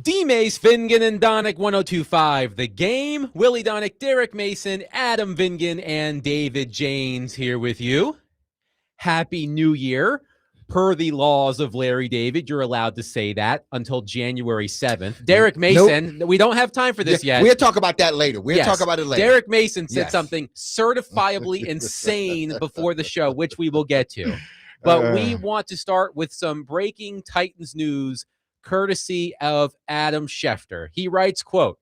D-Mace, Vingan, and Donick 1025. The Game. Willie Donick, Derek Mason, Adam Vingan, and David Janes here with you. Happy New Year. Per the laws of Larry David, you're allowed to say that until January 7th. Derek Mason, we don't have time for this yet. We'll talk about that later. We'll talk about it later. Derek Mason said something certifiably insane before the show, which we will get to. But we want to start with some breaking Titans news courtesy of Adam Schefter. He writes, quote,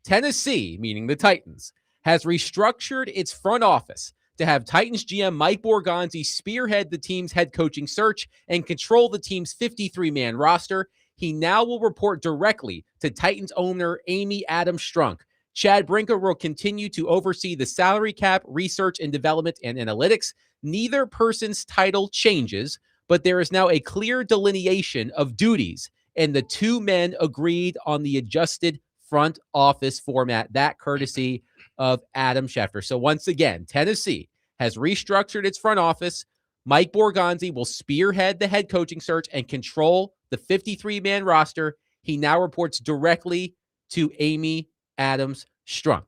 Tennessee, meaning the Titans, has restructured its front office to have Titans GM Mike Borgonzi spearhead the team's head coaching search and control the team's 53-man roster. He now will report directly to Titans owner Amy Adams Strunk. Chad Brinker will continue to oversee the salary cap, research and development, and analytics. Neither person's title changes, but there is now a clear delineation of duties, and the two men agreed on the adjusted front office format. That courtesy of Adam Schefter. So once again, Tennessee has restructured its front office. Mike Borgonzi will spearhead the head coaching search and control the 53-man roster. He now reports directly to Amy Adams Strunk.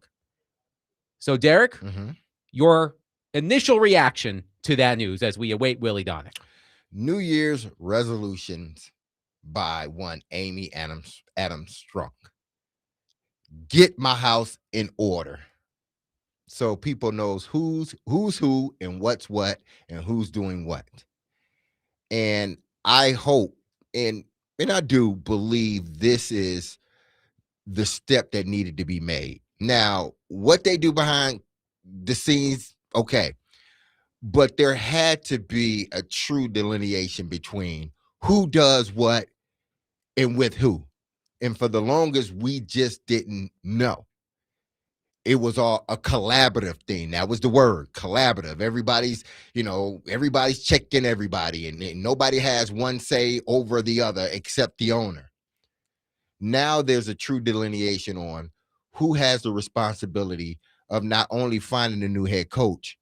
So, Derek, your initial reaction to that news as we await Willie Donick. New Year's resolutions by one Amy Adams Strunk. Get my house in order, so people knows who's who and what's what and who's doing what. And I hope and I do believe this is the step that needed to be made. Now, what they do behind the scenes, okay, but there had to be a true delineation between who does what and with who. And for the longest, we just didn't know. It was all a collaborative thing. That was the word, collaborative. Everybody's checking everybody, and nobody has one say over the other except the owner. Now there's a true delineation on who has the responsibility of not only finding a new head coach,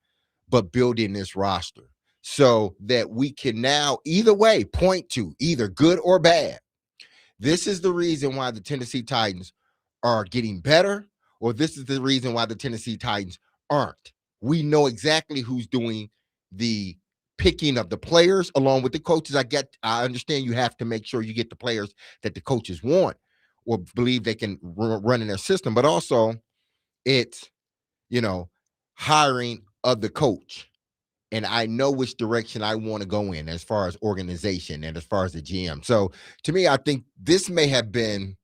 but building this roster so that we can now either way point to either good or bad. This is the reason why the Tennessee Titans are getting better, or this is the reason why the Tennessee Titans aren't. We know exactly who's doing the picking of the players along with the coaches. I understand you have to make sure you get the players that the coaches want or believe they can run in their system, but also it's, hiring of the coach. And I know which direction I want to go in as far as organization and as far as the GM. So to me, I think this may have been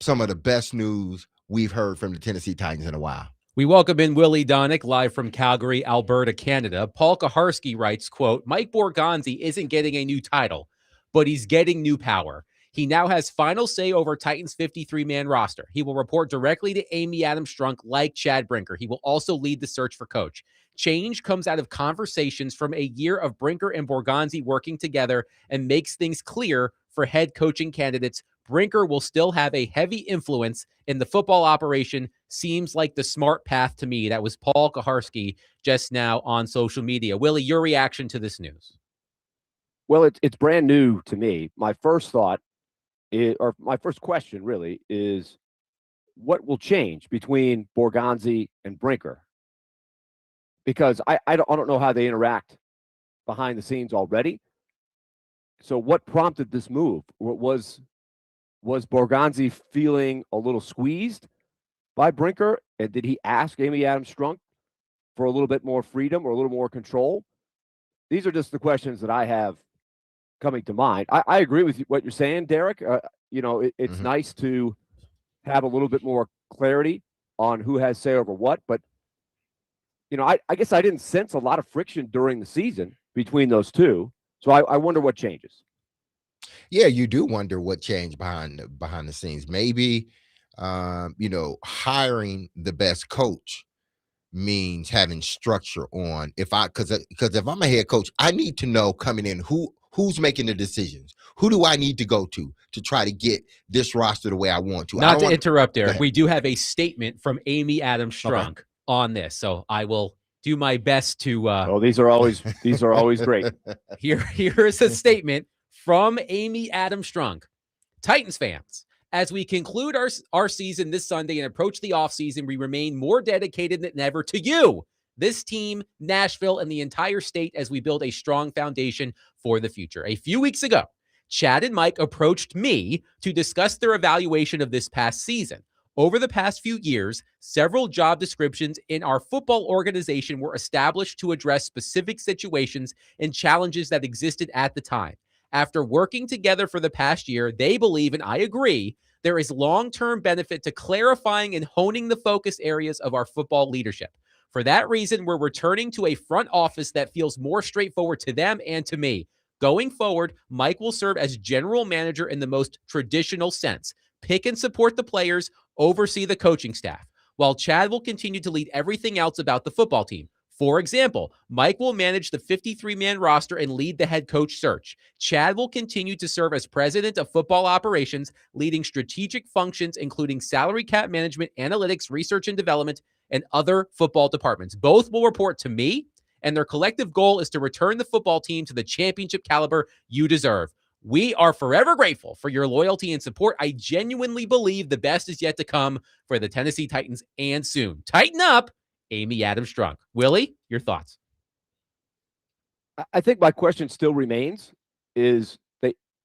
some of the best news we've heard from the Tennessee Titans in a while. We welcome in Willie Donick, live from Calgary, Alberta, Canada. Paul Kaharski writes, quote, Mike Borgonzi isn't getting a new title, but he's getting new power. He now has final say over Titans' 53-man roster. He will report directly to Amy Adams Strunk like Chad Brinker. He will also lead the search for coach. Change comes out of conversations from a year of Brinker and Borgonzi working together and makes things clear for head coaching candidates. Brinker will still have a heavy influence in the football operation. Seems like the smart path to me. That was Paul Kaharski just now on social media. Willie, your reaction to this news? Well, it's brand new to me. My first thought or my first question really is, what will change between Borgonzi and Brinker? Because I don't know how they interact behind the scenes already. So what prompted this move? Was Borgonzi feeling a little squeezed by Brinker? And did he ask Amy Adams Strunk for a little bit more freedom or a little more control? These are just the questions that I have coming to mind. I agree with what you're saying, Derek. It's nice to have a little bit more clarity on who has say over what, but I guess I didn't sense a lot of friction during the season between those two. So I wonder what changes. Yeah, you do wonder what changed behind the scenes. Maybe, hiring the best coach means having structure on because if I'm a head coach, I need to know coming in who's making the decisions. Who do I need to go to try to get this roster the way I want to? Not to interrupt, Derek. We do have a statement from Amy Adams Strunk on this, so I will do my best to. These are always great. Here is a statement from Amy Adams Strunk. Titans fans, As we conclude our season this Sunday and approach the offseason, we remain more dedicated than ever to you, this team, Nashville, and the entire state as we build a strong foundation for the future. A few weeks ago, Chad and Mike approached me to discuss their evaluation of this past season. Over the past few years, several job descriptions in our football organization were established to address specific situations and challenges that existed at the time. After working together for the past year, they believe, and I agree, there is long-term benefit to clarifying and honing the focus areas of our football leadership. For that reason, we're returning to a front office that feels more straightforward to them and to me. Going forward, Mike will serve as general manager in the most traditional sense. Pick and support the players, oversee the coaching staff, while Chad will continue to lead everything else about the football team. For example, Mike will manage the 53-man roster and lead the head coach search. Chad will continue to serve as president of football operations, leading strategic functions including salary cap management, analytics, research and development, and other football departments. Both will report to me, and their collective goal is to return the football team to the championship caliber you deserve. We are forever grateful for your loyalty and support. I genuinely believe the best is yet to come for the Tennessee Titans, and soon. Tighten up, Amy Adams Strunk. Willie, your thoughts? I think my question still remains: is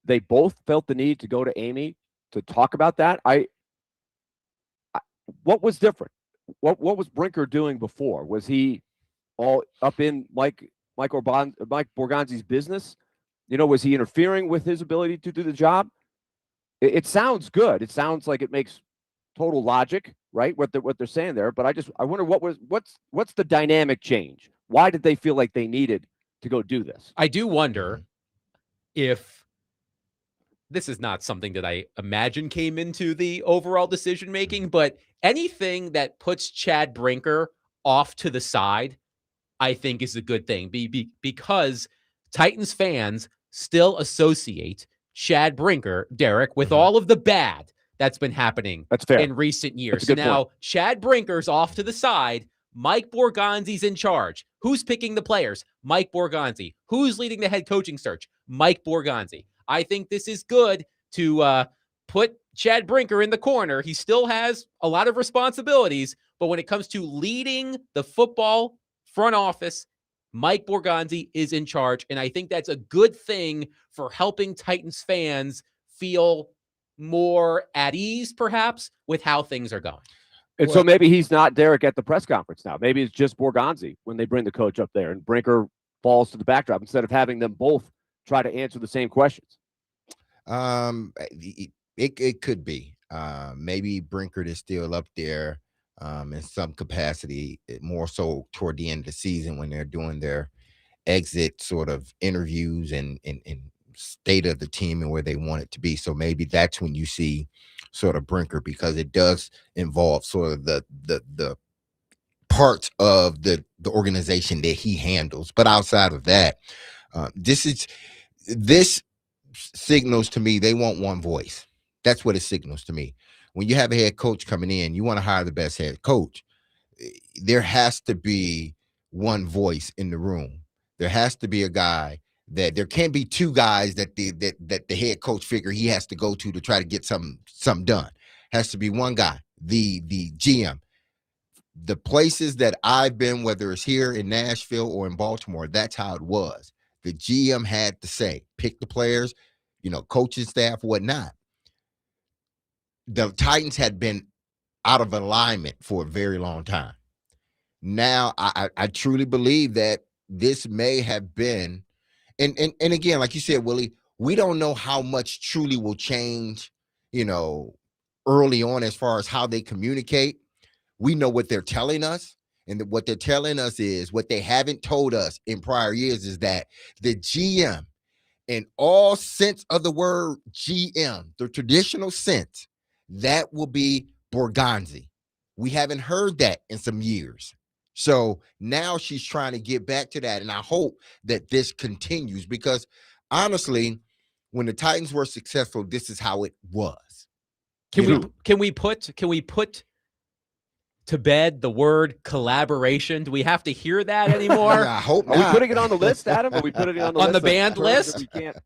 they both felt the need to go to Amy to talk about that? What was different? What was Brinker doing before? Was he all up in Mike Borgonzi's business? Was he interfering with his ability to do the job? It sounds good. It sounds like it makes total logic, right? What they're saying there. But I wonder what's the dynamic change? Why did they feel like they needed to go do this? I do wonder if this is not something that I imagine came into the overall decision making, but anything that puts Chad Brinker off to the side, I think is a good thing because Titans fans still associate Chad Brinker, Derek, with all of the bad that's been happening in recent years. So now point. Chad Brinker's off to the side. Mike Borgonzi's in charge. Who's picking the players? Mike Borgonzi. Who's leading the head coaching search? Mike Borgonzi. I think this is good to put Chad Brinker in the corner. He still has a lot of responsibilities, but when it comes to leading the football front office, Mike Borgonzi is in charge, and I think that's a good thing for helping Titans fans feel more at ease, perhaps, with how things are going. And so maybe he's not Derek at the press conference now. Maybe it's just Borgonzi when they bring the coach up there, and Brinker falls to the backdrop instead of having them both try to answer the same questions. It could be. Maybe Brinker is still up there in some capacity, more so toward the end of the season when they're doing their exit sort of interviews and state of the team and where they want it to be. So maybe that's when you see sort of Brinker, because it does involve sort of the parts of the organization that he handles. But outside of that, this signals to me they want one voice. That's what it signals to me. When you have a head coach coming in, you want to hire the best head coach. There has to be one voice in the room. There has to be a guy that there can't be two guys that the head coach figure he has to go to try to get something done. Has to be one guy, the GM. The places that I've been, whether it's here in Nashville or in Baltimore, that's how it was. The GM had to say, pick the players, coaching staff, whatnot. The Titans had been out of alignment for a very long time. Now, I truly believe that this may have been, and again, like you said, Willie, we don't know how much truly will change, early on as far as how they communicate. We know what they're telling us, and what they're telling us is what they haven't told us in prior years is that the GM, in all sense of the word GM, the traditional sense, that will be Borgonzi. We haven't heard that in some years. So now she's trying to get back to that. And I hope that this continues, because honestly, when the Titans were successful, this is how it was. Can we put to bed the word collaboration? Do we have to hear that anymore? I hope not. Are we putting it on the list, Adam? Are we putting it on the band list? We can't.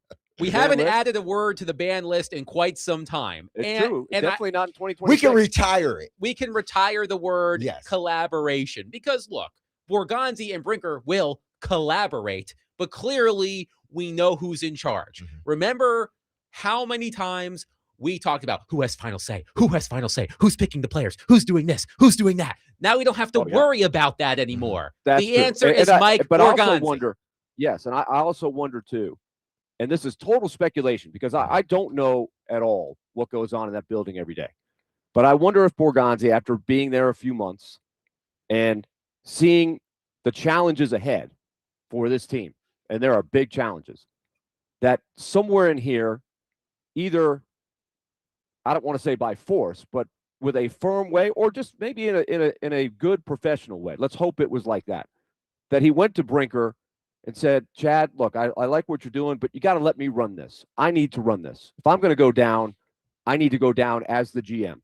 We haven't added a word to the ban list in quite some time. It's true. Definitely not in 2020. We can retire it. We can retire the word collaboration because, look, Borgonzi and Brinker will collaborate, but clearly we know who's in charge. Remember how many times we talked about who has final say, who's picking the players, who's doing this, who's doing that. Now we don't have to worry about that anymore. The answer is Mike Borgonzi. I also wonder, and I also wonder too, and this is total speculation because I don't know at all what goes on in that building every day. But I wonder if Borgonzi, after being there a few months and seeing the challenges ahead for this team, and there are big challenges, that somewhere in here, either, I don't want to say by force, but with a firm way, or just maybe in a good professional way. Let's hope it was like that. That he went to Brinker and said, Chad, look, I like what you're doing, but you got to let me run this. I need to run this. If I'm going to go down, I need to go down as the GM.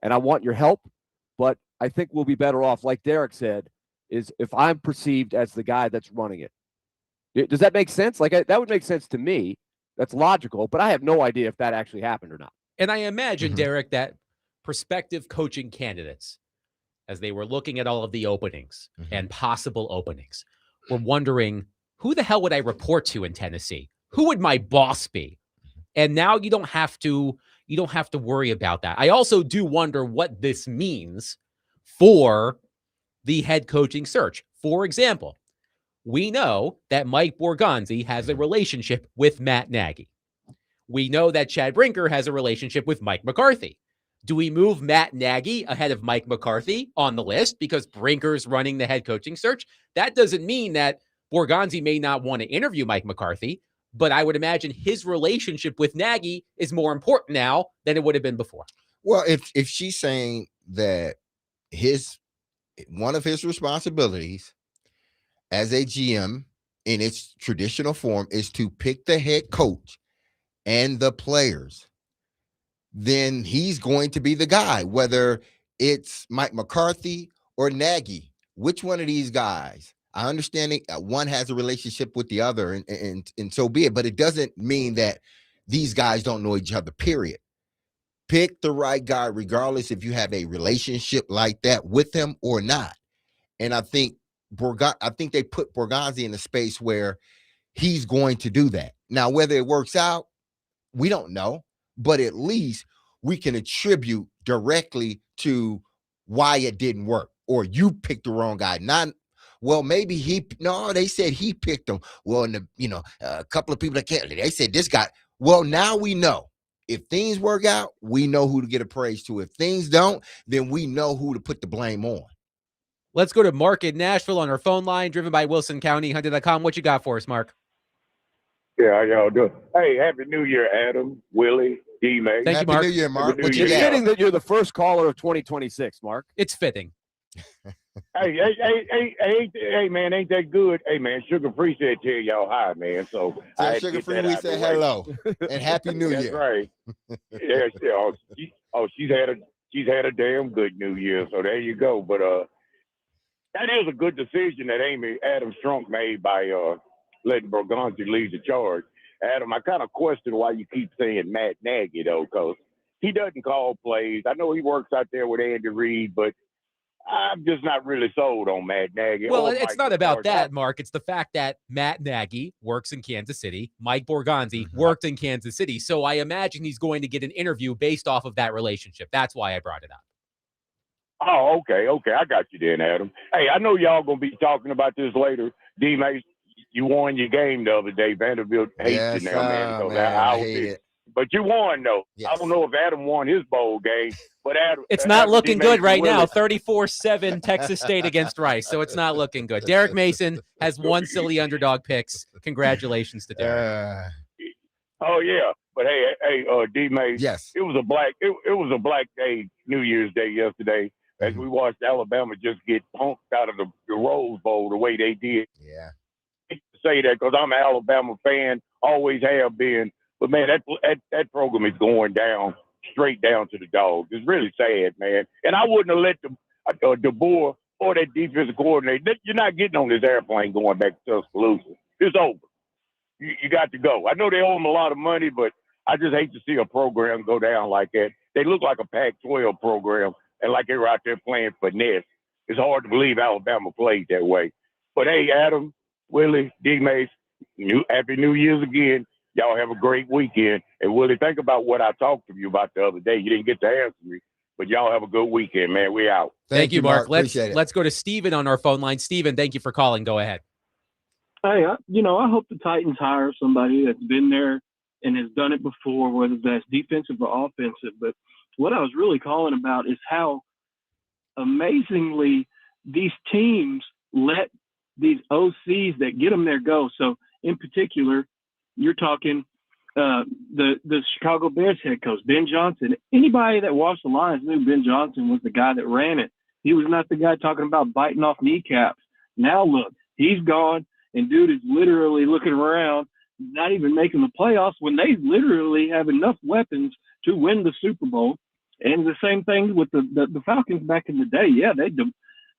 And I want your help, but I think we'll be better off, like Derek said, is if I'm perceived as the guy that's running it. Does that make sense? Like, that would make sense to me. That's logical, but I have no idea if that actually happened or not. And I imagine, Derek, that prospective coaching candidates, as they were looking at all of the openings and possible openings, were wondering, who the hell would I report to in Tennessee? Who would my boss be? And now you don't have to worry about that. I also do wonder what this means for the head coaching search. For example, we know that Mike Borgonzi has a relationship with Matt Nagy. We know that Chad Brinker has a relationship with Mike McCarthy. Do we move Matt Nagy ahead of Mike McCarthy on the list because Brinker's running the head coaching search? That doesn't mean that Borgonzi may not want to interview Mike McCarthy, but I would imagine his relationship with Nagy is more important now than it would have been before. Well, if she's saying that one of his responsibilities as a GM in its traditional form is to pick the head coach and the players, then he's going to be the guy, whether it's Mike McCarthy or Nagy. Which one of these guys? I understand one has a relationship with the other, and so be it. But it doesn't mean that these guys don't know each other, period. Pick the right guy, regardless if you have a relationship like that with him or not. And I think they put Borgonzi in a space where he's going to do that. Now, whether it works out, we don't know. But at least we can attribute directly to why it didn't work, or you picked the wrong guy. Well, maybe they said he picked him. Well, a couple of people that can't, they said this guy. Well, now we know. If things work out, we know who to get a praise to. If things don't, then we know who to put the blame on. Let's go to Mark in Nashville on our phone line, driven by Wilson County, Hunter.com. What you got for us, Mark? Yeah, how y'all doing? Hey, Happy New Year, Adam, Willie, D-May. Thank you, Mark. Happy New Year, Mark. It's fitting that you're the first caller of 2026, Mark. It's fitting. Hey, man, ain't that good? Hey, man, Sugar Free said tell y'all hi, man. So Sugar Free, we said hello and Happy New Year. That's right. She's had a damn good New Year. So there you go. But that is a good decision that Adam Strunk made by letting Borgonzi lead the charge. Adam, I kind of question why you keep saying Matt Nagy, though, because he doesn't call plays. I know he works out there with Andy Reid, but I'm just not really sold on Matt Nagy. Well, it's not about that, Mark. It's the fact that Matt Nagy works in Kansas City. Mike Borgonzi worked in Kansas City. So I imagine he's going to get an interview based off of that relationship. That's why I brought it up. Oh, okay. I got you then, Adam. Hey, I know y'all going to be talking about this later. D-Mace, you won your game the other day. Vanderbilt hates you now, man. So I hate it. But you won, though. Yes. I don't know if Adam won his bowl game, but Adam. It's not looking good right now. 34-7 Texas State against Rice, so it's not looking good. Derek Mason has one silly underdog picks. Congratulations to Derek. Oh yeah, but hey, D-Mace. Yes. It was a black day, New Year's Day yesterday, as we watched Alabama just get punked out of the Rose Bowl the way they did. Yeah. I hate to say that because I'm an Alabama fan, always have been. But, man, that program is going down, straight down to the dogs. It's really sad, man. And I wouldn't have let DeBoer or that defensive coordinator, you're not getting on this airplane going back to Tuscaloosa. It's over. you got to go. I know they owe them a lot of money, but I just hate to see a program go down like that. They look like a Pac-12 program, and like they were out there playing finesse. It's hard to believe Alabama played that way. But hey, Adam, Willie, D-Mace, Happy New Year's again. Y'all have a great weekend. And Willie, think about what I talked to you about the other day. You didn't get to answer me, but y'all have a good weekend, man. We out. Thank you, Mark. Appreciate it. Let's go to Steven on our phone line. Steven, thank you for calling. Go ahead. Hey, I hope the Titans hire somebody that's been there and has done it before, whether that's defensive or offensive. But what I was really calling about is how amazingly these teams let these OCs that get them there go. So in particular, you're talking the Chicago Bears head coach, Ben Johnson. Anybody that watched the Lions knew Ben Johnson was the guy that ran it. He was not the guy talking about biting off kneecaps. Now look, he's gone, and dude is literally looking around, not even making the playoffs when they literally have enough weapons to win the Super Bowl. And the same thing with the Falcons back in the day. Yeah,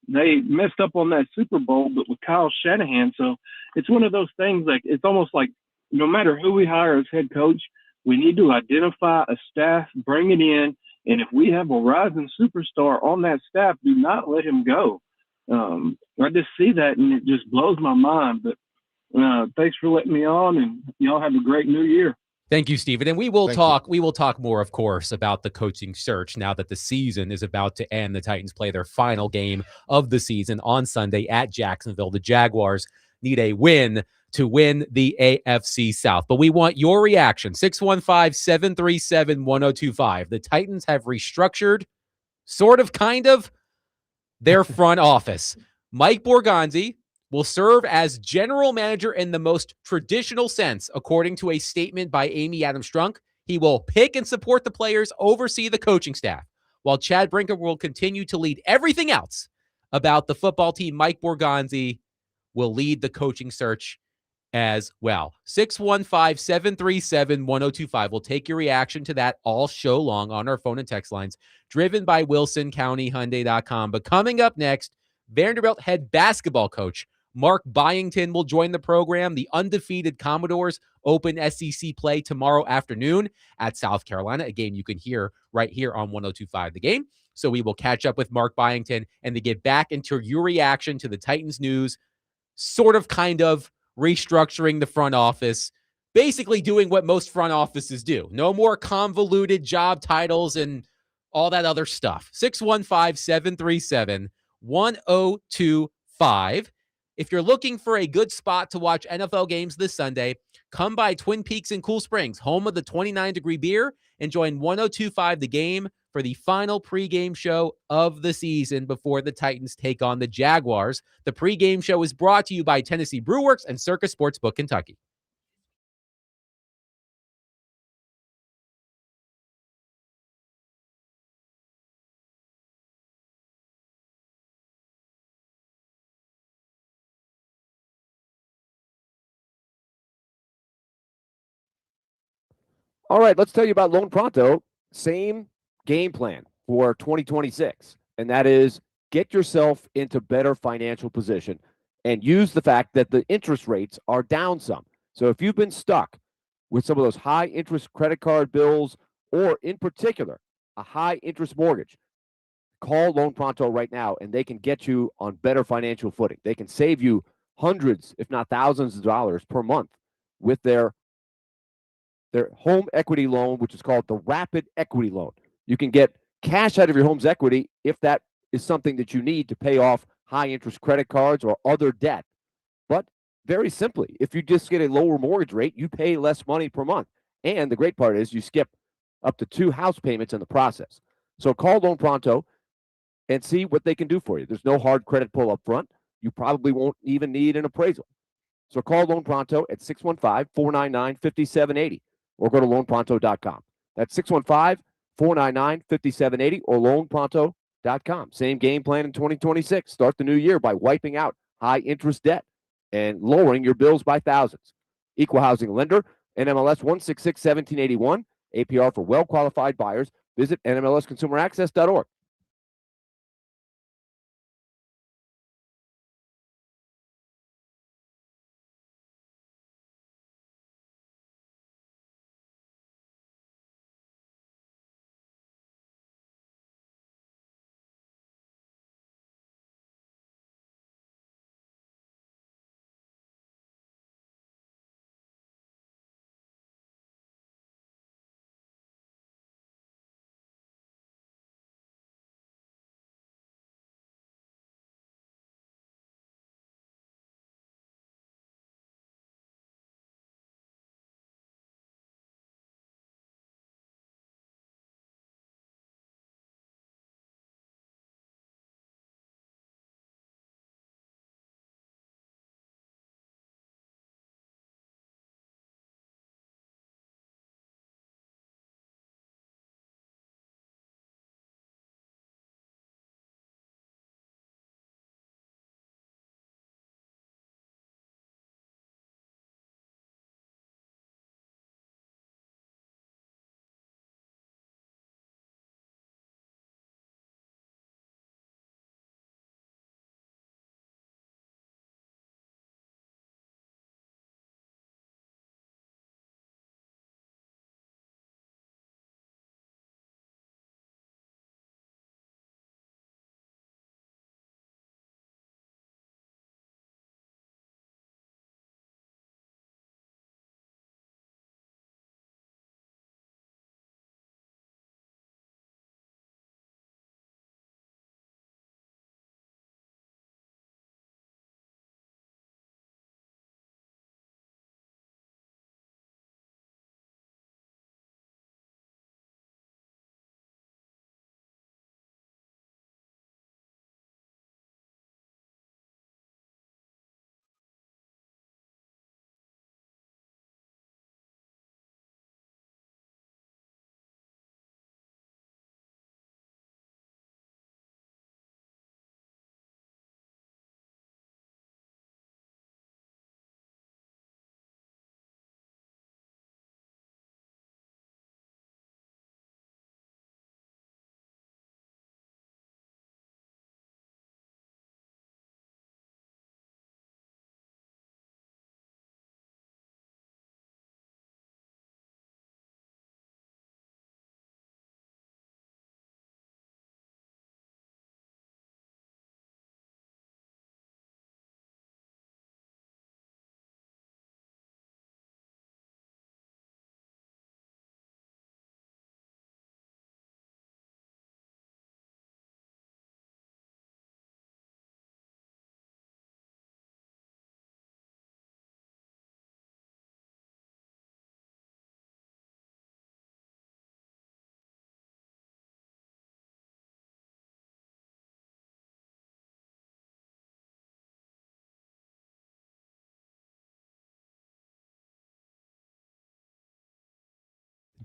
they messed up on that Super Bowl, but with Kyle Shanahan. So it's one of those things, like it's almost like no matter who we hire as head coach, we need to identify a staff, bring it in, and if we have a rising superstar on that staff, do not let him go. I just see that, and it just blows my mind. But thanks for letting me on, and y'all have a great new year. Thank you, Stephen. And we will talk more, of course, about the coaching search now that the season is about to end. The Titans play their final game of the season on Sunday at Jacksonville. The Jaguars need a win to win the AFC South. But we want your reaction. 615-737-1025. The Titans have restructured, sort of, kind of, their front office. Mike Borgonzi will serve as general manager in the most traditional sense, according to a statement by Amy Adams Strunk. He will pick and support the players, oversee the coaching staff, while Chad Brinker will continue to lead everything else about the football team. Mike Borgonzi will lead the coaching search as well. 615-737-1025. We'll take your reaction to that all show long on our phone and text lines, driven by WilsonCountyHyundai.com. But coming up next, Vanderbilt head basketball coach Mark Byington will join the program. The undefeated Commodores open SEC play tomorrow afternoon at South Carolina, a game you can hear right here on 102.5 The Game. So we will catch up with Mark Byington and to get back into your reaction to the Titans news, sort of, kind of, restructuring the front office, basically doing what most front offices do. No more convoluted job titles and all that other stuff. 615-737-1025. If you're looking for a good spot to watch NFL games this Sunday, come by Twin Peaks in Cool Springs, home of the 29-degree beer, and join 102.5 The Game for the final pregame show of the season before the Titans take on the Jaguars. The pregame show is brought to you by Tennessee Brewworks and Circus Sportsbook Kentucky. All right, let's tell you about Loan Pronto. Same game plan for 2026, and that is get yourself into better financial position and use the fact that the interest rates are down some. So if you've been stuck with some of those high interest credit card bills, or in particular, a high interest mortgage, call Loan Pronto right now and they can get you on better financial footing. They can save you hundreds, if not thousands of dollars per month with their home equity loan, which is called the Rapid Equity Loan. You can get cash out of your home's equity if that is something that you need to pay off high interest credit cards or other debt. But very simply, if you just get a lower mortgage rate, you pay less money per month. And the great part is you skip up to 2 house payments in the process. So call Loan Pronto and see what they can do for you. There's no hard credit pull up front. You probably won't even need an appraisal. So call Loan Pronto at 615-499-5780 or go to loanpronto.com. That's 615-499-5780 or loanpronto.com. Same game plan in 2026. Start the new year by wiping out high interest debt and lowering your bills by thousands. Equal housing lender, NMLS 166-1781, APR for well-qualified buyers. Visit NMLSconsumeraccess.org.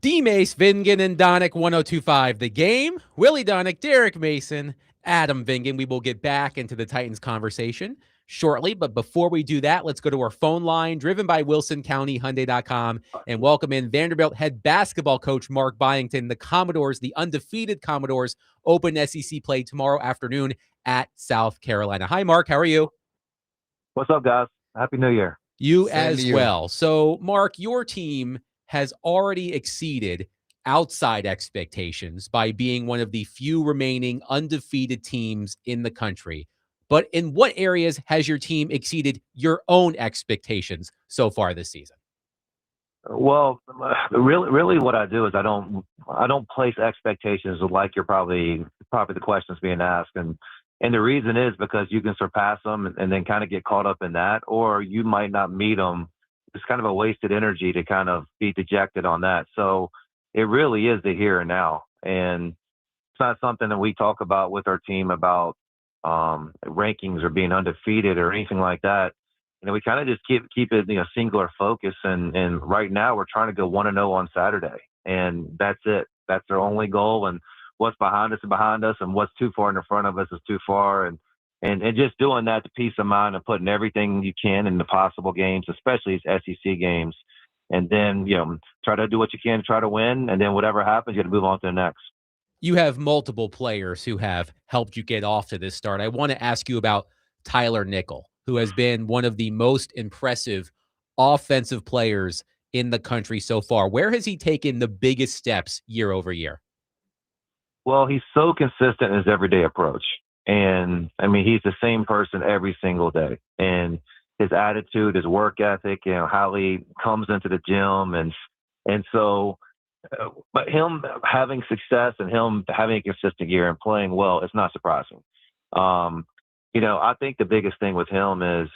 D-Mace, Vingan, and Donick, 102.5 The Game. Willie Donick, Derek Mason, Adam Vingan. We will get back into the Titans conversation shortly, but before we do that, let's go to our phone line, driven by WilsonCountyHyundai.com, and welcome in Vanderbilt head basketball coach Mark Byington. The Commodores, the undefeated Commodores, open SEC play tomorrow afternoon at South Carolina. Hi, Mark. How are you? What's up, guys? Happy New Year. You Same as to you. well. So, Mark, your team has already exceeded outside expectations by being one of the few remaining undefeated teams in the country. But in what areas has your team exceeded your own expectations so far this season? Well, really, what I do is I don't place expectations like you're probably the questions being asked, and the reason is because you can surpass them and then kind of get caught up in that, or you might not meet them. It's kind of a wasted energy to kind of be dejected on that. So it really is the here and now, and it's not something that we talk about with our team about rankings or being undefeated or anything like that. We kind of just keep it singular focus, and right now we're trying to go 1-0 on Saturday, and that's it. That's our only goal, and what's behind us is behind us, and what's too far in front of us is too far, and just doing that to peace of mind and putting everything you can in the possible games, especially these SEC games, and then try to do what you can to try to win, and then whatever happens, you got to move on to the next. You have multiple players who have helped you get off to this start. I want to ask you about Tyler Nickel, who has been one of the most impressive offensive players in the country so far. Where has he taken the biggest steps year over year? Well, he's so consistent in his everyday approach. And I mean, he's the same person every single day. And his attitude, his work ethic, how he comes into the gym. And so, but him having success and him having a consistent year and playing well, it's not surprising. I think the biggest thing with him is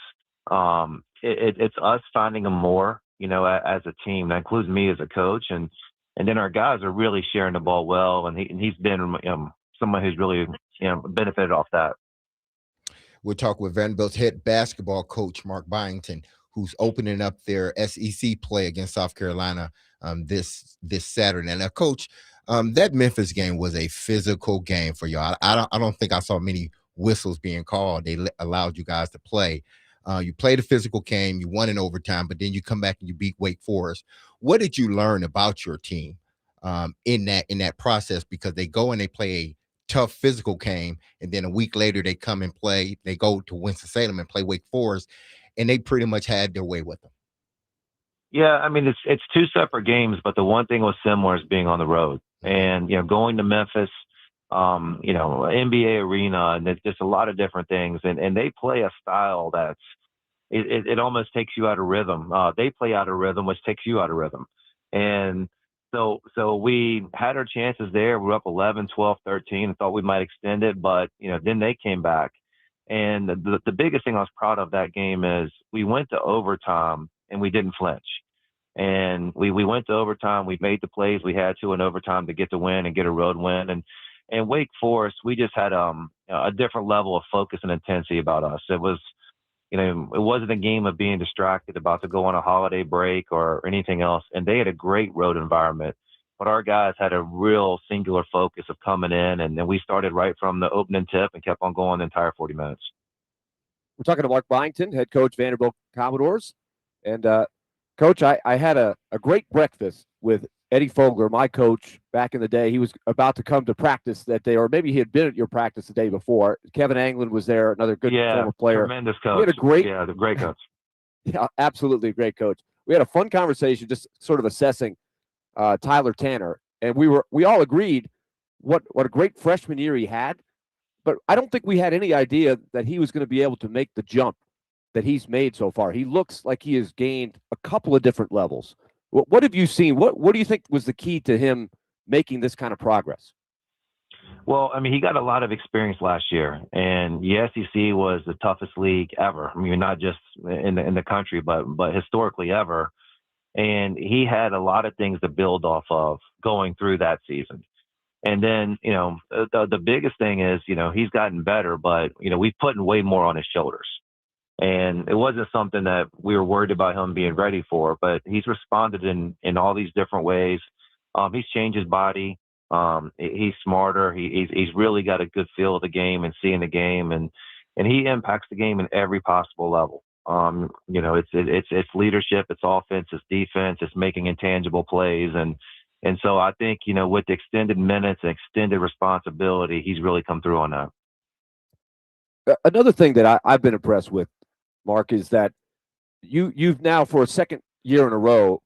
it's us finding him more, as a team. That includes me as a coach. And then our guys are really sharing the ball well. And he's been someone who's really benefited off that. We'll talk with Vanderbilt's head basketball coach, Mark Byington, who's opening up their SEC play against South Carolina this Saturday. And now, Coach, that Memphis game was a physical game for y'all. I don't think I saw many whistles being called. They allowed you guys to play. You played a physical game, you won in overtime, but then you come back and you beat Wake Forest. What did you learn about your team in that process? Because they go and they play a tough physical game, and then a week later they come and play. They go to Winston-Salem and play Wake Forest, and they pretty much had their way with them. Yeah, I mean it's two separate games, but the one thing was similar is being on the road and going to Memphis, NBA arena, and it's just a lot of different things, and they play a style that's it almost takes you out of rhythm. They play out of rhythm, which takes you out of rhythm, and so we had our chances there. We were up 11, 12, 13, and thought we might extend it, but then they came back. And the biggest thing I was proud of that game is we went to overtime and we didn't flinch. And we went to overtime. We made the plays we had to in overtime to get the win and get a road win. And Wake Forest, we just had a different level of focus and intensity about us. It was, it wasn't a game of being distracted about to go on a holiday break or anything else. And they had a great road environment. But our guys had a real singular focus of coming in, and then we started right from the opening tip and kept on going the entire 40 minutes. We're talking to Mark Byington, head coach, Vanderbilt Commodores. And, Coach, I had a great breakfast with Eddie Fogler, my coach, back in the day. He was about to come to practice that day, or maybe he had been at your practice the day before. Kevin Anglin was there, another good former player. Tremendous coach. We had a the great coach. Yeah, absolutely a great coach. We had a fun conversation just sort of assessing Tyler Tanner, and we all agreed what a great freshman year he had, but I don't think we had any idea that he was going to be able to make the jump that he's made so far. He looks like he has gained a couple of different levels. What have you seen? What do you think was the key to him making this kind of progress? Well, I mean, he got a lot of experience last year, and the SEC was the toughest league ever. I mean, not just in the country, but historically ever. And he had a lot of things to build off of going through that season. And then, the biggest thing is, he's gotten better, but, we've put way more on his shoulders. And it wasn't something that we were worried about him being ready for, but he's responded in all these different ways. He's changed his body. He's smarter. He's really got a good feel of the game and seeing the game, and he impacts the game in every possible level. It's leadership, it's offense, it's defense, it's making intangible plays, and so I think with the extended minutes and extended responsibility, he's really come through on that. Another thing that I've been impressed with, Mark, is that you've now for a second year in a row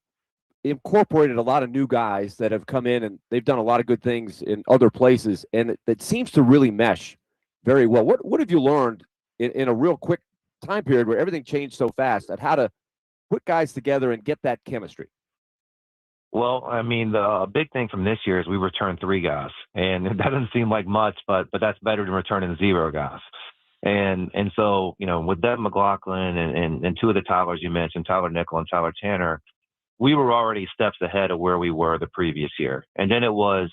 incorporated a lot of new guys that have come in and they've done a lot of good things in other places, and it seems to really mesh very well. What have you learned in a real quick time period where everything changed so fast at how to put guys together and get that chemistry? Well, I mean, the big thing from this year is we returned 3 guys, and that doesn't seem like much, but that's better than returning 0 guys. And so, with Devin McLaughlin and 2 of the Tylers you mentioned, Tyler Nickel and Tyler Tanner, we were already steps ahead of where we were the previous year. And then it was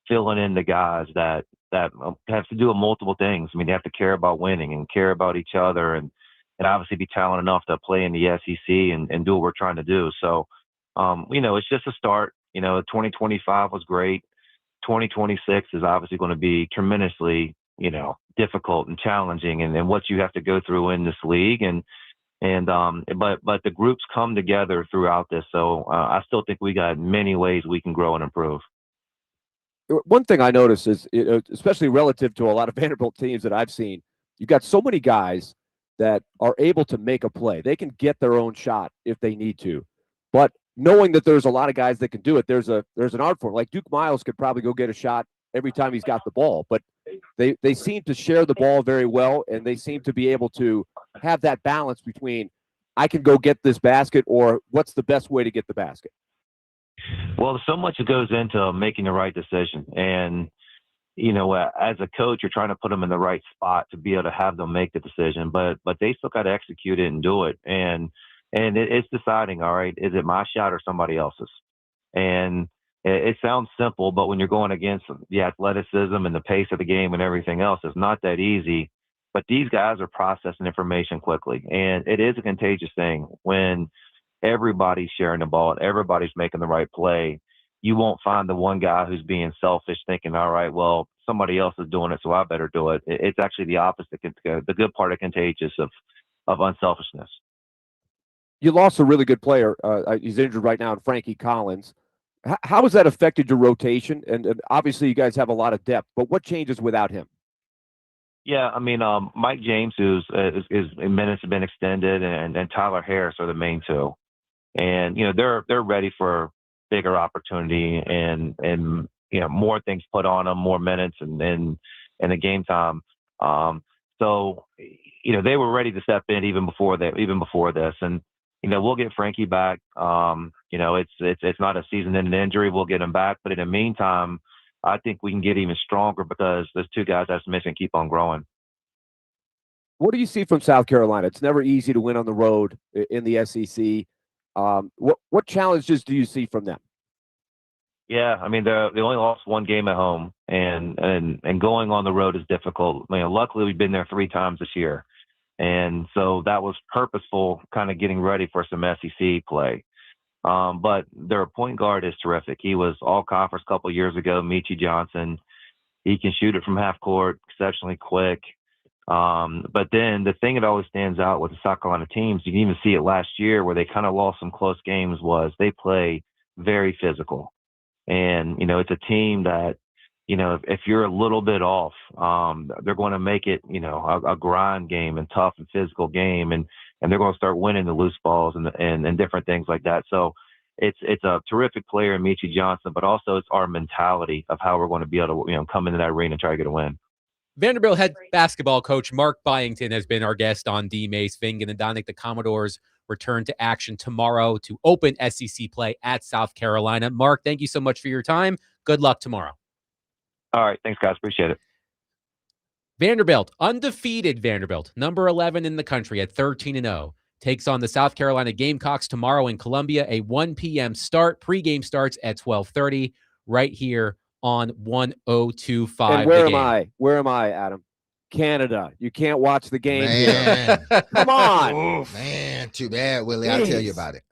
filling in the guys that have to do multiple things. I mean, they have to care about winning and care about each other and obviously be talented enough to play in the SEC and do what we're trying to do. So, it's just a start. 2025 was great. 2026 is obviously going to be tremendously, difficult and challenging and what you have to go through in this league. But the groups come together throughout this. So I still think we got many ways we can grow and improve. One thing I notice is, especially relative to a lot of Vanderbilt teams that I've seen, you've got so many guys that are able to make a play. They can get their own shot if they need to. But knowing that there's a lot of guys that can do it, there's an art form. Like Duke Miles could probably go get a shot every time he's got the ball. But they seem to share the ball very well, and they seem to be able to have that balance between I can go get this basket or what's the best way to get the basket. Well, so much goes into making the right decision. And, as a coach, you're trying to put them in the right spot to be able to have them make the decision. But they still got to execute it and do it. And it's deciding, all right, is it my shot or somebody else's? And it sounds simple, but when you're going against the athleticism and the pace of the game and everything else, it's not that easy. But these guys are processing information quickly. And it is a contagious thing when everybody's sharing the ball and everybody's making the right play. You won't find the one guy who's being selfish thinking, all right, well, somebody else is doing it, so I better do it. It's actually the opposite. The good part of contagious of unselfishness. You lost a really good player. He's injured right now in Frankie Collins. How has that affected your rotation? And obviously you guys have a lot of depth, but what changes without him? Yeah, I mean, Mike James, his minutes have been extended, and Tyler Harris are the main 2. And, they're ready for bigger opportunity and more things put on them, more minutes and the game time. So, they were ready to step in even before this. And, we'll get Frankie back. It's not a season-ending injury. We'll get him back. But in the meantime, I think we can get even stronger because those 2 guys that's missing keep on growing. What do you see from South Carolina? It's never easy to win on the road in the SEC. What challenges do you see from them? Yeah, I mean, they only lost 1 game at home, and going on the road is difficult. Luckily, we've been there 3 times this year. And so that was purposeful, kind of getting ready for some SEC play. But their point guard is terrific. He was all conference a couple of years ago, Michi Johnson. He can shoot it from half court, exceptionally quick. But then the thing that always stands out with the South Carolina teams, you can even see it last year where they kind of lost some close games, was they play very physical. And, it's a team that, if you're a little bit off, they're going to make it, a grind game and tough and physical game. And they're going to start winning the loose balls and different things like that. So it's a terrific player in Michi Johnson, but also it's our mentality of how we're going to be able to, come into that arena and try to get a win. Vanderbilt head basketball coach Mark Byington has been our guest on D-Mace, Vingen, and Donick. The Commodores return to action tomorrow to open SEC play at South Carolina. Mark, thank you so much for your time. Good luck tomorrow. All right. Thanks, guys. Appreciate it. Vanderbilt, undefeated Vanderbilt, number 11 in the country at 13-0, takes on the South Carolina Gamecocks tomorrow in Columbia. A 1 p.m. start. Pregame starts at 12:30 right here on 102.5. And where am I, Adam? Canada. You can't watch the game here. Come on. Man, too bad, Willie. I'll tell you about it.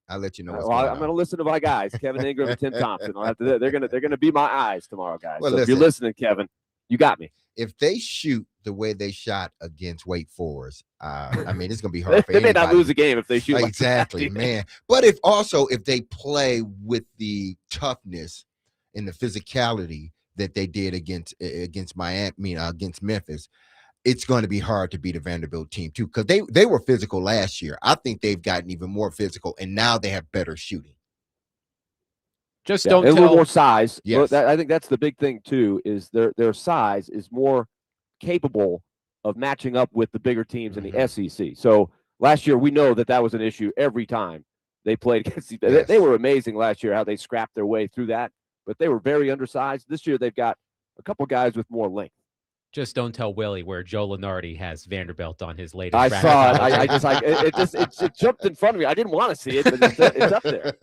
I'll let you know what's Well, going I'm on. going to listen to my guys, Kevin Ingram and Tim Thompson. They're going to be my eyes tomorrow, guys. Well, so if you're listening, Kevin, you got me. If they shoot the way they shot against Wake Forest, I mean, it's going to be hard for They may anybody. not lose a game if they shoot exactly, like that. man. But if they play with the toughness and the physicality that they did against Miami, against Memphis, it's going to be hard to beat a Vanderbilt team too, because they were physical last year. I think they've gotten even more physical, and now they have better shooting. Just don't a tell. little more size. Yes. I think that's the big thing too. Is their size is more capable of matching up with the bigger teams in the SEC. So last year we know that was an issue every time they played against. Yes. They were amazing last year how they scrapped their way through that, but they were very undersized. This year they've got a couple guys with more length. Just don't tell Willie where Joe Lunardi has Vanderbilt on his latest. I saw it. It jumped in front of me. I didn't want to see it, but it's up there.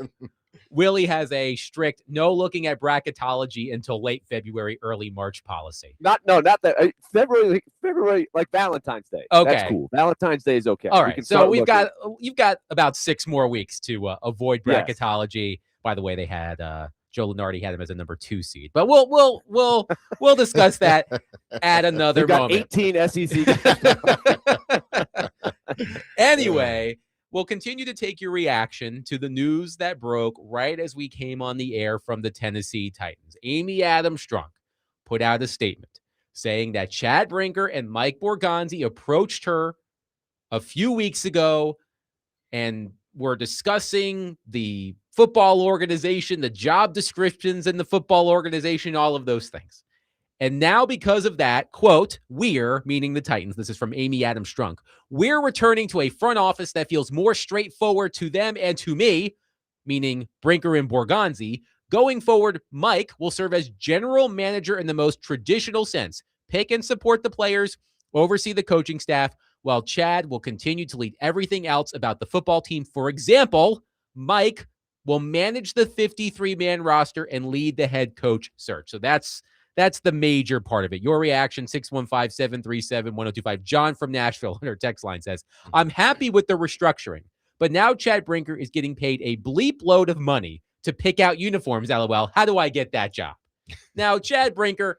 Willie has a strict no looking at bracketology until late February, early March policy. Not that February like Valentine's Day. Okay, that's cool. Valentine's Day is okay. All right, so you've got about 6 more weeks to avoid bracketology. Yes. By the way, they had Joe Lunardi had him as a number 2 seed, but we'll discuss that at another moment. 18 SEC. Anyway. We'll continue to take your reaction to the news that broke right as we came on the air from the Tennessee Titans. Amy Adams Strunk put out a statement saying that Chad Brinker and Mike Borgonzi approached her a few weeks ago and were discussing the football organization, the job descriptions in the football organization, all of those things. And now because of that, quote, we're, meaning the Titans, this is from Amy Adams Strunk, we're returning to a front office that feels more straightforward to them and to me, meaning Brinker and Borgonzi. Going forward, Mike will serve as general manager in the most traditional sense, pick and support the players, oversee the coaching staff, while Chad will continue to lead everything else about the football team. For example, Mike will manage the 53-man roster and lead the head coach search. So that's the major part of it. Your reaction, 615-737-1025. John from Nashville on our text line says, I'm happy with the restructuring, but now Chad Brinker is getting paid a bleep load of money to pick out uniforms, LOL. How do I get that job? Now, Chad Brinker,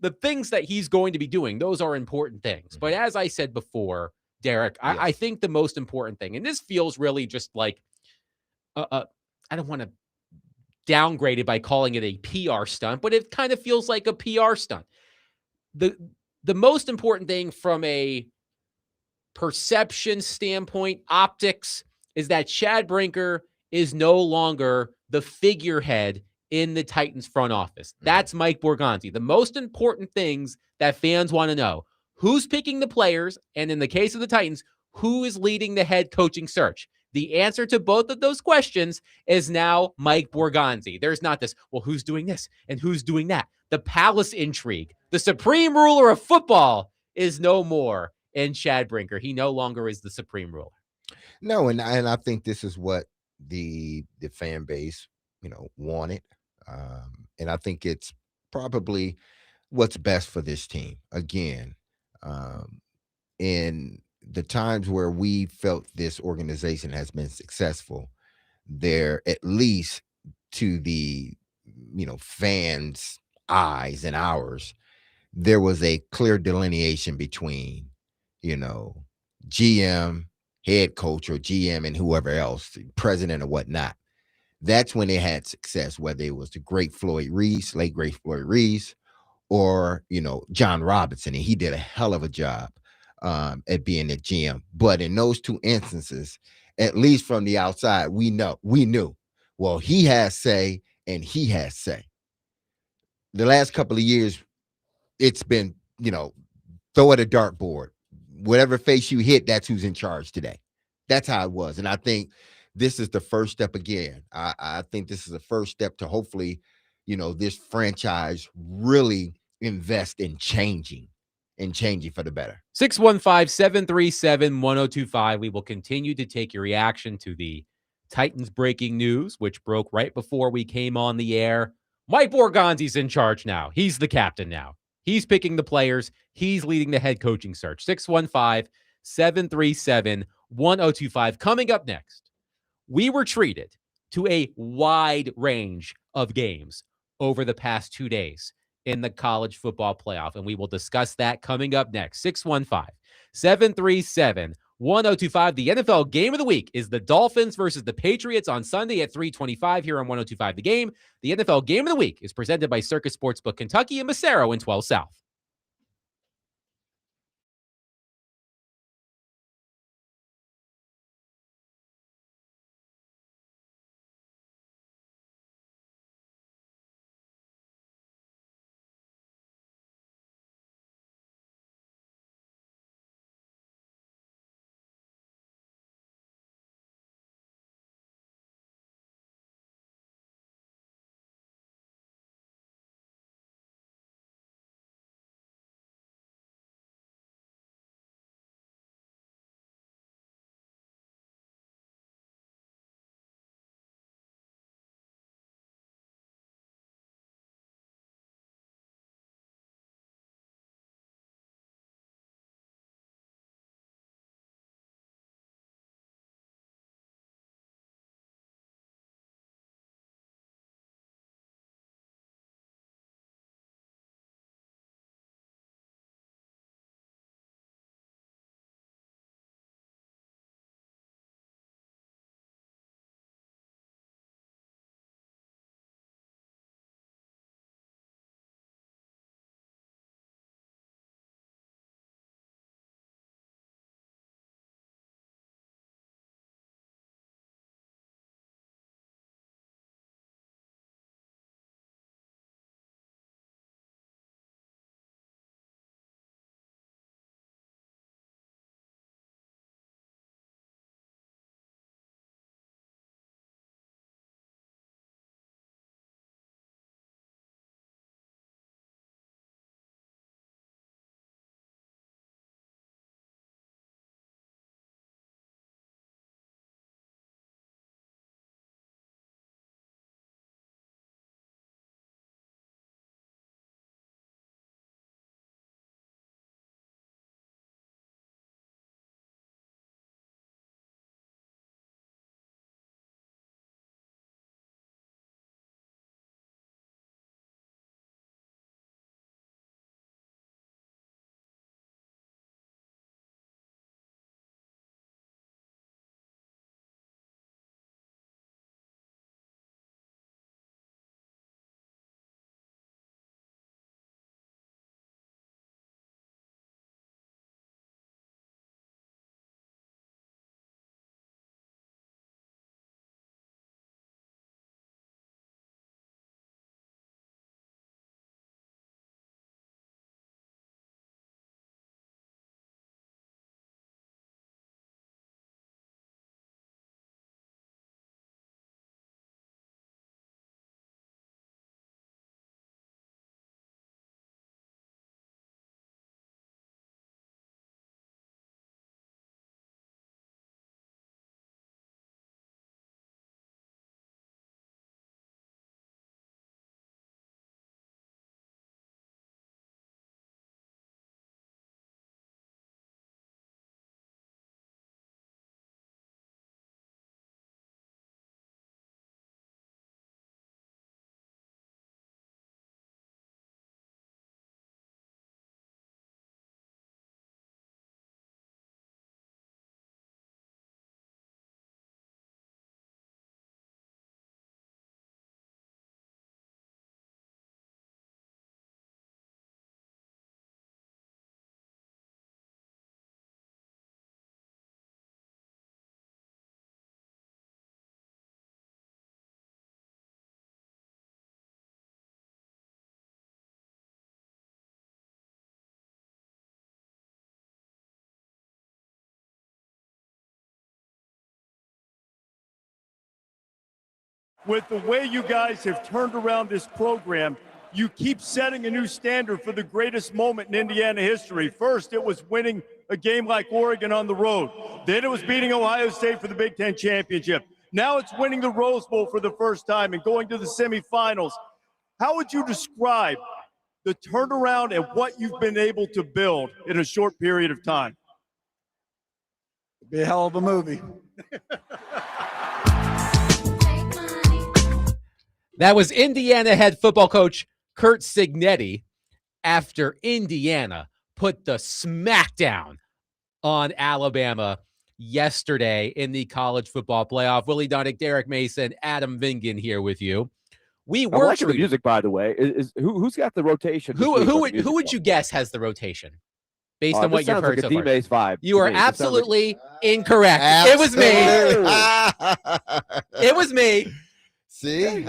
the things that he's going to be doing, those are important things. But as I said before, Derek, yes. I think the most important thing, and this feels really just like, I don't want to downgrade it by calling it a PR stunt, but it kind of feels like a PR stunt. The most important thing from a perception standpoint, optics, is that Chad Brinker is no longer the figurehead in the Titans front office. That's Mike Borgonzi. The most important things that fans want to know: who's picking the players, and in the case of the Titans, who is leading the head coaching search? The answer to both of those questions is now Mike Borgonzi. There's not this, well, who's doing this and who's doing that? The palace intrigue, the supreme ruler of football, is no more in Chad Brinker. He no longer is the supreme ruler. No, and I think this is what the fan base, wanted. And I think it's probably what's best for this team. Again, in the times where we felt this organization has been successful, there, at least to the fans' eyes and ours, there was a clear delineation between GM, head coach, or GM and whoever else, president or whatnot. That's when they had success, whether it was the late great Floyd Reese, or John Robinson, and he did a hell of a job at being a GM. But in those two instances, at least from the outside, we knew, well, he has say and he has say. The last couple of years, it's been, throw at a dartboard. Whatever face you hit, that's who's in charge today. That's how it was. And I think this is the first step again. I think this is the first step to hopefully, this franchise really invest in changing for the better. 615-737-1025. We will continue to take your reaction to the Titans breaking news, which broke right before we came on the air. Mike Borgonzi's in charge now. He's the captain now. He's picking the players. He's leading the head coaching search. 615-737-1025. Coming up next, we were treated to a wide range of games over the past 2 days in the college football playoff, and we will discuss that coming up next. 615-737-1025. The NFL game of the week is the Dolphins versus the Patriots on Sunday at 3:25 here on 1025 The Game. The NFL game of the week is presented by Circus Sportsbook Kentucky and Massaro in 12 South. With the way you guys have turned around this program, you keep setting a new standard for the greatest moment in Indiana history. First, it was winning a game like Oregon on the road. Then it was beating Ohio State for the Big Ten championship. Now it's winning the Rose Bowl for the first time and going to the semifinals. How would you describe the turnaround and what you've been able to build in a short period of time? It'd be a hell of a movie. That was Indiana head football coach Kurt Signetti after Indiana put the smackdown on Alabama yesterday in the college football playoff. Willie Donick, Derek Mason, Adam Vingan here with you. I'm liking the music, by the way. Who's got the rotation? Who would you guess has the rotation? Based on what you've heard so far. D-Mace vibe. You are absolutely incorrect. It was me. It was me. See?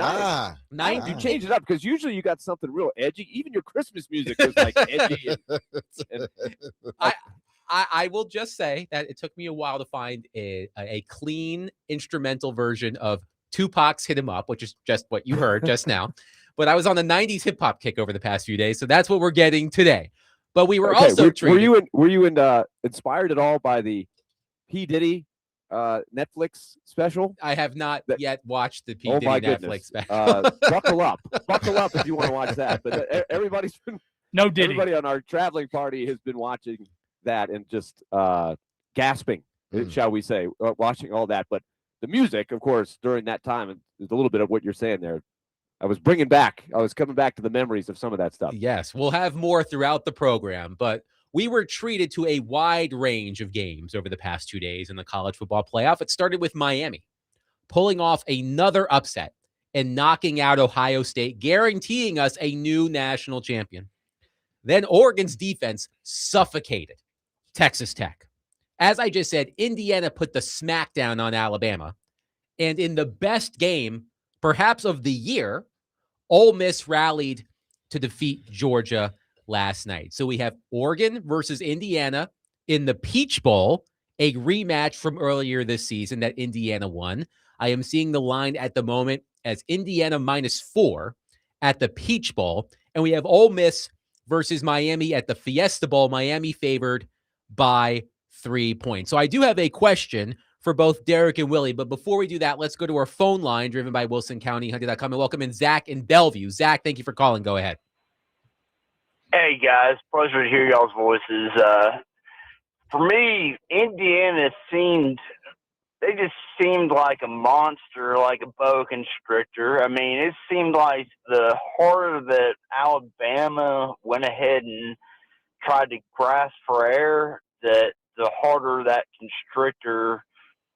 Nice. You change it up because usually you got something real edgy. Even your Christmas music was like edgy. I will just say that it took me a while to find a clean instrumental version of Tupac's Hit 'Em Up, which is just what you heard just now. But I was on the 90s hip hop kick over the past few days, so that's what we're getting today. But we were also treated. Were you inspired at all by the P. Diddy Netflix special? I have not yet watched the P. Diddy Netflix special. Buckle up if you want to watch that. But everybody's been Diddy. Everybody on our traveling party has been watching that and just gasping, shall we say, watching all that. But the music, of course, during that time is a little bit of what you're saying there. I was coming back to the memories of some of that stuff. Yes, we'll have more throughout the program, but we were treated to a wide range of games over the past 2 days in the college football playoff. It started with Miami pulling off another upset and knocking out Ohio State, guaranteeing us a new national champion. Then Oregon's defense suffocated Texas Tech. As I just said, Indiana put the smackdown on Alabama. And in the best game, perhaps of the year, Ole Miss rallied to defeat Georgia last night. So we have Oregon versus Indiana in the Peach Bowl, a rematch from earlier this season that Indiana won. I am seeing the line at the moment as Indiana -4 at the Peach Bowl. And we have Ole Miss versus Miami at the Fiesta Bowl. Miami favored by 3 points. So I do have a question for both Derek and Willie. But before we do that, let's go to our phone line driven by WilsonCountyHunting.com and welcome in Zach in Bellevue. Zach, thank you for calling. Go ahead. Hey, guys. Pleasure to hear y'all's voices. For me, Indiana just seemed like a monster, like a boa constrictor. I mean, it seemed like the harder that Alabama went ahead and tried to grasp for air, that the harder that constrictor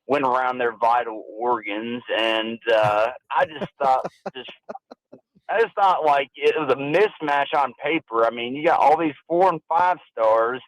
went around their vital organs. And I just thought like it was a mismatch on paper. I mean, you got all these 4 and 5 stars,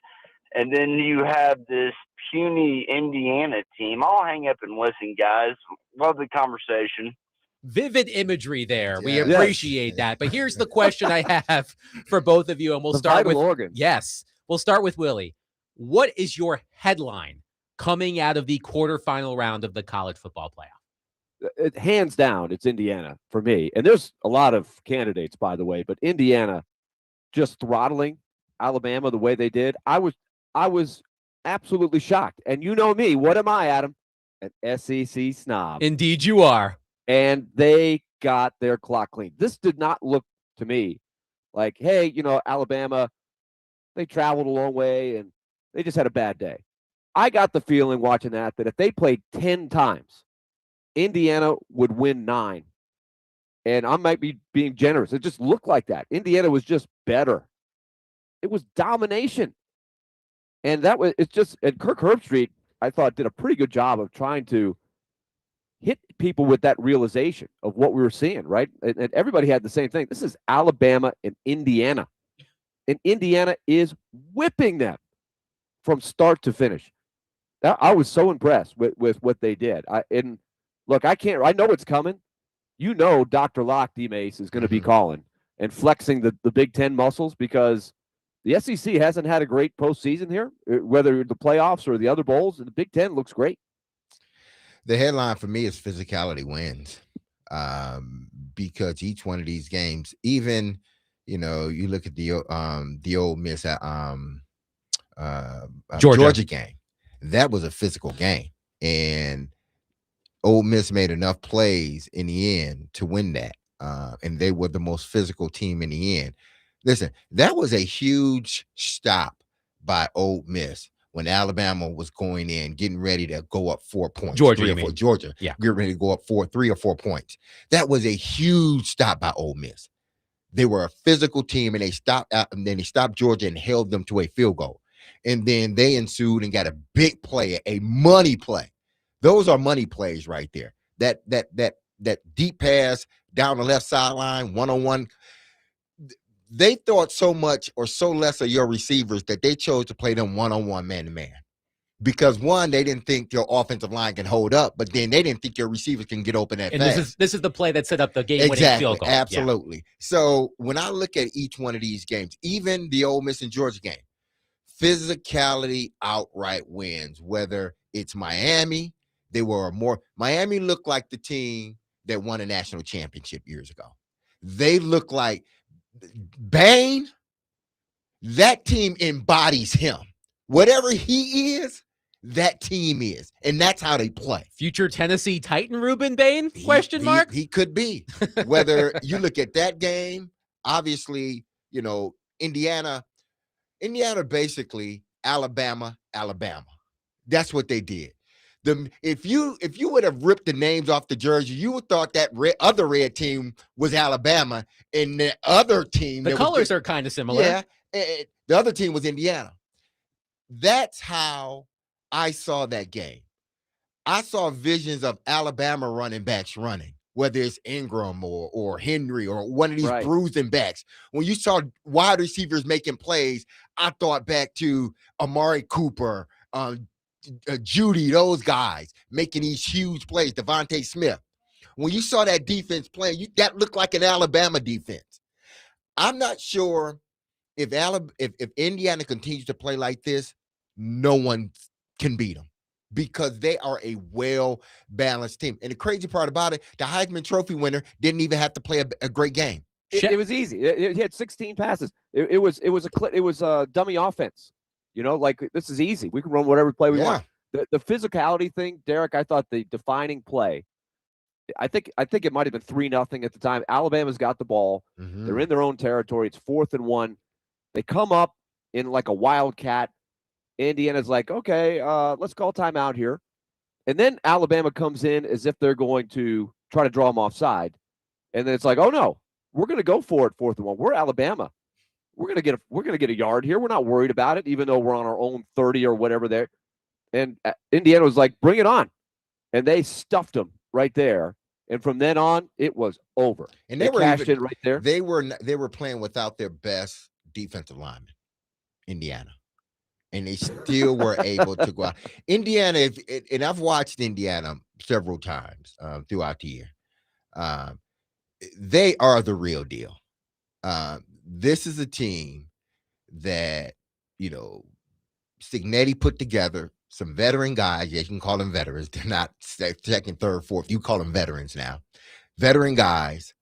and then you have this puny Indiana team. I'll hang up and listen, guys. Love the conversation. Vivid imagery there. We appreciate that. But here's the question I have for both of you, and we'll start with organs. Yes, we'll start with Willie. What is your headline coming out of the quarterfinal round of the college football playoff? Hands down, it's Indiana for me. And there's a lot of candidates, by the way, but Indiana just throttling Alabama the way they did. I was absolutely shocked. And you know me. What am I, Adam? An SEC snob. Indeed you are. And they got their clock clean. This did not look to me like, hey, Alabama, they traveled a long way and they just had a bad day. I got the feeling watching that if they played 10 times, Indiana would win 9. And I might be being generous. It just looked like that. Indiana was just better. It was domination. And and Kirk Herbstreit, I thought, did a pretty good job of trying to hit people with that realization of what we were seeing, right? And everybody had the same thing. This is Alabama and Indiana. And Indiana is whipping them from start to finish. I was so impressed with what they did. I know it's coming. Dr. Locke, D-Mace, is going to be calling and flexing the Big Ten muscles because the SEC hasn't had a great postseason here, whether the playoffs or the other bowls, and the Big Ten looks great. The headline for me is physicality wins, because each one of these games, even you look at the Ole Miss Georgia game, that was a physical game, and Ole Miss made enough plays in the end to win that, and they were the most physical team in the end. Listen, that was a huge stop by Ole Miss. when Alabama was going in, getting ready to go up 4 points. Georgia, 3 you or 4. mean. Georgia, Yeah. getting ready to go up 3 or 4 points. That was a huge stop by Ole Miss. They were a physical team, and they stopped out, and then they stopped Georgia and held them to a field goal. And then they ensued and got a big play, a money play. Those are money plays right there. That deep pass down the left sideline, 1-on-1. They thought so much or so less of your receivers that they chose to play them 1-on-1, man-to-man. Because one, they didn't think your offensive line can hold up, but then they didn't think your receivers can get open that fast. And this is the play that set up the game-winning field goal. Absolutely. Yeah. So when I look at each one of these games, even the Ole Miss and Georgia game, physicality outright wins. Whether it's Miami, Miami looked like the team that won a national championship years ago. They look like Bane. That team embodies him. Whatever he is, that team is, and that's how they play. Future Tennessee Titan Ruben Bain? Question mark? He could be. Whether you look at that game, obviously, Indiana basically Alabama. That's what they did. If you would have ripped the names off the jersey, you would thought that other red team was Alabama, and the other team. The colors are kind of similar. Yeah, the other team was Indiana. That's how I saw that game. I saw visions of Alabama running backs running, whether it's Ingram or Henry or one of these bruising backs. When you saw wide receivers making plays, I thought back to Amari Cooper, Judy, those guys making these huge plays, Devontae Smith. When you saw that defense playing, that looked like an Alabama defense. I'm not sure if Indiana continues to play like this, no one can beat them because they are a well-balanced team. And the crazy part about it, the Heisman Trophy winner didn't even have to play a great game. It was easy. He had 16 passes. It was a dummy offense. This is easy. We can run whatever play we want. The physicality thing, Derek, I thought the defining play, I think it might have been 3-0 at the time. Alabama's got the ball. Mm-hmm. They're in their own territory. It's 4th and 1. They come up in like a wildcat. Indiana's like, okay, let's call timeout here. And then Alabama comes in as if they're going to try to draw them offside. And then it's like, oh no, we're going to go for it 4th and 1. We're Alabama. We're going to get a yard here. We're not worried about it, even though we're on our own 30 or whatever there. And Indiana was like, bring it on. And they stuffed them right there. And from then on, it was over. And they were cashed in right there. They were playing without their best defensive lineman, Indiana. And they still were able to go out. Indiana, and I've watched Indiana several times throughout the year. They are the real deal. This is a team that, Signetti put together some veteran guys. Yeah, you can call them veterans. They're not second, third, fourth. You call them veterans now. Veteran guys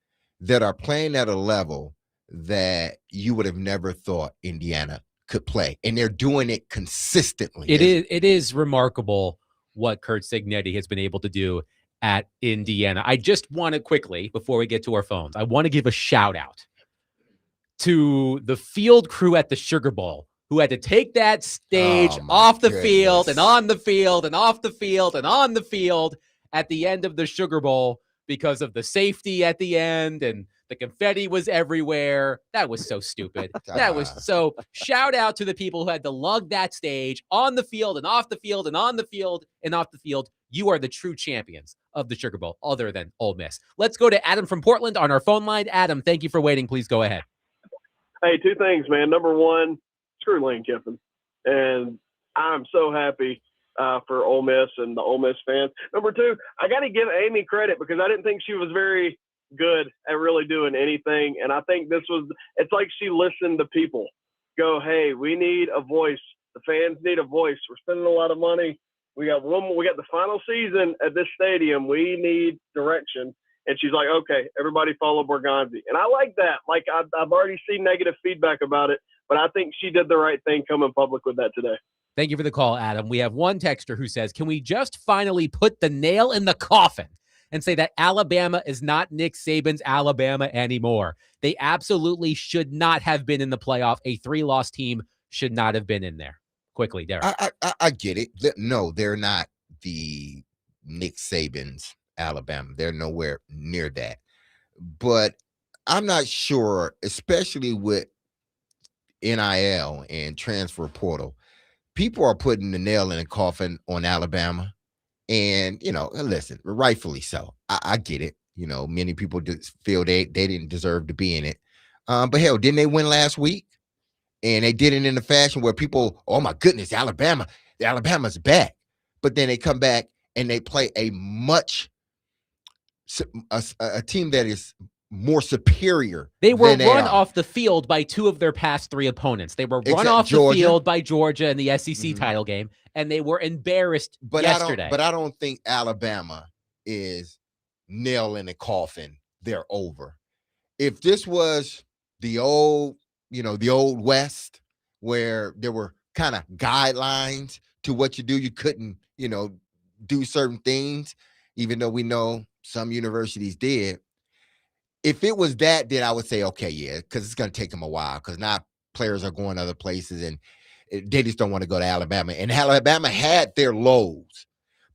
that are playing at a level that you would have never thought Indiana could play, and they're doing it consistently. It is remarkable what Curt Cignetti has been able to do at Indiana. I just want to quickly, before we get to our phones, I want to give a shout out to the field crew at the Sugar Bowl who had to take that stage off the field and on the field and off the field and on the field at the end of the Sugar Bowl because of the safety at the end, and the confetti was everywhere. That was so stupid. That was so. Shout out to the people who had to lug that stage on the field and off the field and on the field and off the field. You are the true champions of the Sugar Bowl, other than Ole Miss. Let's go to Adam from Portland on our phone line. Adam, thank you for waiting. Please go ahead. Hey, 2 things, man. Number one, screw Lane Kiffin. And I'm so happy for Ole Miss and the Ole Miss fans. Number 2, I got to give Amy credit because I didn't think she was very good at really doing anything. And I think it's like she listened to people go, hey, we need a voice. The fans need a voice. We're spending a lot of money. We got the final season at this stadium. We need direction. And she's like, okay, everybody follow Borgonzi. And I like that. Like, I've already seen negative feedback about it, but I think she did the right thing coming public with that today. Thank you for the call, Adam. We have one texter who says, can we just finally put the nail in the coffin and say that Alabama is not Nick Saban's Alabama anymore? They absolutely should not have been in the playoff. A 3-loss team should not have been in there. quickly, Derek. I get it. No, they're not the Nick Saban's Alabama. They're nowhere near that. But I'm not sure, especially with NIL and transfer portal, people are putting the nail in the coffin on Alabama. And, listen, rightfully so. I get it. Many people feel they didn't deserve to be in it. But hell, didn't they win last week? And they did it in a fashion where people, oh my goodness, Alabama's back. But then they come back and they play a team that is more superior. They were than run are. off the field by two of their past three opponents. They were run off Georgia. the field by Georgia in the SEC title game, and they were embarrassed yesterday. I don't think Alabama is nail in the coffin. They're over. If this was the old West, where there were kind of guidelines to what you do, you couldn't, do certain things, even though we know some universities did. If it was that, then I would say, okay, yeah, because it's going to take them a while, because now players are going other places and they just don't want to go to Alabama. And Alabama had their lows,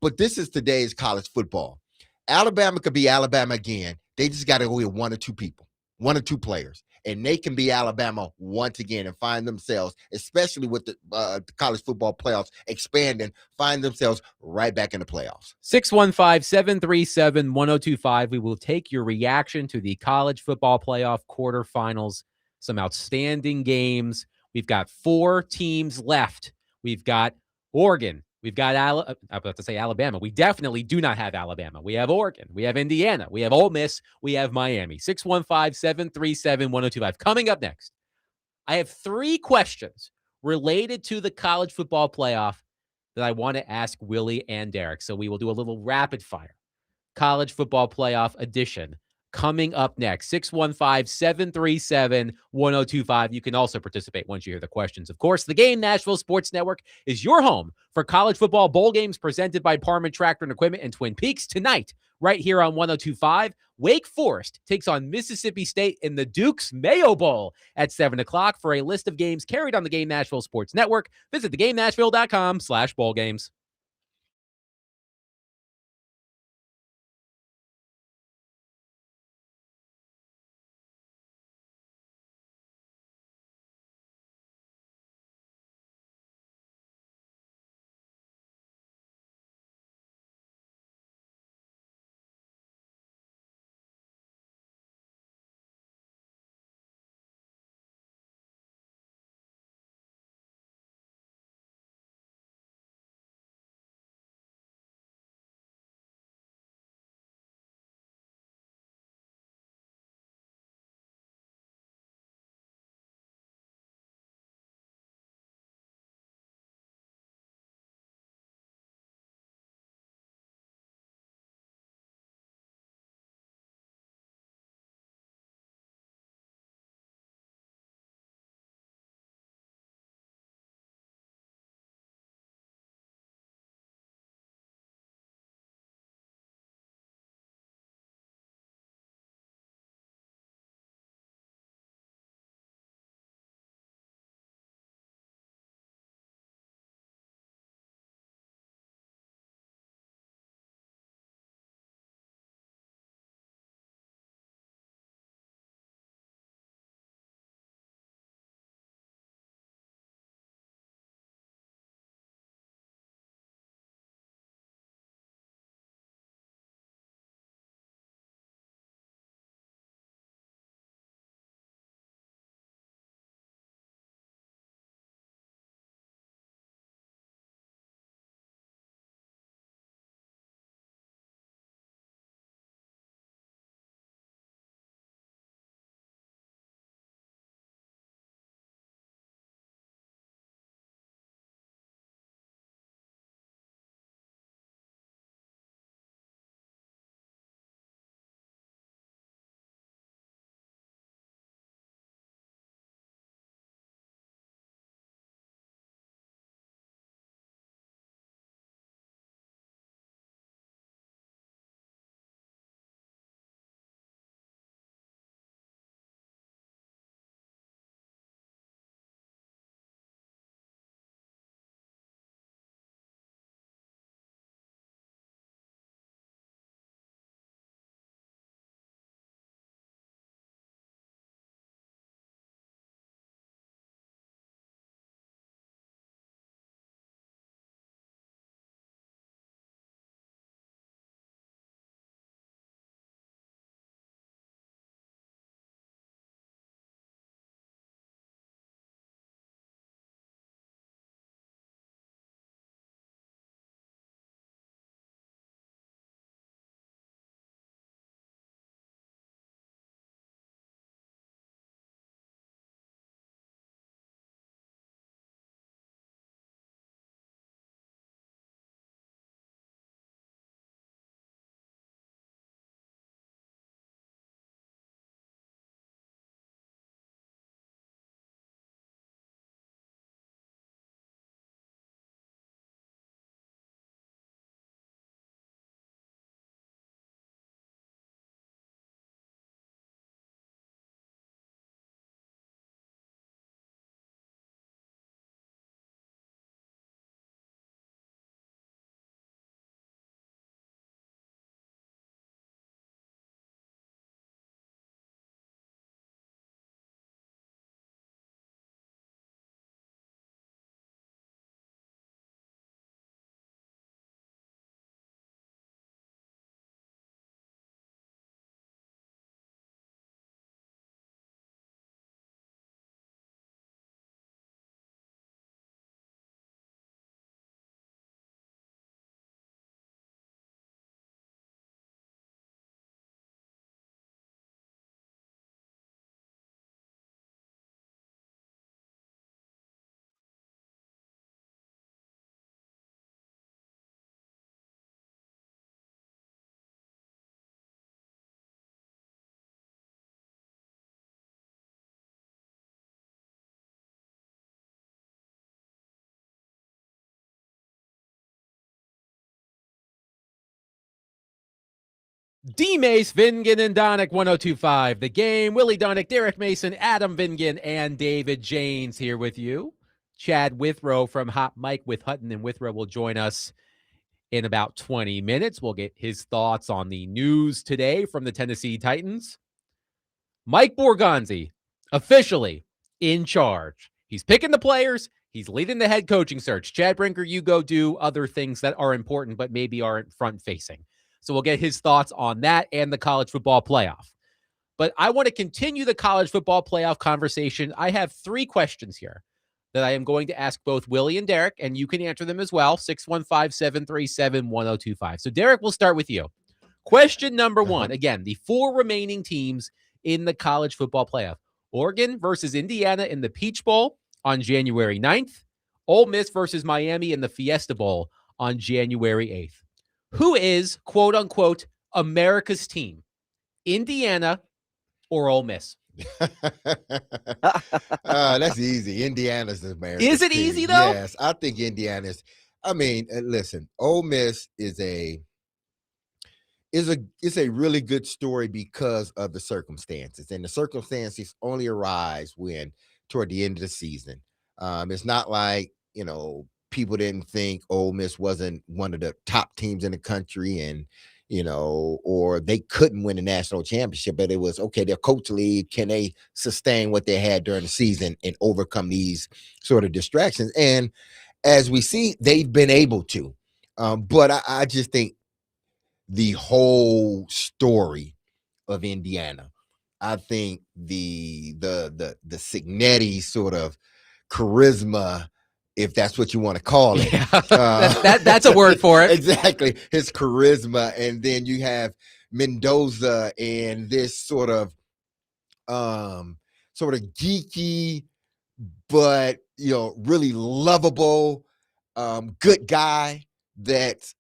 but this is today's college football. Alabama could be Alabama again. They just got to go with one or two people, one or two players, and they can be Alabama once again and find themselves, especially with the college football playoffs expanding, find themselves right back in the playoffs. 615-737-1025. We will take your reaction to the college football playoff quarterfinals. Some outstanding games. We've got 4 teams left. We've got Oregon. We've got I'm about to say Alabama. We definitely do not have Alabama. We have Oregon. We have Indiana. We have Ole Miss. We have Miami. 615-737-1025. Coming up next, I have 3 questions related to the college football playoff that I want to ask Willie and Derek. So we will do a little rapid fire college football playoff edition coming up next. 615-737-1025. You can also participate once you hear the questions. Of course, the Game Nashville Sports Network is your home for college football bowl games presented by Parman Tractor and Equipment in Twin Peaks. Tonight, right here on 1025, Wake Forest takes on Mississippi State in the Duke's Mayo Bowl at 7 o'clock. For a list of games carried on the Game Nashville Sports Network, visit thegamenashville.com/ballgames. D. Mace, Vingan, and Donick, 1025. The Game. Willie Donick, Derek Mason, Adam Vingan, and David Janes here with you. Chad Withrow from Hot Mike with Hutton and Withrow will join us in about 20 minutes. We'll get his thoughts on the news today from the Tennessee Titans. Mike Borgonzi, officially in charge. He's picking the players. He's leading the head coaching search. Chad Brinker, you go do other things that are important but maybe aren't front-facing. So we'll get his thoughts on that and the college football playoff. But I want to continue the college football playoff conversation. I have 3 questions here that I am going to ask both Willie and Derek, and you can answer them as well, 615-737-1025. So Derek, we'll start with you. Question number 1. Again, the 4 remaining teams in the college football playoff. Oregon versus Indiana in the Peach Bowl on January 9th. Ole Miss versus Miami in the Fiesta Bowl on January 8th. Who is, quote unquote, America's team? Indiana or Ole Miss? That's easy. Indiana's America's Is it team. easy, though? Yes, I think Indiana's. I mean, listen, Ole Miss is a really good story because of the circumstances, and the circumstances only arise when toward the end of the season. It's not like, people didn't think Ole Miss wasn't one of the top teams in the country, and or they couldn't win a national championship, but it was okay. Their coach league, can they sustain what they had during the season and overcome these sort of distractions? And as we see, they've been able to. But I just think the whole story of Indiana, I think the Signetti sort of charisma, if that's what you want to call it. Yeah, that's a word for it. Exactly. His charisma. And then you have Mendoza and this sort of geeky, but, really lovable, good guy that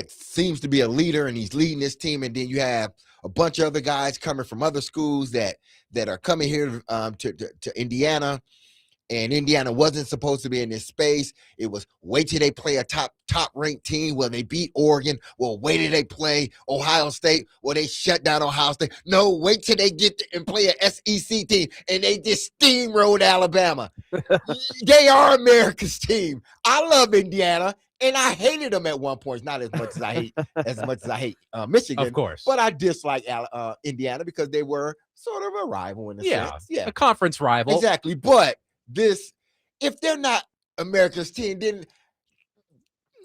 seems to be a leader, and he's leading this team. And then you have a bunch of other guys coming from other schools that are coming here to Indiana. And Indiana wasn't supposed to be in this space. It was wait till they play a top ranked team. Well, they beat Oregon. Well, wait till they play Ohio State. Well, they shut down Ohio State. No, wait till they get and play an SEC team, and they just steamrolled Alabama. They are America's team. I love Indiana, and I hated them at one point. Not as much as I hate Michigan, Of course, but I dislike Indiana because they were sort of a rival in the sense. Yeah, a conference rival. Exactly, but. If they're not America's team, then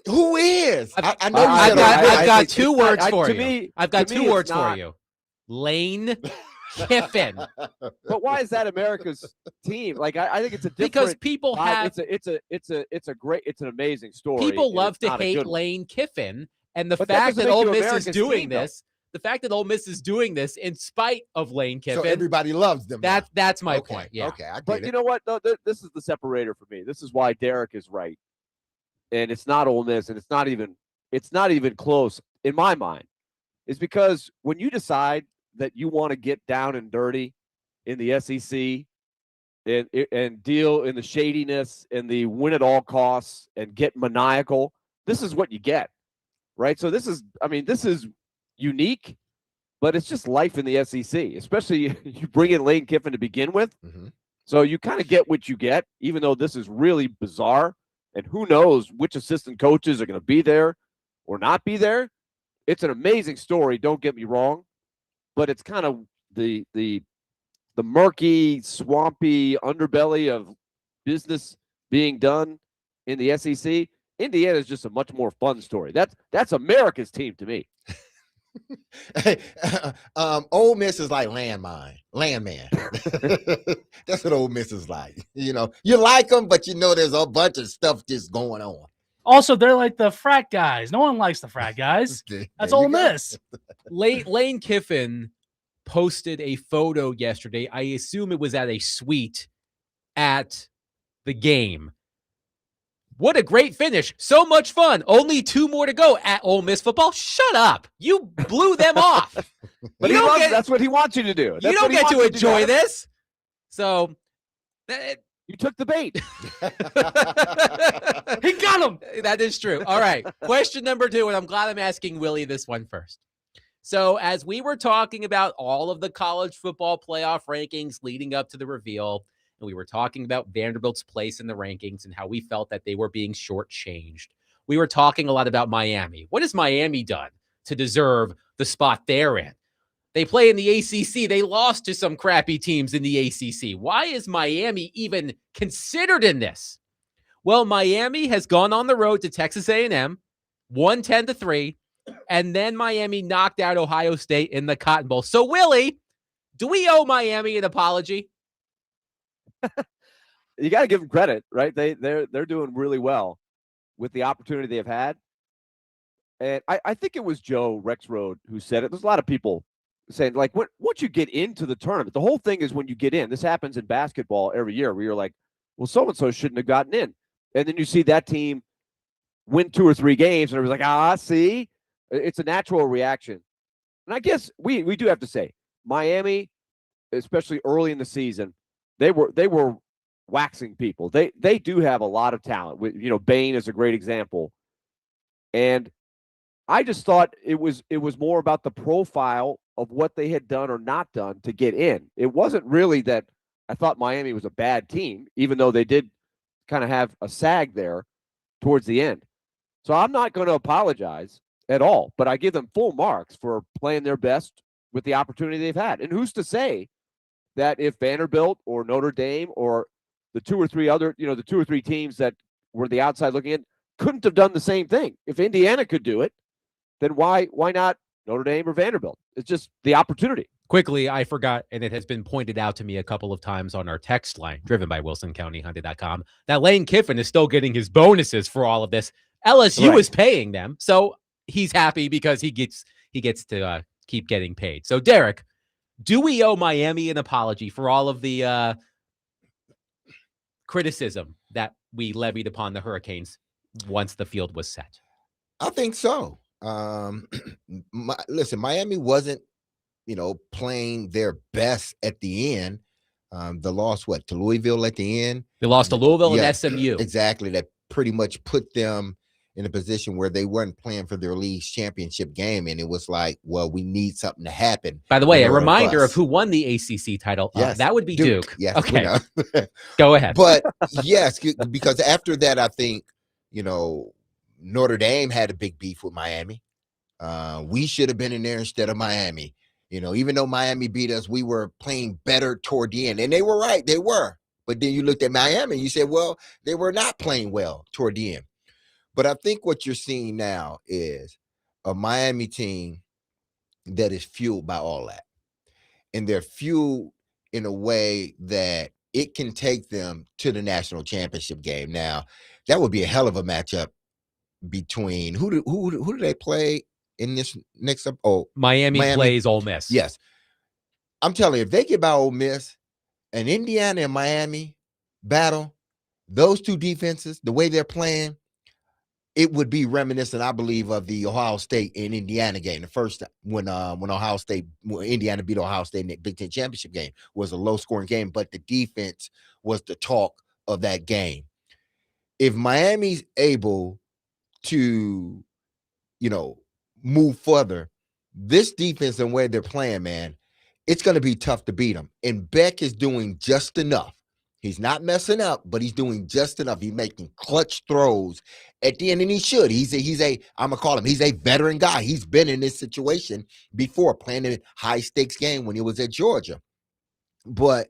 who is? I know I've got 2 words for you. I've got 2 words for you. Lane Kiffin. But why is that America's team? Like I think it's a different, because people have it's an amazing story. People love to hate Lane Kiffin, and the But fact that Ole Miss America's is doing team, this. The fact that Ole Miss is doing this in spite of Lane Kiffin, so everybody loves them. That's my point. Yeah. Okay, I get But it. you know what? No, this is the separator for me. This is why Derek is right, and it's not Ole Miss, and it's not even close in my mind. Is because when you decide that you want to get down and dirty in the SEC and deal in the shadiness and the win at all costs and get maniacal, this is what you get, right? So this is unique, but it's just life in the SEC, especially you bring in Lane Kiffin to begin with. Mm-hmm. So you kind of get what you get, even though this is really bizarre. And who knows which assistant coaches are going to be there or not be there. It's an amazing story, don't get me wrong, but it's kind of the murky, swampy underbelly of business being done in the SEC. Indiana is just a much more fun story. That's America's team to me. Ole Miss is like landman. That's what Ole Miss is like. You like them, but there's a bunch of stuff just going on. Also, they're like the frat guys. No one likes the frat guys. That's Ole Miss. Lane Kiffin posted a photo yesterday. I assume it was at a suite at the game. What a great finish. So much fun. Only 2 more to go at Ole Miss football. Shut up. You blew them off. But that's what he wants you to do. You don't get to enjoy this. So you took the bait. He got him. That is true. All right. Question number 2, and I'm glad I'm asking Willie this one first. So as we were talking about all of the college football playoff rankings leading up to the reveal, and we were talking about Vanderbilt's place in the rankings and how we felt that they were being shortchanged, we were talking a lot about Miami. What has Miami done to deserve the spot they're in? They play in the ACC. They lost to some crappy teams in the ACC. Why is Miami even considered in this? Well, Miami has gone on the road to Texas A&M, won 10-3, and then Miami knocked out Ohio State in the Cotton Bowl. So, Willie, do we owe Miami an apology? You got to give them credit, right? They're doing really well with the opportunity they've had. And I think it was Joe Rexroad who said it. There's a lot of people saying, like, once you get into the tournament, the whole thing is when you get in. This happens in basketball every year where you're like, well, so-and-so shouldn't have gotten in. And then you see that team win 2 or 3 games, and everybody's like, see? It's a natural reaction. And I guess we do have to say, Miami, especially early in the season, they were waxing people. They do have a lot of talent. Bain is a great example. And I just thought it was more about the profile of what they had done or not done to get in. It wasn't really that I thought Miami was a bad team, even though they did kind of have a sag there towards the end. So I'm not going to apologize at all, but I give them full marks for playing their best with the opportunity they've had. And who's to say that if Vanderbilt or Notre Dame or the 2 or 3 other, the 2 or 3 teams that were the outside looking in couldn't have done the same thing? If Indiana could do it, then why not Notre Dame or Vanderbilt? It's just the opportunity. Quickly, I forgot, and it has been pointed out to me a couple of times on our text line, driven by WilsonCountyHyundai.com, that Lane Kiffin is still getting his bonuses for all of this. LSU is paying them, so he's happy because he gets to keep getting paid. So, Derek, do we owe Miami an apology for all of the criticism that we levied upon the Hurricanes once the field was set? I think so. Listen, Miami wasn't, playing their best at the end. The loss, to Louisville at the end? They lost to Louisville and SMU. Exactly. That pretty much put them in a position where they weren't playing for their league's championship game. And it was like, well, we need something to happen. By the way, a reminder of who won the ACC title. Yes. That would be Duke. Yes. Okay. Go ahead. But yes, because after that, I think, Notre Dame had a big beef with Miami. We should have been in there instead of Miami. Even though Miami beat us, we were playing better toward the end. And they were right. They were. But then you looked at Miami and you said, well, they were not playing well toward the end. But I think what you're seeing now is a Miami team that is fueled by all that. And they're fueled in a way that it can take them to the national championship game. Now, that would be a hell of a matchup between who do they play in this next up? Oh, Miami plays Ole Miss. Yes. I'm telling you, if they get by Ole Miss, and Indiana and Miami battle, those two defenses, the way they're playing, it would be reminiscent, I believe, of the Ohio State and Indiana game. The first when Indiana beat Ohio State in the Big Ten championship game was a low-scoring game, but the defense was the talk of that game. If Miami's able to, move further, this defense and where they're playing, man, it's going to be tough to beat them. And Beck is doing just enough. He's not messing up, but he's doing just enough. He's making clutch throws at the end, and he should. He's I'm going to call him, he's a veteran guy. He's been in this situation before, playing a high-stakes game when he was at Georgia. But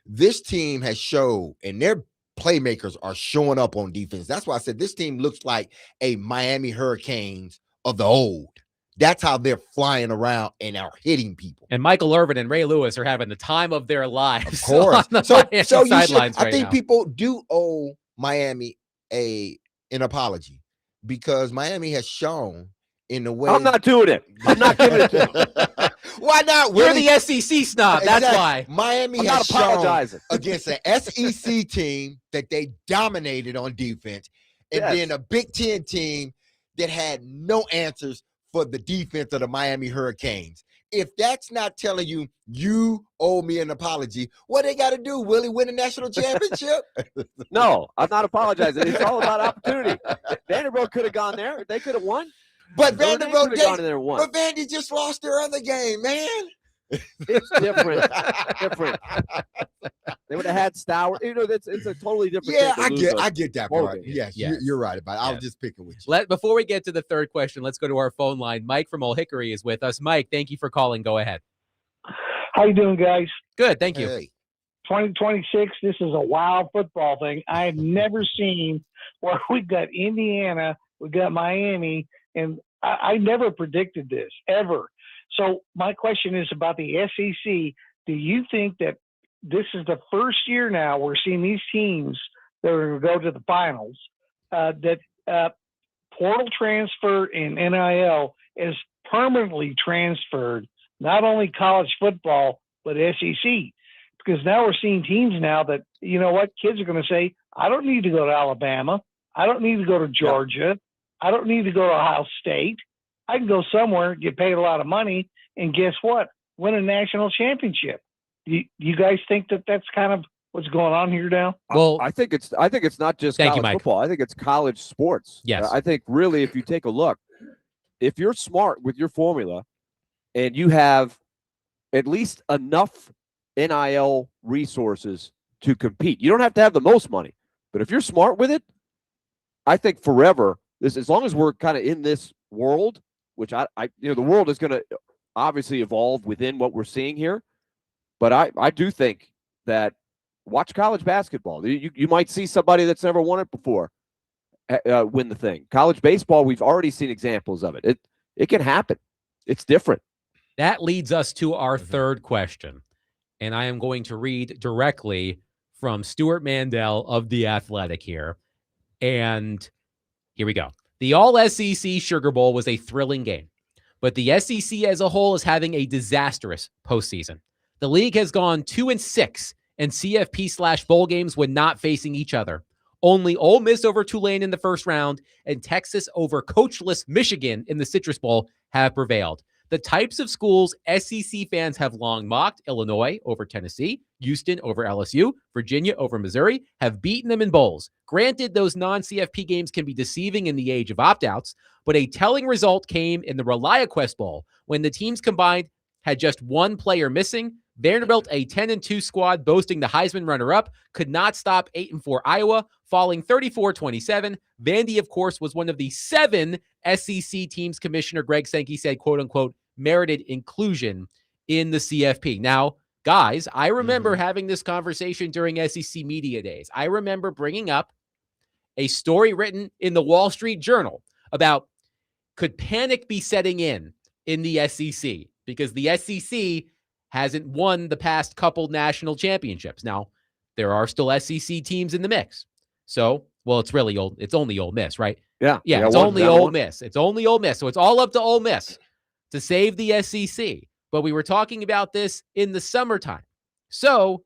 this team has showed, and their playmakers are showing up on defense. That's why I said this team looks like a Miami Hurricanes of the old. That's how they're flying around and are hitting people. And Michael Irvin and Ray Lewis are having the time of their lives. Of course. On the sidelines right I think now. people do owe Miami an apology because Miami has shown in the way. I'm not doing it. I'm not giving it to them. Why not? You're Willie? the SEC snob. That's why. Miami has shown against an SEC team that they dominated on defense, and then a Big Ten team that had no answers for the defense of the Miami Hurricanes. If that's not telling you, you owe me an apology, what they got to do, Willie, win a national championship? No, I'm not apologizing. It's all about opportunity. Vanderbilt could have gone there. They could have won. But Notre Dame Vanderbilt, could have gone in there and won. but Vandy just lost their other game, man. It's different. Different. They would have had Stowers. It's a totally different Yeah, thing. I get that bowl part. game. Yes, Yes. You're right about it. I was Yes. just picking with you. Before we get to the third question, let's go to our phone line. Mike from Old Hickory is with us. Mike, thank you for calling. Go ahead. How you doing, guys? Good, thank you. Hey. 2026, this is a wild football thing. I've never seen where we've got Indiana, we've got Miami, and I never predicted this, ever. So my question is about the SEC. Do you think that this is the first year now we're seeing these teams that are going to go to the finals, that portal transfer and NIL is permanently transferred, not only college football, but SEC? Because now we're seeing teams now that, you know what, kids are going to say, I don't need to go to Alabama. I don't need to go to Georgia. I don't need to go to Ohio State. I can go somewhere, get paid a lot of money, and guess what? Win a national championship. You guys think that that's kind of what's going on here now? Well, I think it's not just Thank you, college Mike. football. I think it's college sports. Yes. I think really, if you take a look, if you're smart with your formula and you have at least enough NIL resources to compete, you don't have to have the most money, but if you're smart with it, I think forever, as long as we're kind of in this world, which the world is going to obviously evolve within what we're seeing here, but I do think that watch college basketball. You might see somebody that's never won it before win the thing. College baseball, we've already seen examples of it. It can happen. It's different. that leads us to our third question. And I am going to read directly from Stuart Mandel of The Athletic here. And here we go. The All-SEC Sugar Bowl was a thrilling game, but the SEC as a whole is having a disastrous postseason. The league has gone 2-6 in CFP/bowl games when not facing each other. Only Ole Miss over Tulane in the first round and Texas over coachless Michigan in the Citrus Bowl have prevailed. The types of schools SEC fans have long mocked, Illinois over Tennessee, Houston over LSU, Virginia over Missouri, have beaten them in bowls. Granted, those non-CFP games can be deceiving in the age of opt-outs, but a telling result came in the ReliaQuest Bowl when the teams combined had just one player missing. Vanderbilt, a 10-2 squad boasting the Heisman runner-up, could not stop 8-4 Iowa, falling 34-27. Vandy, of course, was one of the 7 SEC teams Commissioner Greg Sankey said, quote-unquote, merited inclusion in the CFP. Now, guys, I remember having this conversation during SEC Media Days. I remember bringing up a story written in the Wall Street Journal about could panic be setting in the SEC because the SEC hasn't won the past couple national championships. Now, there are still SEC teams in the mix. So, well, it's only Ole Miss, right? Yeah. It's only Ole Miss. It's only Ole Miss. So it's all up to Ole Miss to save the SEC. But we were talking about this in the summertime. So,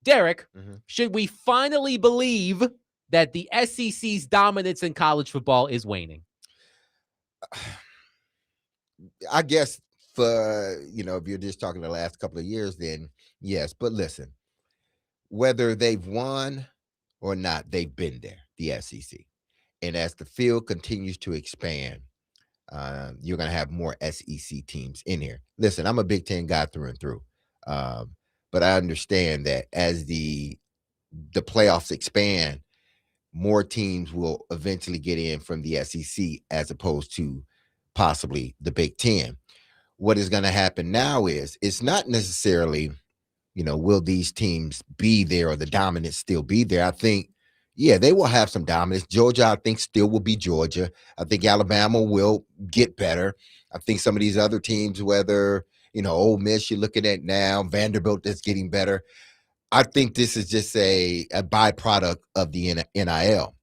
Derek, should we finally believe that the SEC's dominance in college football is waning? I guess for, if you're just talking the last couple of years, then yes. But listen, whether they've won or not, they've been there, the SEC. And as the field continues to expand, you're going to have more SEC teams in here. Listen, I'm a Big Ten guy through and through. But I understand that as the playoffs expand, more teams will eventually get in from the SEC as opposed to possibly the Big Ten. What is going to happen now is it's not necessarily, will these teams be there or the dominance still be there? I think, yeah, they will have some dominance. Georgia, I think, still will be Georgia. I think Alabama will get better. I think some of these other teams, whether, Ole Miss you're looking at now, Vanderbilt that's getting better. I think this is just a byproduct of the NIL.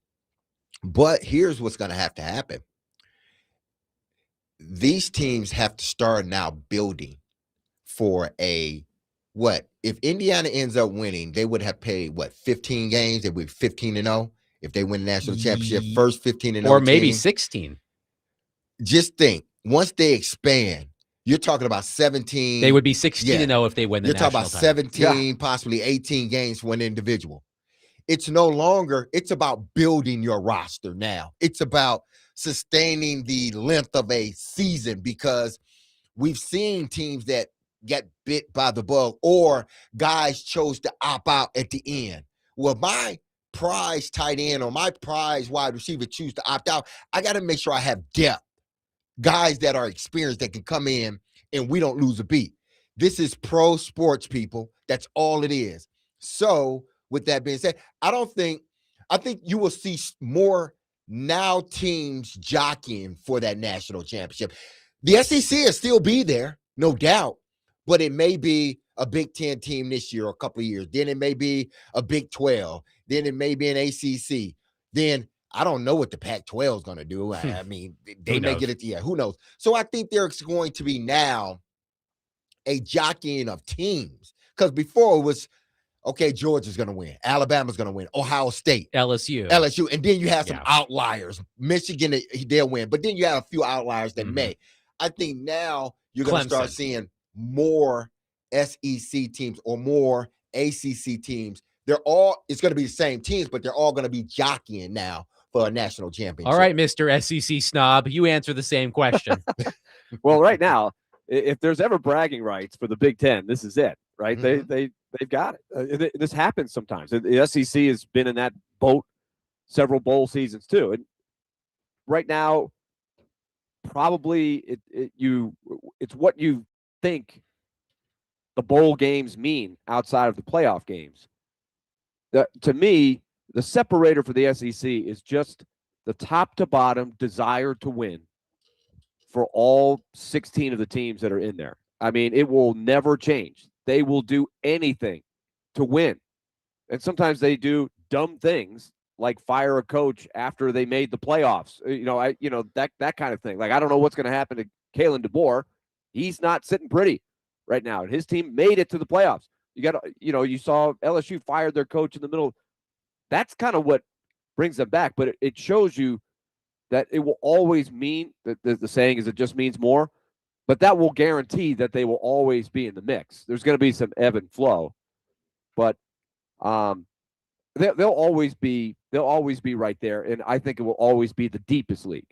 But here's what's going to happen. These teams have to start now building for if Indiana ends up winning, they would have played 15 games. They would be 15-0 if they win the national championship, first 15-0 or maybe team. 16. Just think, once they expand, you're talking about 17. They would be 16-0 if they win the You're national talking about title. 17, possibly 18 games for an individual. It's no longer, it's about building your roster now. It's about sustaining the length of a season, because we've seen teams that get bit by the bug or guys chose to opt out at the end. Well, my prize tight end or my prize wide receiver choose to opt out, I got to make sure I have depth, guys that are experienced that can come in and we don't lose a beat. This is pro sports, people. That's all it is. So with that being said, I think you will see more now teams jockeying for that national championship. The SEC will still be there, no doubt, but it may be a Big Ten team this year or a couple of years. Then it may be a Big 12. Then it may be an ACC. Then I don't know what the Pac-12 is going to do. I mean, they may get it. Yeah, who knows? So I think there's going to be now a jockeying of teams, because before it was, okay, Georgia's going to win. Alabama's going to win. Ohio State. LSU. And then you have some outliers. Michigan, they'll win. But then you have a few outliers that may. I think now you're going to start seeing more SEC teams or more ACC teams. It's going to be the same teams, but they're all going to be jockeying now for a national championship. All right, Mr. SEC snob, you answer the same question. Well, right now, if there's ever bragging rights for the Big Ten, this is it, right? They've got it. This happens sometimes. The SEC has been in that boat several bowl seasons too. And right now, probably it's what you think the bowl games mean outside of the playoff games. To me, the separator for the SEC is just the top to bottom desire to win for all 16 of the teams that are in there. I mean, it will never change. They will do anything to win. And sometimes they do dumb things like fire a coach after they made the playoffs. That kind of thing. Like, I don't know what's going to happen to Kalen DeBoer. He's not sitting pretty right now. And his team made it to the playoffs. You saw LSU fired their coach in the middle. That's kind of what brings them back. But it shows you that it will always mean that the saying is it just means more. But that will guarantee that they will always be in the mix. There's going to be some ebb and flow, but they'll always be right there, and I think it will always be the deepest league.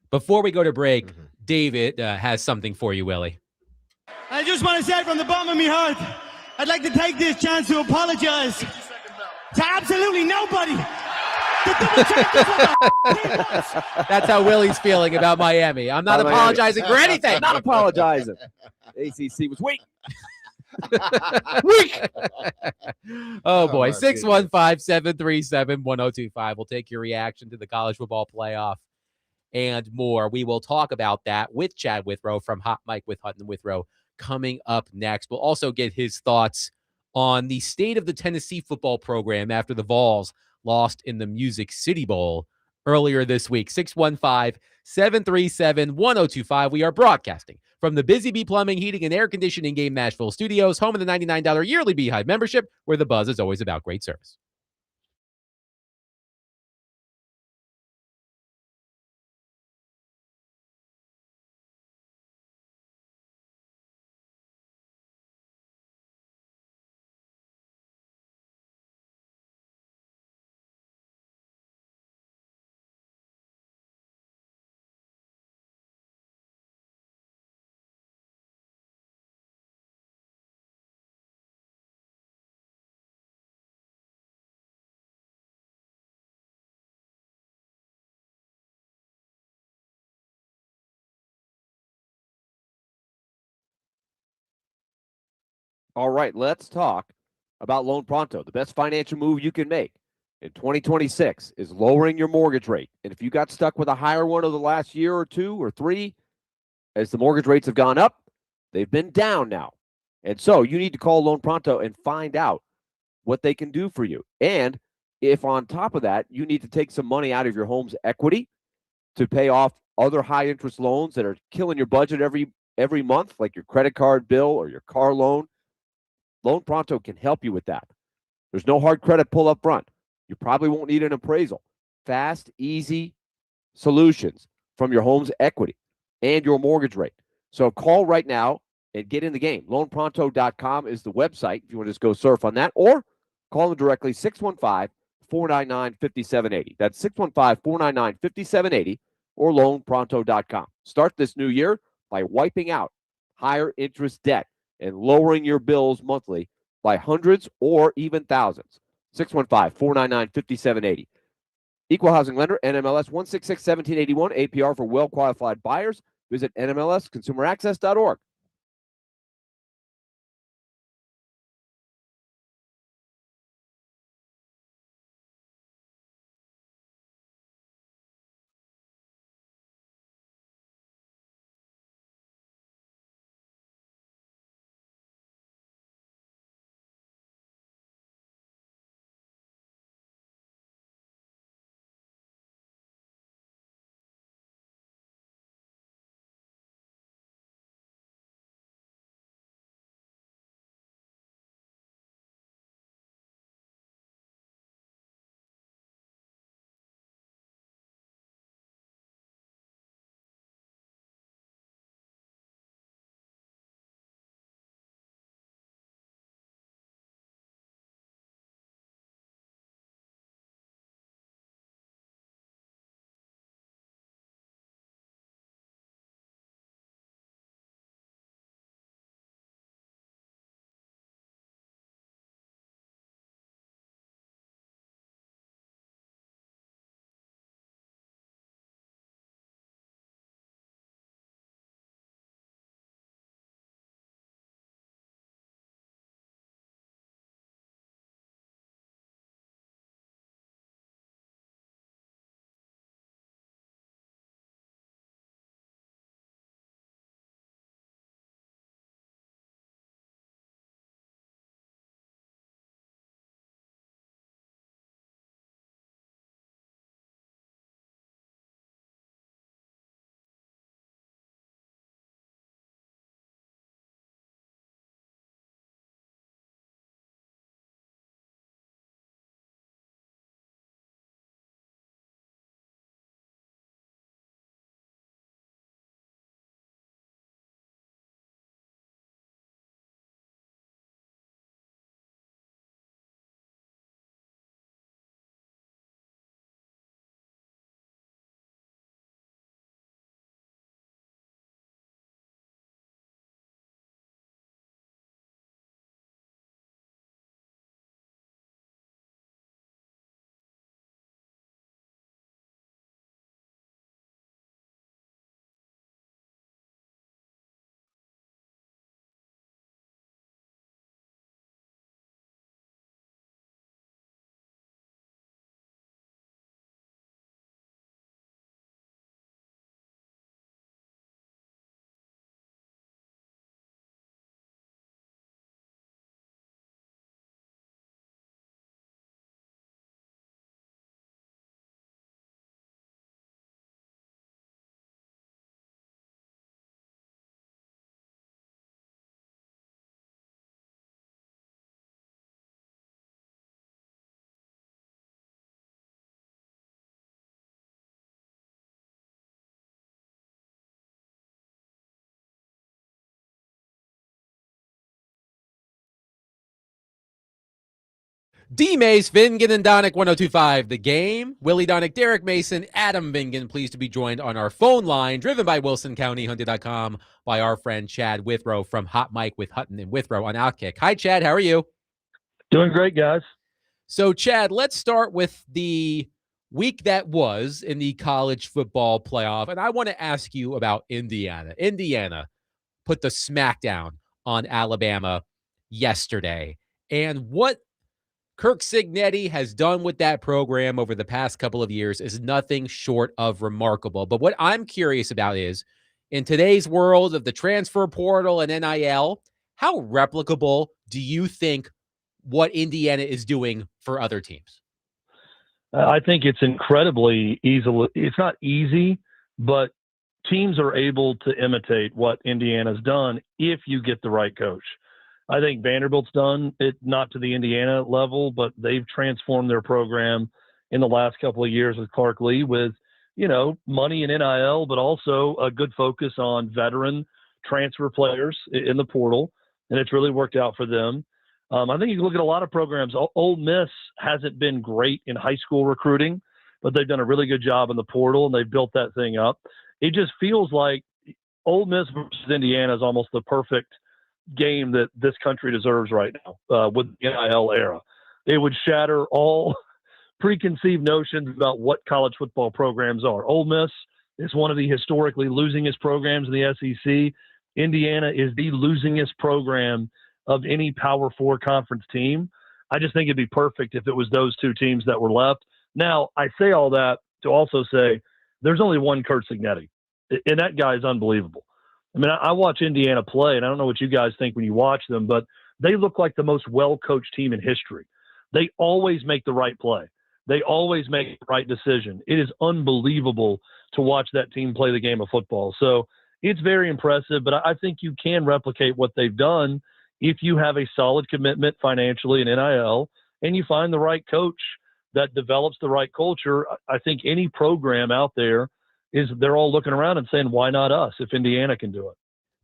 Before we go to break, David has something for you, Willie. I just want to say from the bottom of my heart, I'd like to take this chance to apologize to absolutely nobody. That's how Willie's feeling about Miami. I'm not apologizing for anything. Not apologizing. ACC was weak. Weak. Oh, boy. 615-737-1025. We'll take your reaction to the college football playoff and more. We will talk about that with Chad Withrow from Hot Mike with Hutton Withrow coming up next. We'll also get his thoughts on the state of the Tennessee football program after the Vols lost in the Music City Bowl earlier this week. 615-737-1025. We are broadcasting from the Busy Bee Plumbing, Heating, and Air Conditioning Game Nashville Studios, home of the $99 yearly Beehive membership, where the buzz is always about great service. All right, let's talk about Loan Pronto. The best financial move you can make in 2026 is lowering your mortgage rate. And if you got stuck with a higher one over the last year or two or three, as the mortgage rates have gone up, they've been down now. And so you need to call Loan Pronto and find out what they can do for you. And if on top of that, you need to take some money out of your home's equity to pay off other high interest loans that are killing your budget every month, like your credit card bill or your car loan, Loan Pronto can help you with that. There's no hard credit pull up front. You probably won't need an appraisal. Fast, easy solutions from your home's equity and your mortgage rate. So call right now and get in the game. LoanPronto.com is the website if you want to just go surf on that, or call them directly, 615-499-5780. That's 615-499-5780. or loanpronto.com. Start this new year by wiping out higher interest debt and lowering your bills monthly by hundreds or even thousands. 615-499-5780. Equal housing lender, NMLS 166-1781, APR for well-qualified buyers. Visit NMLSconsumeraccess.org. D. Mace, Vingan, and Donick 1025. The Game. Willie Donick, Derek Mason, Adam Vingan. Pleased to be joined on our phone line, driven by WilsonCountyHunted.com, by our friend Chad Withrow from Hot Mike with Hutton and Withrow on Outkick. Hi, Chad. How are you? Doing great, guys. So, Chad, let's start with the week that was in the college football playoff. And I want to ask you about Indiana. Indiana put the smackdown on Alabama yesterday. And what Kirk Cignetti has done with that program over the past couple of years is nothing short of remarkable. But what I'm curious about is, in today's world of the transfer portal and NIL, how replicable do you think what Indiana is doing for other teams? I think it's incredibly easy. It's not easy, but teams are able to imitate what Indiana's done if you get the right coach. I think Vanderbilt's done it, not to the Indiana level, but they've transformed their program in the last couple of years with Clark Lee with, money and NIL, but also a good focus on veteran transfer players in the portal. And it's really worked out for them. I think you can look at a lot of programs. Ole Miss hasn't been great in high school recruiting, but they've done a really good job in the portal, and they've built that thing up. It just feels like Ole Miss versus Indiana is almost the perfect game that this country deserves right now with the NIL era. It would shatter all preconceived notions about what college football programs are. Ole Miss is one of the historically losingest programs in the SEC. Indiana is the losingest program of any Power Four conference team. I just think it'd be perfect if it was those two teams that were left. Now, I say all that to also say there's only one Kurt Signetti, and that guy is unbelievable. I mean, I watch Indiana play, and I don't know what you guys think when you watch them, but they look like the most well-coached team in history. They always make the right play. They always make the right decision. It is unbelievable to watch that team play the game of football. So it's very impressive, but I think you can replicate what they've done if you have a solid commitment financially in NIL and you find the right coach that develops the right culture. I think any program out there they're all looking around and saying, why not us if Indiana can do it?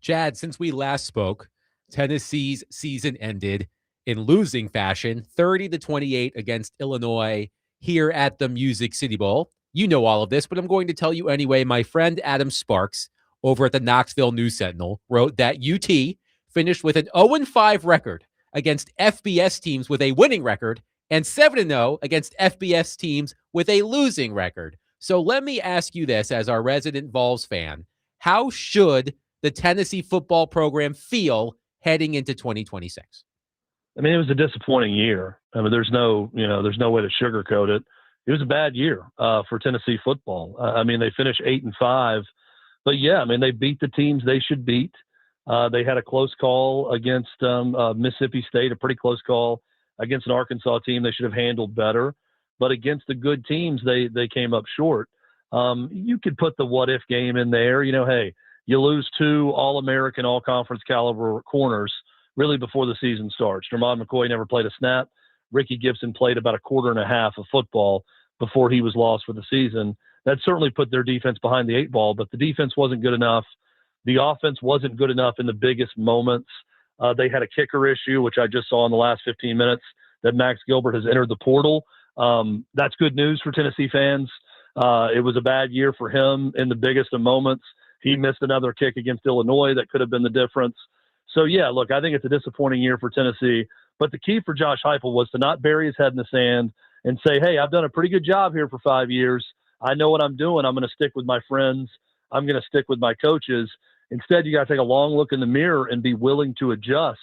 Chad, since we last spoke, Tennessee's season ended in losing fashion, 30-28 against Illinois here at the Music City Bowl. You know all of this, but I'm going to tell you anyway. My friend Adam Sparks over at the Knoxville News Sentinel wrote that UT finished with an 0-5 record against FBS teams with a winning record and 7-0 against FBS teams with a losing record. So let me ask you this as our resident Vols fan. How should the Tennessee football program feel heading into 2026? I mean, it was a disappointing year. I mean, there's no way to sugarcoat it. It was a bad year for Tennessee football. I mean, they finished 8-5, but yeah, I mean, they beat the teams they should beat. They had a close call against Mississippi State, a pretty close call against an Arkansas team they should have handled better. But against the good teams, they came up short. You could put the what-if game in there. Hey, you lose 2 All-American, All-Conference caliber corners really before the season starts. Jermon McCoy never played a snap. Ricky Gibson played about a quarter and a half of football before he was lost for the season. That certainly put their defense behind the 8 ball, but the defense wasn't good enough. The offense wasn't good enough in the biggest moments. They had a kicker issue, which I just saw in the last 15 minutes, that Max Gilbert has entered the portal. That's good news for Tennessee fans. It was a bad year for him in the biggest of moments. He missed another kick against Illinois that could have been the difference. So, yeah, look, I think it's a disappointing year for Tennessee. But the key for Josh Heupel was to not bury his head in the sand and say, hey, I've done a pretty good job here for 5 years. I know what I'm doing. I'm going to stick with my friends. I'm going to stick with my coaches. Instead, you got to take a long look in the mirror and be willing to adjust.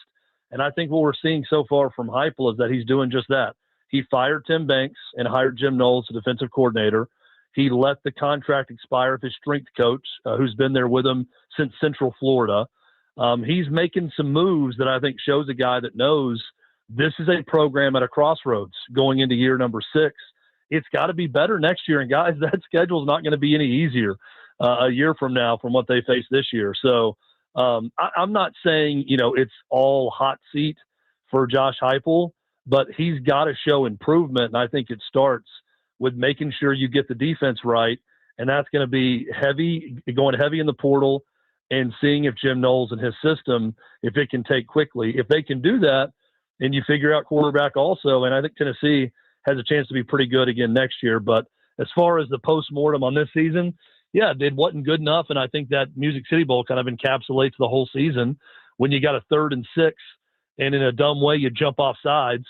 And I think what we're seeing so far from Heupel is that he's doing just that. He fired Tim Banks and hired Jim Knowles, the defensive coordinator. He let the contract expire of his strength coach, who's been there with him since Central Florida. He's making some moves that I think shows a guy that knows this is a program at a crossroads going into year number 6. It's got to be better next year. And, guys, that schedule is not going to be any easier a year from now from what they face this year. So I'm not saying, it's all hot seat for Josh Heupel, but he's got to show improvement. And I think it starts with making sure you get the defense right. And that's going to be going heavy in the portal and seeing if Jim Knowles and his system, if it can take quickly. If they can do that, and you figure out quarterback also, and I think Tennessee has a chance to be pretty good again next year. But as far as the postmortem on this season, yeah, it wasn't good enough. And I think that Music City Bowl kind of encapsulates the whole season when you got a 3rd and 6, and in a dumb way you jump off sides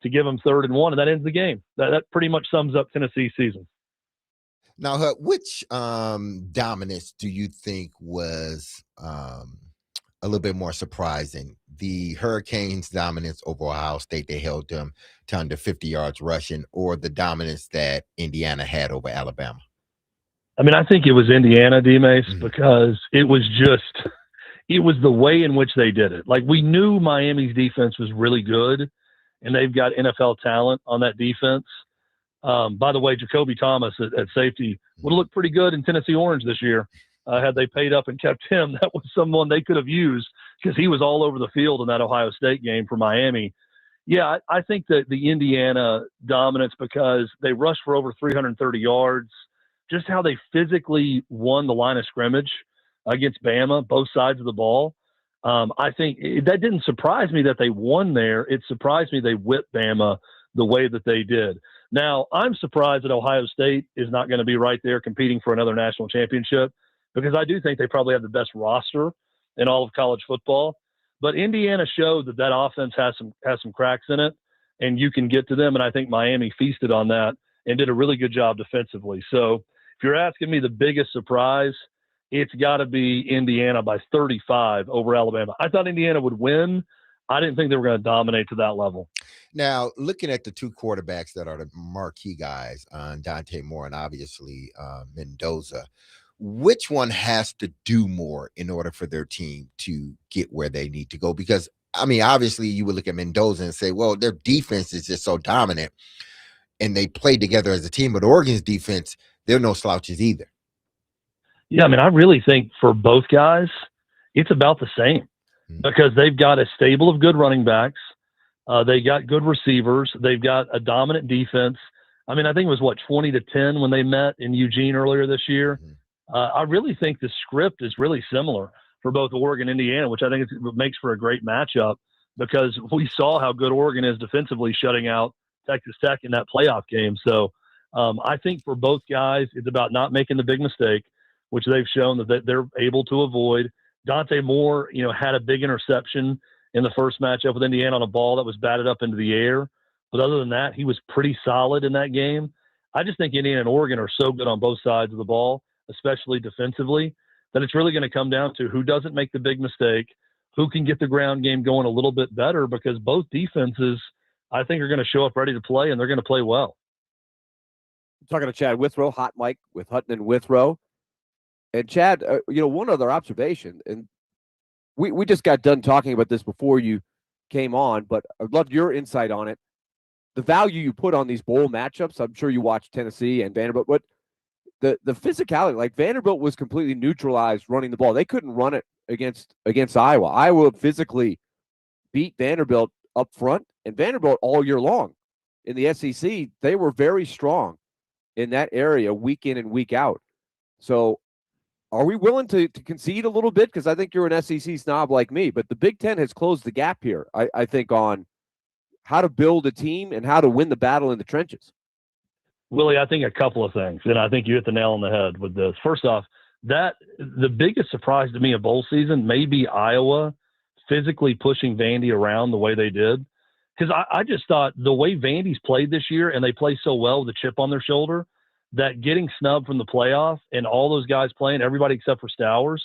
to give them 3rd and 1, and that ends the game. That pretty much sums up Tennessee's season. Now, which dominance do you think was a little bit more surprising? The Hurricanes' dominance over Ohio State, they held them to under 50 yards rushing, or the dominance that Indiana had over Alabama? I mean, I think it was Indiana, D-Mace, because it was the way in which they did it. Like, we knew Miami's defense was really good, and they've got NFL talent on that defense. By the way, Jacoby Thomas at safety would have looked pretty good in Tennessee Orange this year. Had they paid up and kept him, that was someone they could have used because he was all over the field in that Ohio State game for Miami. Yeah, I think that the Indiana dominance, because they rushed for over 330 yards, just how they physically won the line of scrimmage against Bama, both sides of the ball. I think that didn't surprise me that they won there. It surprised me they whipped Bama the way that they did. Now, I'm surprised that Ohio State is not going to be right there competing for another national championship, because I do think they probably have the best roster in all of college football. But Indiana showed that offense has some cracks in it, and you can get to them. And I think Miami feasted on that and did a really good job defensively. So if you're asking me the biggest surprise, it's got to be Indiana by 35 over Alabama. I thought Indiana would win. I didn't think they were going to dominate to that level. Now, looking at the two quarterbacks that are the marquee guys, Dante Moore and obviously Mendoza, which one has to do more in order for their team to get where they need to go? Because, I mean, obviously you would look at Mendoza and say, well, their defense is just so dominant and they play together as a team, but Oregon's defense, they're no slouches either. Yeah, I mean, I really think for both guys, it's about the same, because they've got a stable of good running backs. They got good receivers. They've got a dominant defense. I mean, I think it was 20-10 when they met in Eugene earlier this year. I really think the script is really similar for both Oregon and Indiana, which I think makes for a great matchup, because we saw how good Oregon is defensively, shutting out Texas Tech in that playoff game. So I think for both guys, it's about not making the big mistake, which they've shown that they're able to avoid. Dante Moore, had a big interception in the first matchup with Indiana on a ball that was batted up into the air. But other than that, he was pretty solid in that game. I just think Indiana and Oregon are so good on both sides of the ball, especially defensively, that it's really going to come down to who doesn't make the big mistake, who can get the ground game going a little bit better, because both defenses, I think, are going to show up ready to play, and they're going to play well. I'm talking to Chad Withrow, Hot Mike with Hutton and Withrow. And Chad, one other observation, and we just got done talking about this before you came on, but I'd love your insight on it. The value you put on these bowl matchups, I'm sure you watched Tennessee and Vanderbilt, but the physicality, like Vanderbilt was completely neutralized running the ball. They couldn't run it against Iowa. Iowa physically beat Vanderbilt up front, and Vanderbilt all year long. In the SEC, they were very strong in that area week in and week out. So are we willing to concede a little bit? Because I think you're an SEC snob like me, but the Big Ten has closed the gap here, I think, on how to build a team and how to win the battle in the trenches. Willie, I think a couple of things, and I think you hit the nail on the head with this. First off, the biggest surprise to me of bowl season may be Iowa physically pushing Vandy around the way they did. Because I just thought the way Vandy's played this year, and they play so well with a chip on their shoulder, that getting snubbed from the playoff and all those guys playing, everybody except for Stowers,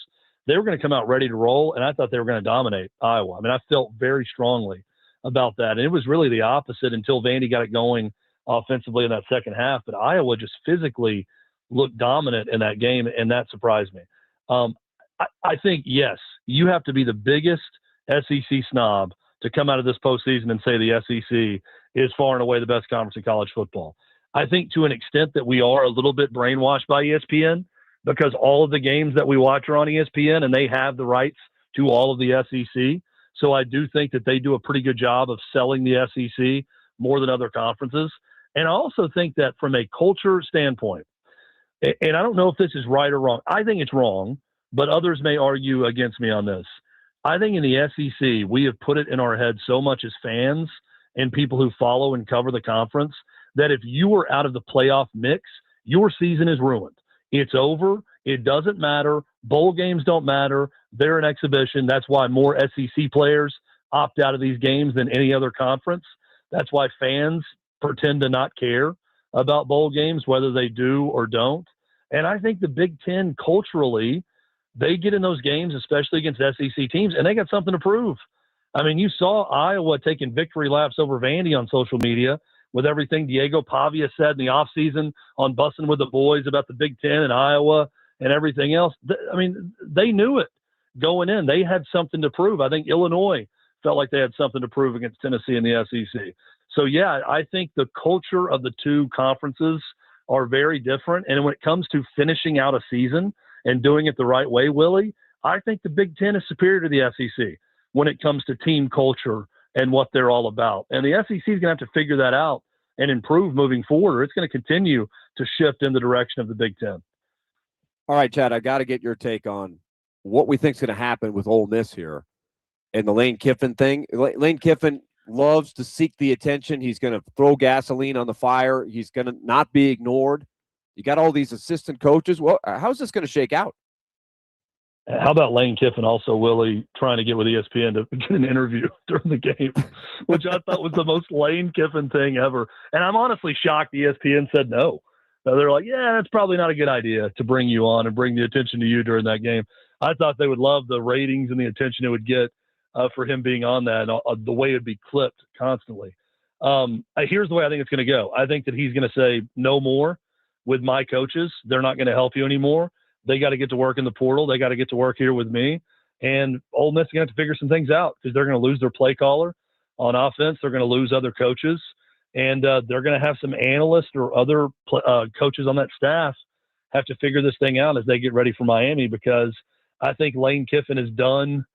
they were going to come out ready to roll, and I thought they were going to dominate Iowa. I mean, I felt very strongly about that. And it was really the opposite until Vandy got it going offensively in that second half. But Iowa just physically looked dominant in that game, and that surprised me. I think, yes, you have to be the biggest SEC snob to come out of this postseason and say the SEC is far and away the best conference in college football. I think to an extent that we are a little bit brainwashed by ESPN, because all of the games that we watch are on ESPN, and they have the rights to all of the SEC. So I do think that they do a pretty good job of selling the SEC more than other conferences. And I also think that from a culture standpoint, and I don't know if this is right or wrong, I think it's wrong, but others may argue against me on this. I think in the SEC, we have put it in our head so much as fans and people who follow and cover the conference that if you were out of the playoff mix, your season is ruined. It's over. It doesn't matter. Bowl games don't matter. They're an exhibition. That's why more SEC players opt out of these games than any other conference. That's why fans pretend to not care about bowl games, whether they do or don't. And I think the Big Ten culturally, they get in those games, especially against SEC teams, and they got something to prove. I mean, you saw Iowa taking victory laps over Vandy on social media with everything Diego Pavia said in the offseason on Bussing with the Boys about the Big Ten and Iowa and everything else. I mean, they knew it going in. They had something to prove. I think Illinois felt like they had something to prove against Tennessee in the SEC. So, yeah, I think the culture of the two conferences are very different. And when it comes to finishing out a season and doing it the right way, Willie, I think the Big Ten is superior to the SEC when it comes to team culture and what they're all about. And the SEC is going to have to figure that out and improve moving forward, or it's going to continue to shift in the direction of the Big Ten. All right, Chad, I got to get your take on what we think is going to happen with Ole Miss here and the Lane Kiffin thing. Lane Kiffin, loves to seek the attention. He's going to throw gasoline on the fire. He's going to not be ignored. You got all these assistant coaches. Well, how's this going to shake out? How about Lane Kiffin also, Willie, trying to get with ESPN to get an interview during the game, which I thought was the most Lane Kiffin thing ever. And I'm honestly shocked ESPN said no. They're like, yeah, that's probably not a good idea to bring you on and bring the attention to you during that game. I thought they would love the ratings and the attention it would get for him being on that, and the way it would be clipped constantly. Here's the way I think it's going to go. I think that he's going to say no more with my coaches. They're not going to help you anymore. They got to get to work in the portal. They got to get to work here with me. And Ole Miss is going to have to figure some things out because they're going to lose their play caller on offense. They're going to lose other coaches. And they're going to have some analysts or other coaches on that staff have to figure this thing out as they get ready for Miami, because I think Lane Kiffin is done,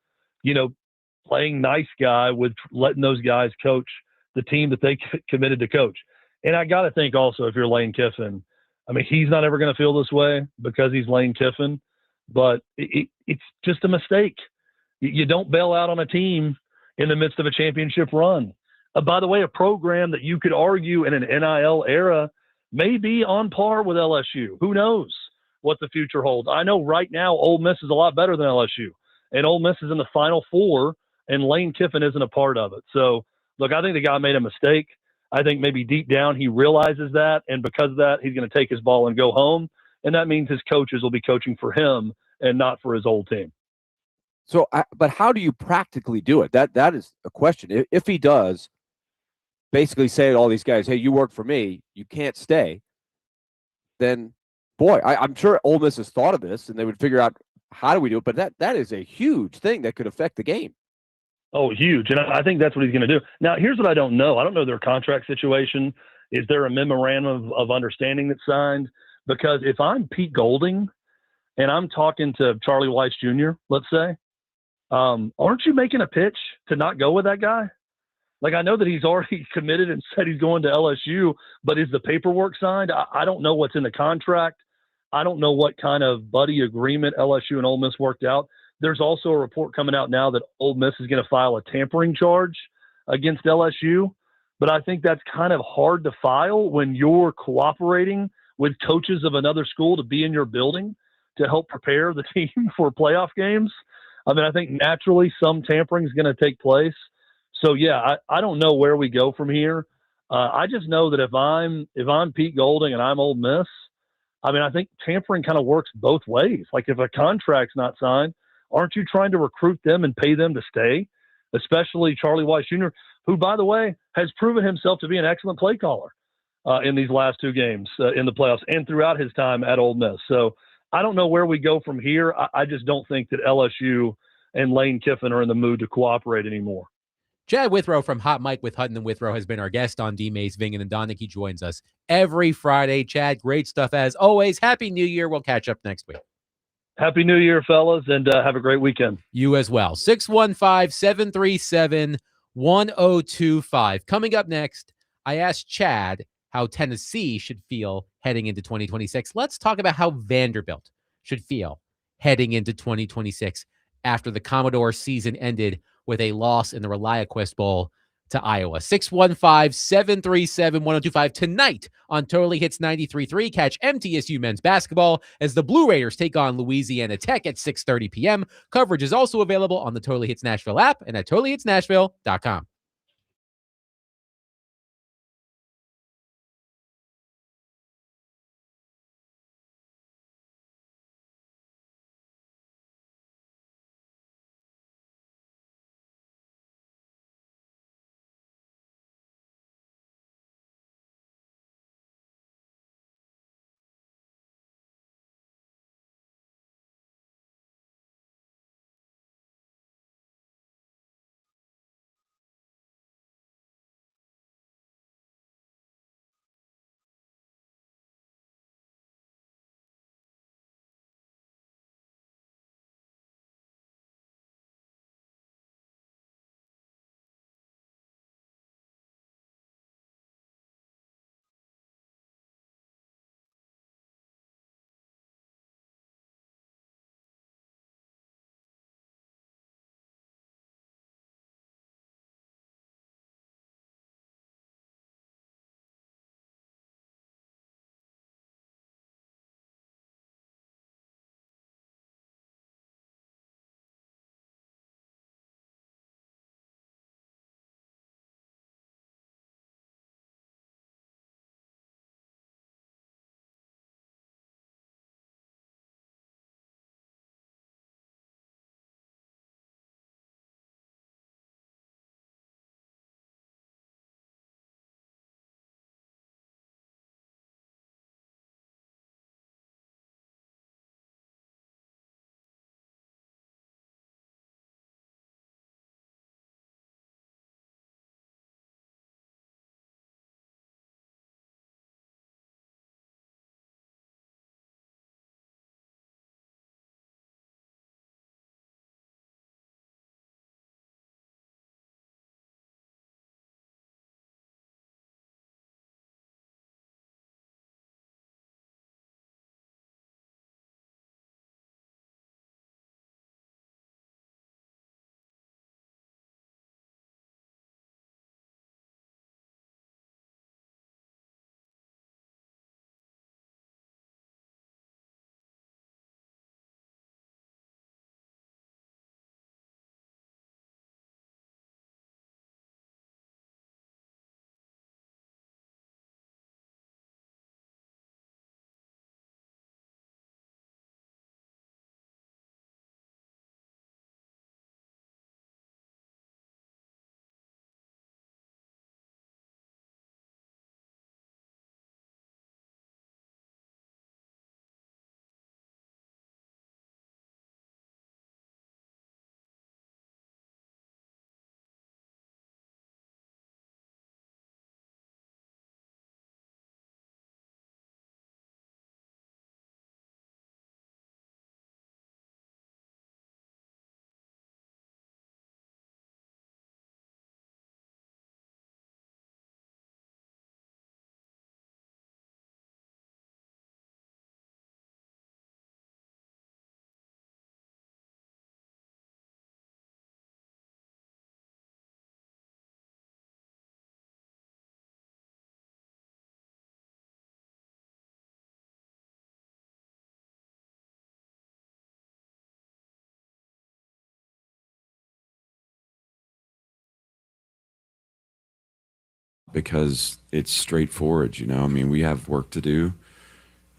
playing nice guy with letting those guys coach the team that they committed to coach. And I got to think also, if you're Lane Kiffin, I mean, he's not ever going to feel this way because he's Lane Kiffin, but it's just a mistake. You don't bail out on a team in the midst of a championship run. By the way, a program that you could argue in an NIL era may be on par with LSU. Who knows what the future holds? I know right now Ole Miss is a lot better than LSU, and Ole Miss is in the Final Four, and Lane Kiffin isn't a part of it. So, look, I think the guy made a mistake. I think maybe deep down he realizes that, and because of that, he's going to take his ball and go home, and that means his coaches will be coaching for him and not for his old team. So, but how do you practically do it? That is a question. If he does basically say to all these guys, hey, you work for me, you can't stay, then, boy, I'm sure Ole Miss has thought of this, and they would figure out how do we do it, but that is a huge thing that could affect the game. Oh, huge. And I think that's what he's going to do. Now, here's what I don't know. I don't know their contract situation. Is there a memorandum of understanding that's signed? Because if I'm Pete Golding and I'm talking to Charlie Weiss Jr., let's say, aren't you making a pitch to not go with that guy? Like, I know that he's already committed and said he's going to LSU, but is the paperwork signed? I don't know what's in the contract. I don't know what kind of buddy agreement LSU and Ole Miss worked out. There's also a report coming out now that Ole Miss is going to file a tampering charge against LSU. But I think that's kind of hard to file when you're cooperating with coaches of another school to be in your building to help prepare the team for playoff games. I mean, I think naturally some tampering is going to take place. So, yeah, I don't know where we go from here. I just know that if I'm Pete Golding and I'm Ole Miss, I mean, I think tampering kind of works both ways. Like, if a contract's not signed, aren't you trying to recruit them and pay them to stay? Especially Charlie Weiss Jr., who, by the way, has proven himself to be an excellent play caller in these last two games in the playoffs and throughout his time at Ole Miss. So I don't know where we go from here. I just don't think that LSU and Lane Kiffin are in the mood to cooperate anymore. Chad Withrow from Hot Mike with Hutton and Withrow has been our guest on D-Mace, Vingen, and Donick. He joins us every Friday. Chad, great stuff as always. Happy New Year. We'll catch up next week. Happy New Year, fellas, and have a great weekend. You as well. 615-737-1025. Coming up next, I asked Chad how Tennessee should feel heading into 2026. Let's talk about how Vanderbilt should feel heading into 2026 after the Commodore season ended with a loss in the ReliaQuest Bowl to Iowa. 615-737-1025 tonight on Totally Hits 93.3. Catch MTSU men's basketball as the Blue Raiders take on Louisiana Tech at 6:30 p.m. Coverage is also available on the Totally Hits Nashville app and at totallyhitsnashville.com. because it's straightforward. I mean, we have work to do.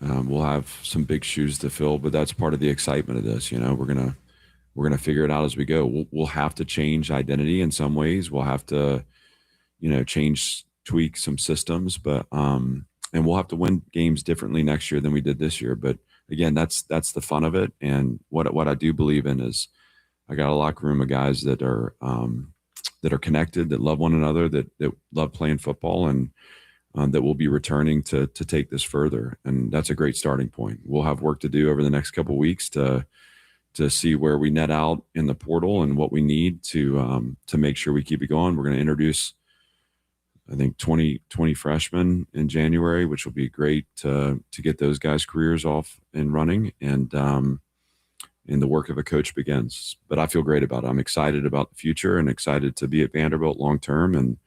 We'll have some big shoes to fill, but that's part of the excitement of this. We're gonna figure it out as we go. We'll have to change identity in some ways. We'll have to, tweak some systems, but and we'll have to win games differently next year than we did this year. But again, that's the fun of it. And what I do believe in is I got a locker room of guys that are connected, that love one another, that love playing football, and that will be returning to take this further. And that's a great starting point. We'll have work to do over the next couple of weeks to see where we net out in the portal and what we need to make sure we keep it going. We're going to introduce, I think, 20 freshmen in January, which will be great to get those guys' careers off and running. And the work of a coach begins. But I feel great about it. I'm excited about the future and excited to be at Vanderbilt long term, and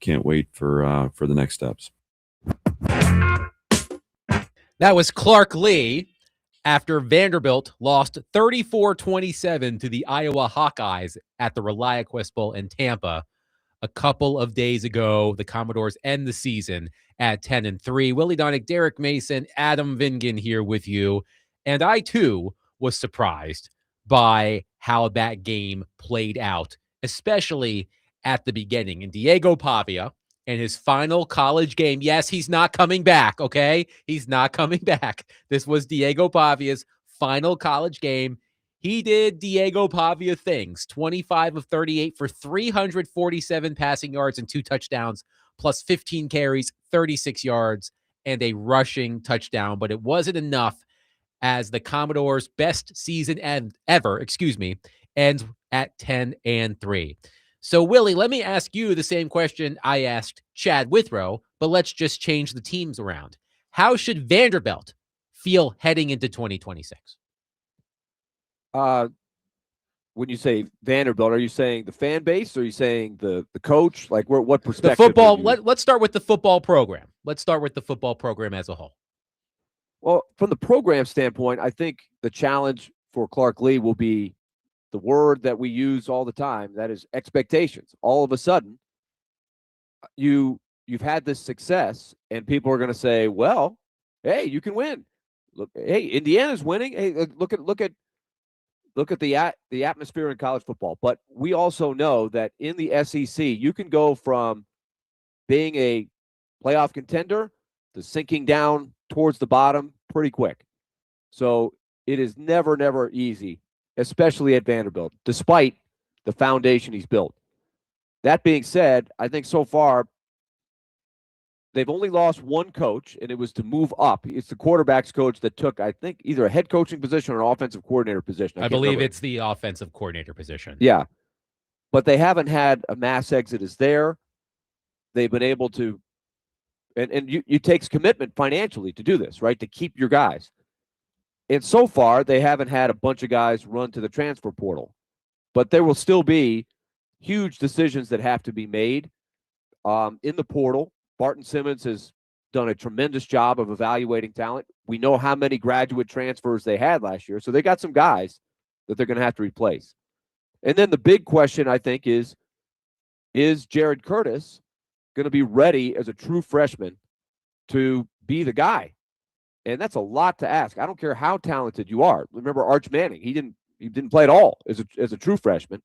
can't wait for the next steps. That was Clark Lee after Vanderbilt lost 34-27 to the Iowa Hawkeyes at the ReliaQuest Bowl in Tampa a couple of days ago. The Commodores end the season at 10-3. Willie Donick, Derek Mason, Adam Vingan here with you. And I, too, was surprised by how that game played out, especially at the beginning. And Diego Pavia in his final college game. Yes, he's not coming back, okay? He's not coming back. This was Diego Pavia's final college game. He did Diego Pavia things, 25 of 38 for 347 passing yards and 2 touchdowns, plus 15 carries, 36 yards, and a rushing touchdown. But it wasn't enough as the Commodores' best season ever, ends at 10-3. So, Willie, let me ask you the same question I asked Chad Withrow, but let's just change the teams around. How should Vanderbilt feel heading into 2026? When you say Vanderbilt, are you saying the fan base? Or are you saying the coach? Like, what perspective? The football. Let's start with the football program. Let's start with the football program as a whole. Well, from the program standpoint, I think the challenge for Clark Lee will be the word that we use all the time, that is expectations. All of a sudden, you've had this success, and people are going to say, "Well, hey, you can win. Look, hey, Indiana's winning. Hey, look at the atmosphere in college football." But we also know that in the SEC, you can go from being a playoff contender to sinking down towards the bottom pretty quick. So it is never easy, especially at Vanderbilt, despite the foundation he's built. That being said, I think so far they've only lost one coach, and it was to move up. It's the quarterback's coach that took, I think, either a head coaching position or an offensive coordinator position. I believe it's the offensive coordinator position. Yeah. But they haven't had a mass exodus there. They've been able to, and it takes commitment financially to do this, right? To keep your guys. And so far, they haven't had a bunch of guys run to the transfer portal. But there will still be huge decisions that have to be made in the portal. Barton Simmons has done a tremendous job of evaluating talent. We know how many graduate transfers they had last year, so they got some guys that they're going to have to replace. And then the big question, I think, is Jared Curtis going to be ready as a true freshman to be the guy? And that's a lot to ask. I don't care how talented you are. Remember Arch Manning? He didn't play at all as a true freshman.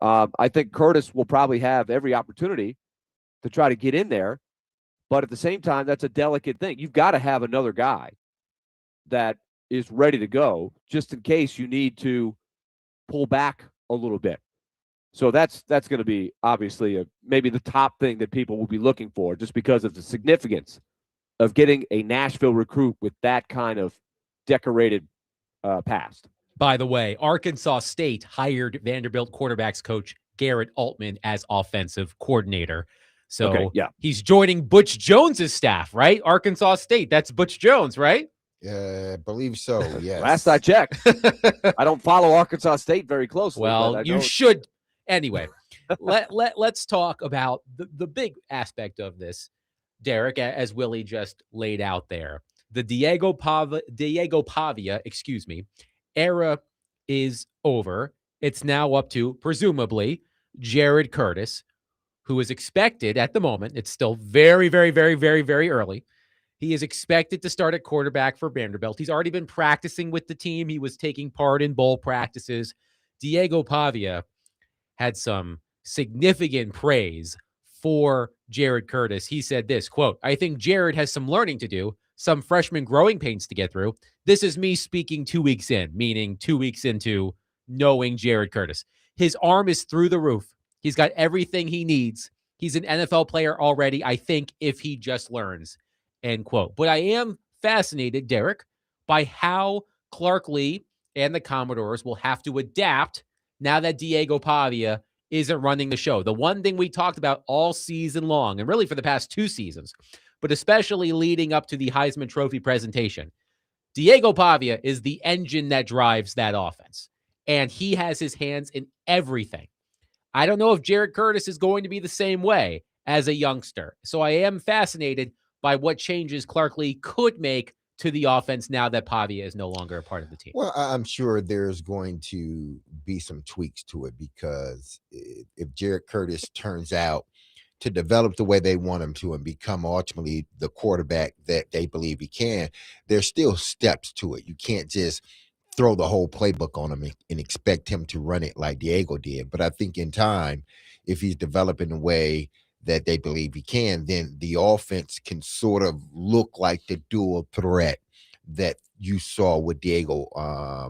I think Curtis will probably have every opportunity to try to get in there. But at the same time, that's a delicate thing. You've got to have another guy that is ready to go just in case you need to pull back a little bit. So that's going to be obviously maybe the top thing that people will be looking for, just because of the significance of getting a Nashville recruit with that kind of decorated past. By the way, Arkansas State hired Vanderbilt quarterbacks coach Garrett Altman as offensive coordinator. So okay, yeah. He's joining Butch Jones's staff, right? Arkansas State. That's Butch Jones, right? I believe so, yes. Last I checked. I don't follow Arkansas State very closely. Well, you should. Anyway, let's talk about the big aspect of this, Derek, as Willie just laid out there. The Diego Pavia, era is over. It's now up to, presumably, Jared Curtis, who is expected at the moment, it's still very, very, very, very, very early. He is expected to start at quarterback for Vanderbilt. He's already been practicing with the team. He was taking part in bowl practices. Diego Pavia had some significant praise for Jared Curtis. He said this, quote, "I think Jared has some learning to do, some freshman growing pains to get through. This is me speaking 2 weeks in, meaning 2 weeks into knowing Jared Curtis. His arm is through the roof. He's got everything he needs. He's an NFL player already, I think, if he just learns," end quote. But I am fascinated, Derek, by how Clark Lee and the Commodores will have to adapt now that Diego Pavia isn't running the show. The one thing we talked about all season long, and really for the past 2 seasons, but especially leading up to the Heisman Trophy presentation, Diego Pavia is the engine that drives that offense, and he has his hands in everything. I don't know if Jared Curtis is going to be the same way as a youngster. So I am fascinated by what changes Clark Lee could make to the offense now that Pavia is no longer a part of the team. Well, I'm sure there's going to be some tweaks to it, because if Jared Curtis turns out to develop the way they want him to and become ultimately the quarterback that they believe he can, there's still steps to it. You can't just throw the whole playbook on him and expect him to run it like Diego did. But I think in time, if he's developing the way that they believe he can, then the offense can sort of look like the dual threat that you saw with Diego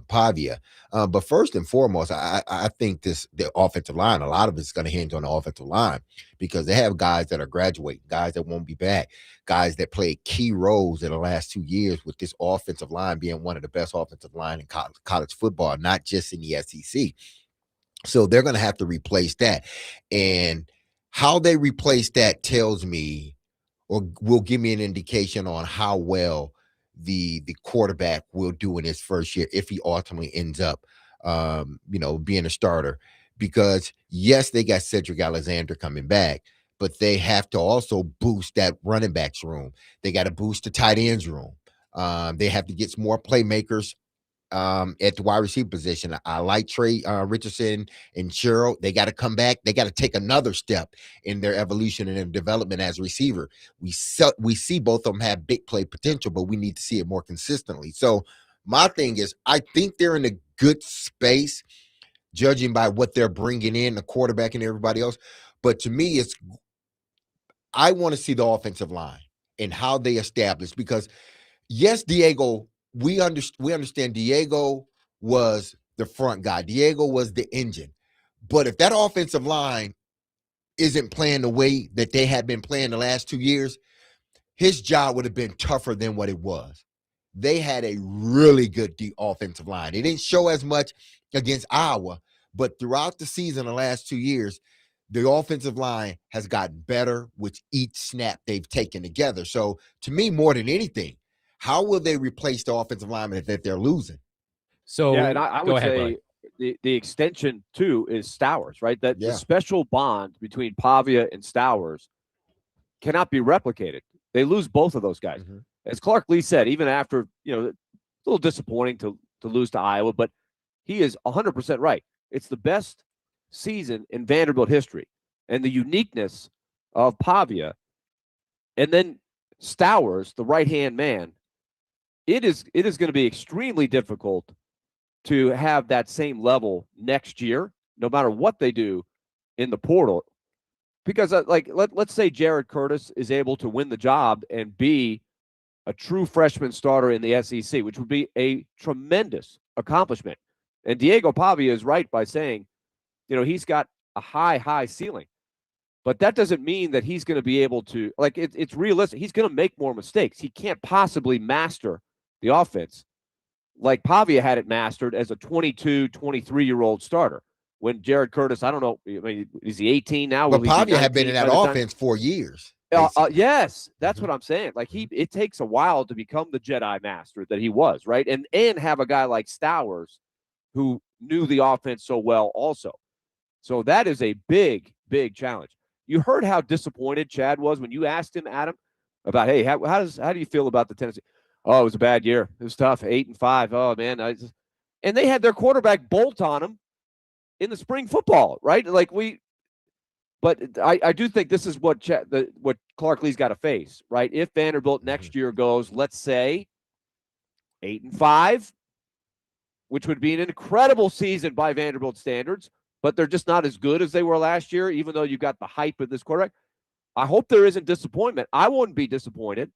Pavia. But first and foremost, I think the offensive line, a lot of it's going to hinge on the offensive line, because they have guys that are graduating, guys that won't be back, guys that played key roles in the last 2 years, with this offensive line being one of the best offensive line in college football, not just in the SEC. So they're going to have to replace that. And how they replace that tells me, or will give me an indication on how well the quarterback will do in his first year, if he ultimately ends up being a starter. Because yes, they got Cedric Alexander coming back, but they have to also boost that running backs room. They got to boost the tight ends room. They have to get some more playmakers at the wide receiver position. I like Trey Richardson and Cheryl. They got to come back. They got to take another step in their evolution and their development as a receiver. We see both of them have big play potential, but we need to see it more consistently. So my thing is, I think they're in a good space, judging by what they're bringing in, the quarterback and everybody else. But to me, I want to see the offensive line and how they establish, because yes, Diego, we understand Diego was the front guy. Diego was the engine. But if that offensive line isn't playing the way that they had been playing the last 2 years, his job would have been tougher than what it was. They had a really good offensive line. It didn't show as much against Iowa, but throughout the season, the last 2 years, the offensive line has gotten better with each snap they've taken together. So to me, more than anything, how will they replace the offensive lineman that they're losing? So yeah, and I would say the extension too is Stowers, right? That the special bond between Pavia and Stowers cannot be replicated. They lose both of those guys. Mm-hmm. As Clark Lee said, even after, a little disappointing to lose to Iowa, but he is 100% right. It's the best season in Vanderbilt history, and the uniqueness of Pavia, and then Stowers, the right-hand man. It is going to be extremely difficult to have that same level next year, no matter what they do in the portal. Because let's say Jared Curtis is able to win the job and be a true freshman starter in the SEC, which would be a tremendous accomplishment. And Diego Pavia is right by saying, he's got a high ceiling. But that doesn't mean that he's going to be able to, it's realistic. He's going to make more mistakes. He can't possibly master the offense like Pavia had it mastered as a 22, 23-year-old starter. When Jared Curtis, I don't know, is he 18 now? But Pavia had been in that offense 4 years. Yes, that's what I'm saying. It takes a while to become the Jedi Master that he was, right? And have a guy like Stowers who knew the offense so well also. So that is a big, big challenge. You heard how disappointed Chad was when you asked him, Adam, about, hey, how do you feel about the Tennessee? Oh, it was a bad year. It was tough. 8-5. Oh, man. And they had their quarterback bolt on him in the spring football, right? But But I do think this is what what Clark Lee's got to face, right? If Vanderbilt next year goes, let's say, 8-5, which would be an incredible season by Vanderbilt standards, but they're just not as good as they were last year, even though you got the hype of this quarterback. I hope there isn't disappointment. I wouldn't be disappointed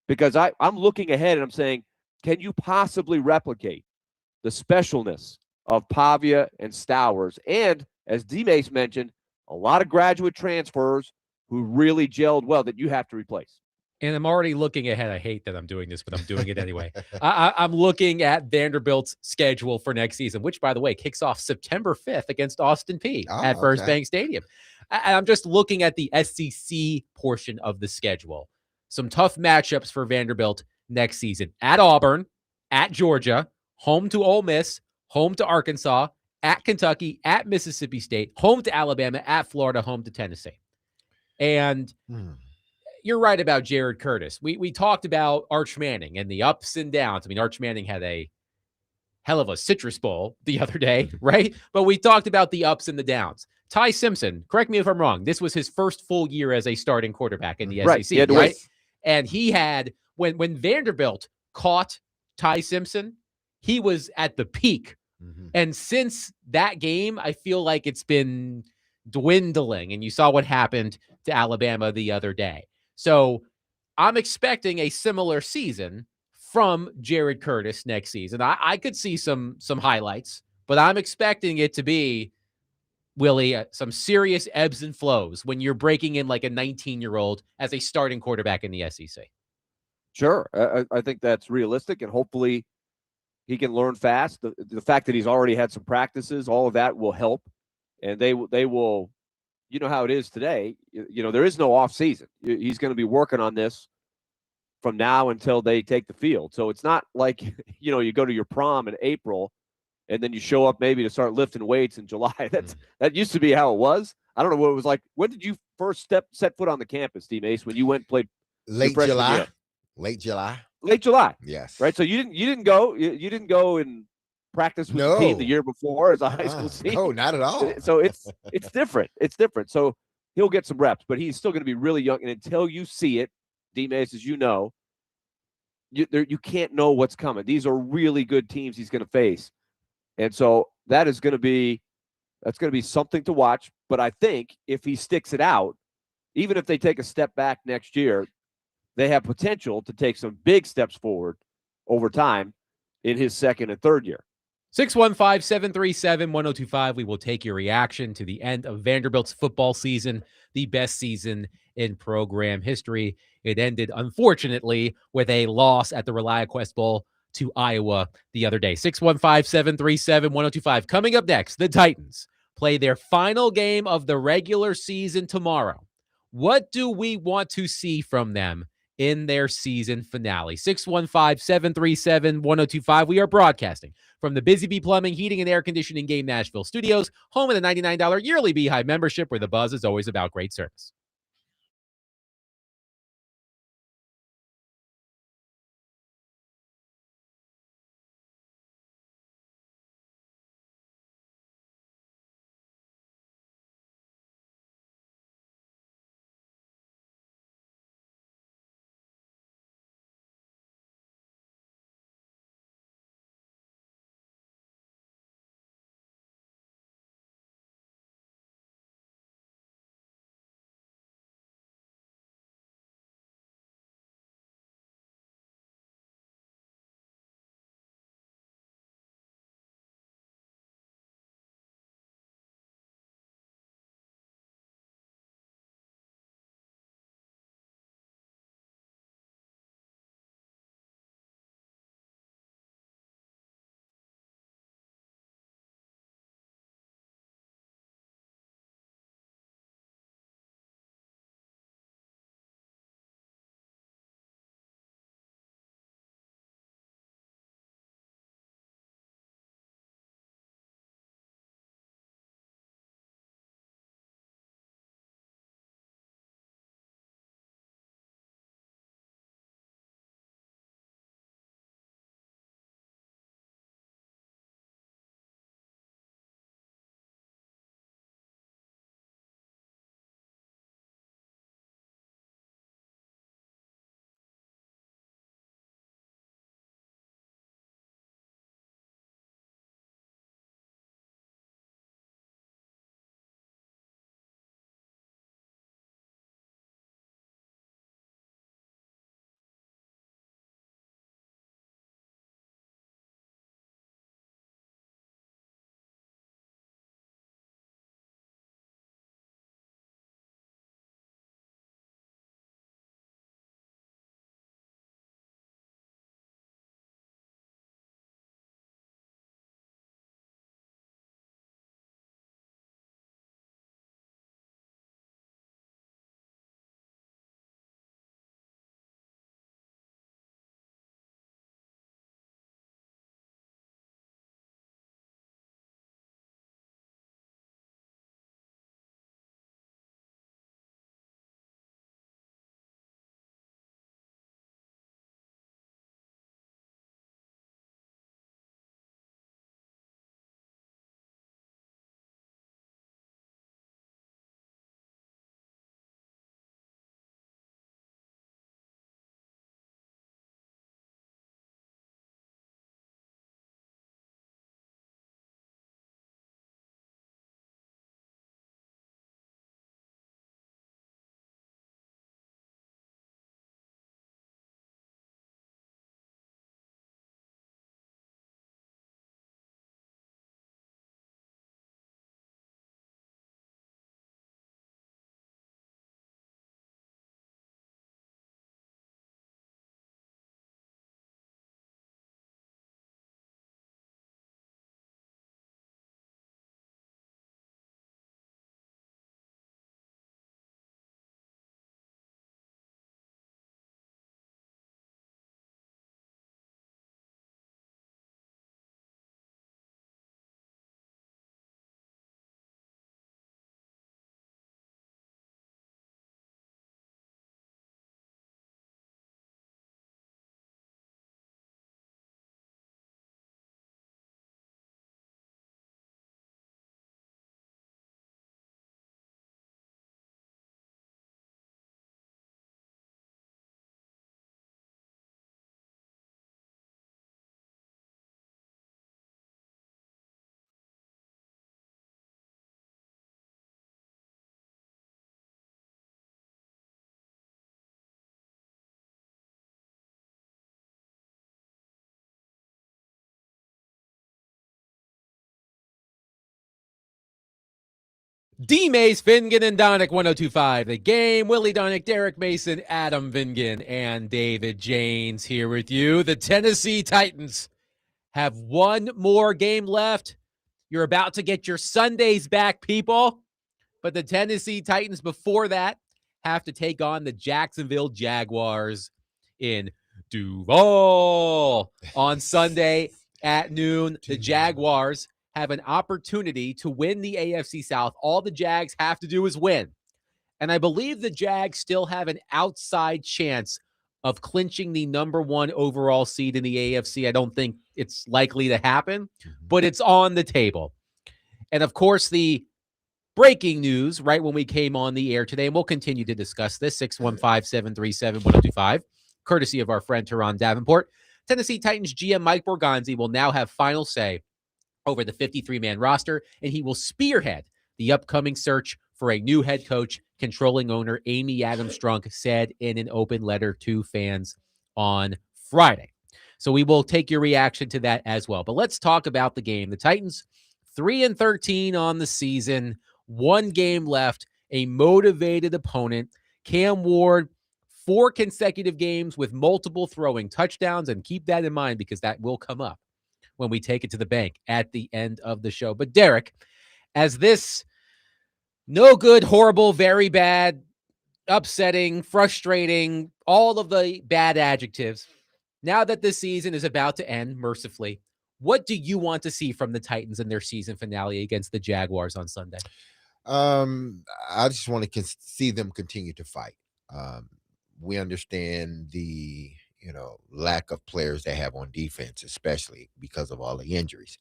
because I'm looking ahead and I'm saying, can you possibly replicate the specialness of Pavia and Stowers? And as D-Mace mentioned, a lot of graduate transfers who really gelled well that you have to replace. And I'm already looking ahead. I hate that I'm doing this, but I'm doing it anyway. I'm looking at Vanderbilt's schedule for next season, which, by the way, kicks off September 5th against Austin Peay at First Bank Stadium. I'm just looking at the SEC portion of the schedule. Some tough matchups for Vanderbilt next season. At Auburn, at Georgia, home to Ole Miss, home to Arkansas, at Kentucky, at Mississippi State, home to Alabama, at Florida, home to Tennessee. And you're right about Jared Curtis. We talked about Arch Manning and the ups and downs. I mean, Arch Manning had a hell of a Citrus Bowl the other day, right? But we talked about the ups and the downs. Ty Simpson, correct me if I'm wrong, this was his first full year as a starting quarterback in the SEC, right? And he had, when Vanderbilt caught Ty Simpson, he was at the peak. And since that game, I feel like it's been dwindling. And you saw what happened to Alabama the other day. So I'm expecting a similar season from Jared Curtis next season. I could see some highlights, but I'm expecting it to be, Willie, some serious ebbs and flows when you're breaking in like a 19-year-old as a starting quarterback in the SEC. Sure. I think that's realistic, and hopefully he can learn fast. The fact that he's already had some practices, all of that will help, and they will, you know how it is today. You know, there is no off season. He's going to be working on this from now until they take the field. So it's not like, you know, you go to your prom in April and then you show up maybe to start lifting weights in July. That used to be how it was. I don't know what it was like. When did you first set foot on the campus, D-Mace, when you went and played late July? Late July. Late July. Yes. Right. So you didn't go and practice with the team the year before as a high school senior. No, not at all. So it's different. It's different. So he'll get some reps, but he's still going to be really young. And until you see it, D-Mace, as you know, you can't know what's coming. These are really good teams he's going to face. And so that's going to be something to watch. But I think if he sticks it out, even if they take a step back next year, they have potential to take some big steps forward over time in his second and third year. 615-737-1025. We will take your reaction to the end of Vanderbilt's football season, the best season in program history. It ended, unfortunately, with a loss at the ReliaQuest Bowl to Iowa the other day. 615-737-1025. Coming up next, the Titans play their final game of the regular season tomorrow. What do we want to see from them in their season finale? 615-737-1025. We are broadcasting from the Busy Bee Plumbing, Heating, and Air Conditioning Game Nashville studios, home of the $99 yearly Beehive membership, where the buzz is always about great service. D. Mays, Fingan, and Donick, 102.5 The Game. Willie Donick, Derek Mason, Adam Vingan, and David Janes here with you. The Tennessee Titans have one more game left. You're about to get your Sundays back, people. But the Tennessee Titans before that have to take on the Jacksonville Jaguars in Duval on Sunday at noon. The Jaguars have an opportunity to win the AFC South. All the Jags have to do is win. And I believe the Jags still have an outside chance of clinching the number 1 overall seed in the AFC. I don't think it's likely to happen, but it's on the table. And of course, the breaking news right when we came on the air today, and we'll continue to discuss this, 615-737-1025, courtesy of our friend Teron Davenport. Tennessee Titans GM Mike Borgonzi will now have final say over the 53-man roster, and he will spearhead the upcoming search for a new head coach. Controlling owner Amy Adams Strunk said in an open letter to fans on Friday. So we will take your reaction to that as well. But let's talk about the game. The Titans, 3-13 on the season, 1 game left, a motivated opponent. Cam Ward, 4 consecutive games with multiple throwing touchdowns, and keep that in mind because that will come up when we take it to the bank at the end of the show. But Derek, as this no good, horrible, very bad, upsetting, frustrating, all of the bad adjectives, now that this season is about to end, mercifully, what do you want to see from the Titans in their season finale against the Jaguars on Sunday? I just want to see them continue to fight. We understand the lack of players they have on defense, especially because of all the injuries.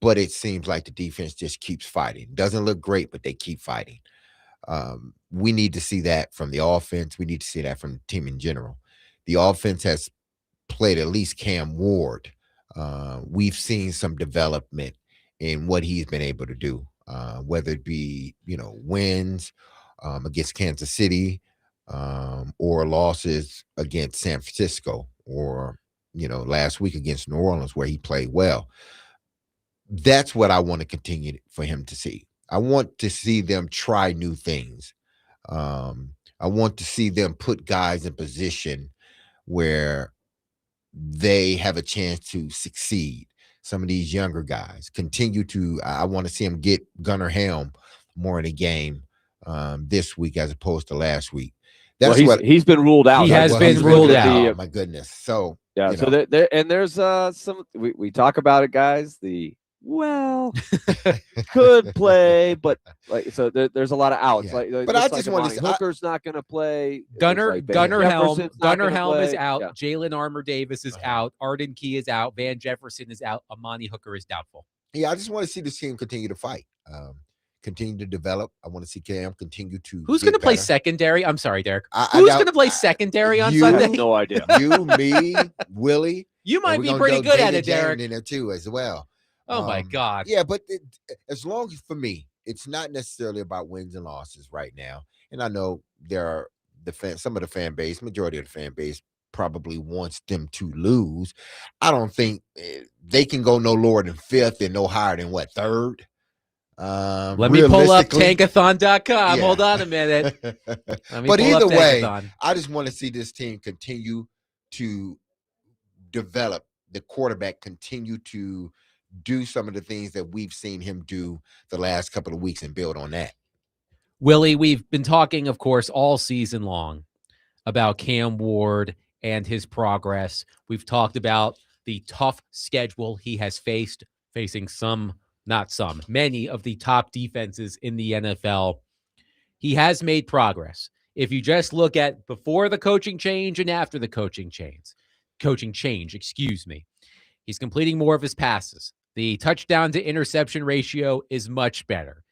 But it seems like the defense just keeps fighting. Doesn't look great, but they keep fighting. We need to see that from the offense. We need to see that from the team in general. The offense has played at least Cam Ward. We've seen some development in what he's been able to do, whether it be, wins against Kansas City or losses against San Francisco or, last week against New Orleans where he played well. That's what I want to continue for him to see. I want to see them try new things. I want to see them put guys in position where they have a chance to succeed. Some of these younger guys I want to see him get Gunnar Helm more in the game this week as opposed to last week. He's been ruled out. He has been ruled out. Oh my goodness. So yeah. So there's some. We talk about it, guys. Could play, but there's a lot of outs. Yeah. But I just want to say Hooker's not going to play. Gunnar Helm is out. Yeah. Jalen Armour Davis is out. Arden Key is out. Van Jefferson is out. Amani Hooker is doubtful. Yeah, I just want to see this team continue to fight, continue to develop. I want to see Cam continue to. Who's going to play secondary? I'm sorry, Derek. Who's going to play secondary on Sunday? I have no idea. You, me, Willie. You might be pretty good at it, Derek. In there too, as well. Oh my God. Yeah, but as long as for me, it's not necessarily about wins and losses right now. And I know there are some of the fan base, majority of the fan base probably wants them to lose. I don't think they can go no lower than 5th and no higher than 3rd. Let me pull up tankathon.com. Yeah. Hold on a minute. But either way, I just want to see this team continue to develop. The quarterback continue to do some of the things that we've seen him do the last couple of weeks and build on that. Willie, we've been talking, of course, all season long about Cam Ward and his progress. We've talked about the tough schedule he has facing many of the top defenses in the NFL. He has made progress. If you just look at before the coaching change and after the coaching change, he's completing more of his passes. The touchdown to interception ratio is much better.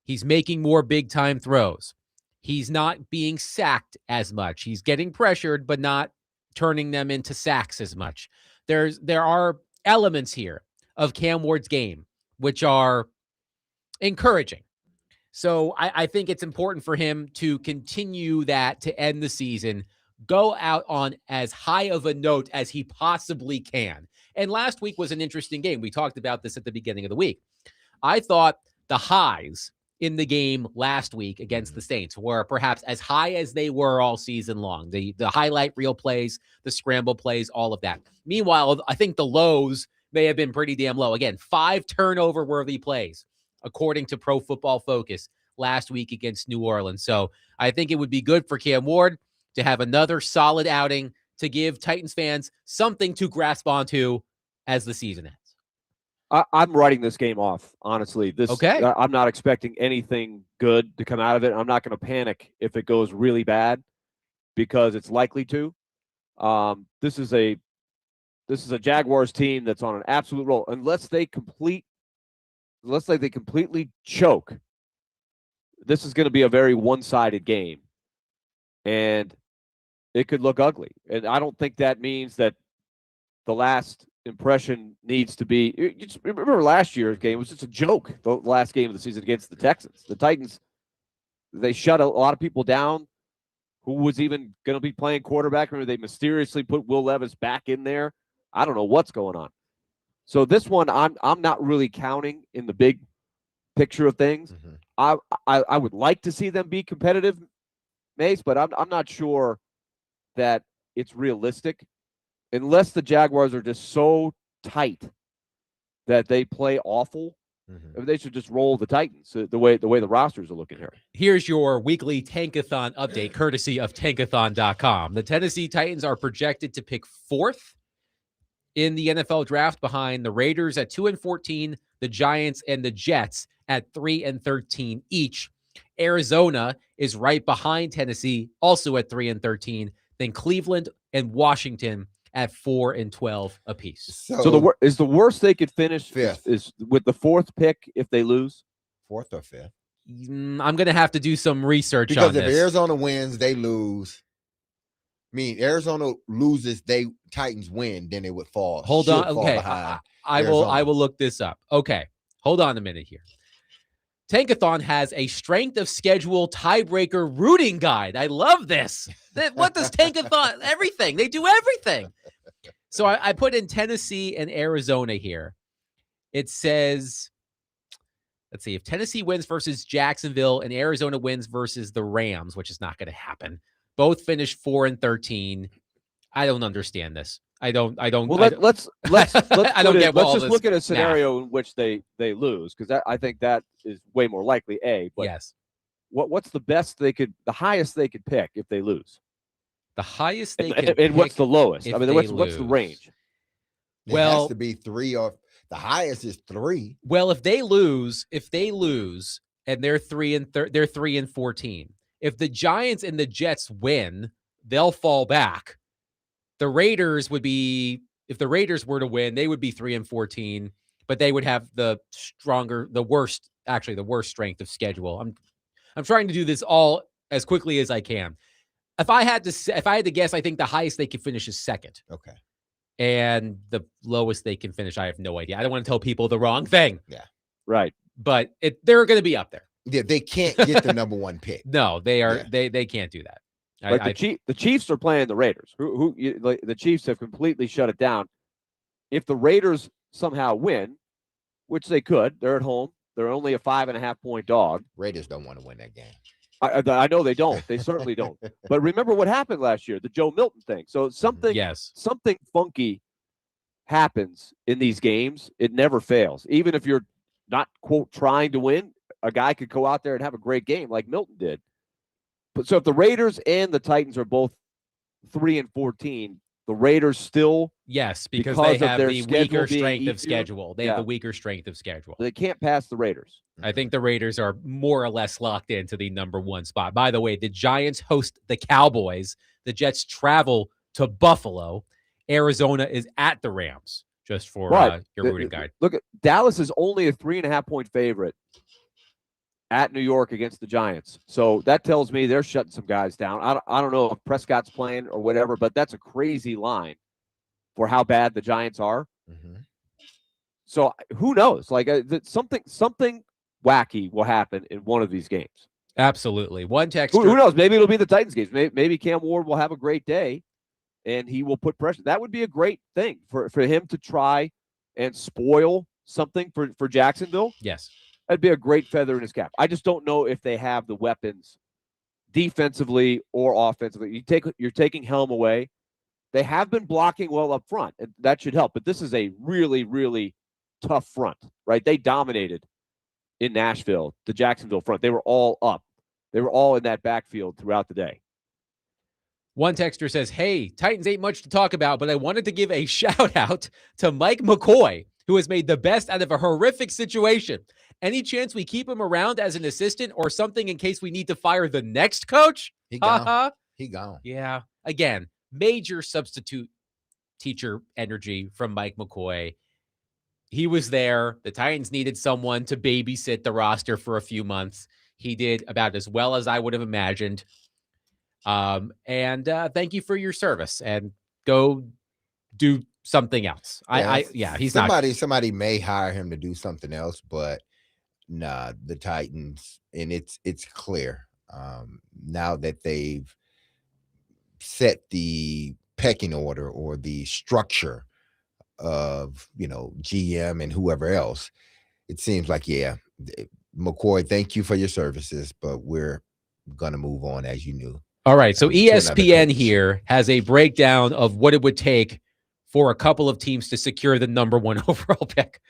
He's making more big-time throws. He's not being sacked as much. He's getting pressured, but not turning them into sacks as much. There are elements here of Cam Ward's game which are encouraging. So I think it's important for him to continue that to end the season, go out on as high of a note as he possibly can. And last week was an interesting game. We talked about this at the beginning of the week. I thought the highs in the game last week against the Saints were perhaps as high as they were all season long. The highlight reel plays, the scramble plays, all of that. Meanwhile, I think the lows may have been pretty damn low. Again, 5 turnover-worthy plays, according to Pro Football Focus, last week against New Orleans. So I think it would be good for Cam Ward to have another solid outing to give Titans fans something to grasp onto as the season ends. I'm writing this game off, honestly. Okay. I'm not expecting anything good to come out of it. I'm not going to panic if it goes really bad because it's likely to. This is a Jaguars team that's on an absolute roll. Unless they completely choke, this is going to be a very one-sided game, and it could look ugly. And I don't think that means that the last impression needs to be. You just remember last year's game was just a joke. The last game of the season against the Texans, the Titans, they shut a lot of people down. Who was even going to be playing quarterback? Remember, they mysteriously put Will Levis back in there. I don't know what's going on. So this one, I'm not really counting in the big picture of things. I would like to see them be competitive, Mace, but I'm not sure that it's realistic. Unless the Jaguars are just so tight that they play awful, they should just roll the Titans the way the rosters are looking here. Here's your weekly Tankathon update, courtesy of Tankathon.com. The Tennessee Titans are projected to pick 4th in the NFL draft behind the Raiders at 2-14, the Giants and the Jets at 3-13 each. Arizona is right behind Tennessee, also at 3-13. Then Cleveland and Washington at 4-12 apiece. So the worst they could finish is with the 4th pick if they lose. 4th or 5th? I'm going to have to do some research because on this. If Arizona wins, they lose. I mean, Arizona loses, Titans win, then it would fall. Hold on. Fall Okay. I will look this up. Okay. Hold on a minute here. Tankathon has a strength of schedule tiebreaker rooting guide. I love this. What does Tankathon? Everything. They do everything. So I put in Tennessee and Arizona here. It says, let's see, if Tennessee wins versus Jacksonville and Arizona wins versus the Rams, which is not going to happen, both finish 4-13. I don't understand this. I don't. Well, let's I don't get let's just look at a scenario in which they lose, because I think that is way more likely. But yes, what's the highest they could pick if they lose? The highest they can and what's the lowest? I mean, what's the range? It has to be 3 or the highest is 3. Well, if they lose, and they're 3-14. If the Giants and the Jets win, they'll fall back. The Raiders would be, if the Raiders were to win, they would be 3-14, but they would have the worst strength of schedule. I'm trying to do this all as quickly as I can. If I had to guess, I think the highest they could finish is 2nd. Okay. And the lowest they can finish, I have no idea. I don't want to tell people the wrong thing. Yeah. Right. But they're going to be up there. Yeah, they can't get the number 1 pick. No, they are. Yeah. They can't do that. Like the Chiefs are playing the Raiders. The Chiefs have completely shut it down. If the Raiders somehow win, which they could, they're at home. They're only a 5.5-point dog. Raiders don't want to win that game. I know they don't. They certainly don't. But remember what happened last year, the Joe Milton thing. So something funky happens in these games. It never fails. Even if you're not, quote, trying to win, a guy could go out there and have a great game like Milton did. But so if the Raiders and the Titans are both 3-14, the Raiders still because they have the weaker strength of schedule. They have the weaker strength of schedule. They can't pass the Raiders. I think the Raiders are more or less locked into the number 1 spot. By the way, the Giants host the Cowboys. The Jets travel to Buffalo. Arizona is at the Rams, just for your rooting guide. Look, Dallas is only a 3.5-point favorite at New York against the Giants. So that tells me they're shutting some guys down. I don't know if Prescott's playing or whatever, but that's a crazy line for how bad the Giants are. So who knows? Like something wacky will happen in one of these games. Absolutely. One text. Who knows? Maybe it'll be the Titans games. Maybe Cam Ward will have a great day and he will put pressure. That would be a great thing for him to try and spoil something for Jacksonville. Yes. That'd be a great feather in his cap. I just don't know if they have the weapons defensively or offensively. You're taking Helm away. They have been blocking well up front, and that should help. But this is a really, really tough front, right? They dominated in Nashville, the Jacksonville front. They were all up. They were all in that backfield throughout the day. One texter says, hey, Titans ain't much to talk about, but I wanted to give a shout out to Mike McCoy, who has made the best out of a horrific situation. Any chance we keep him around as an assistant or something in case we need to fire the next coach? He gone. He gone. Yeah. Again, major substitute teacher energy from Mike McCoy. He was there. The Titans needed someone to babysit the roster for a few months. He did about as well as I would have imagined. And thank you for your service, and go do something else. He's somebody may hire him to do something else, but nah, the Titans, and it's clear now that they've set the pecking order or the structure of, GM and whoever else. It seems like, McCoy, thank you for your services, but we're gonna move on, as you knew. All right, so ESPN here has a breakdown of what it would take for a couple of teams to secure the number 1 overall pick.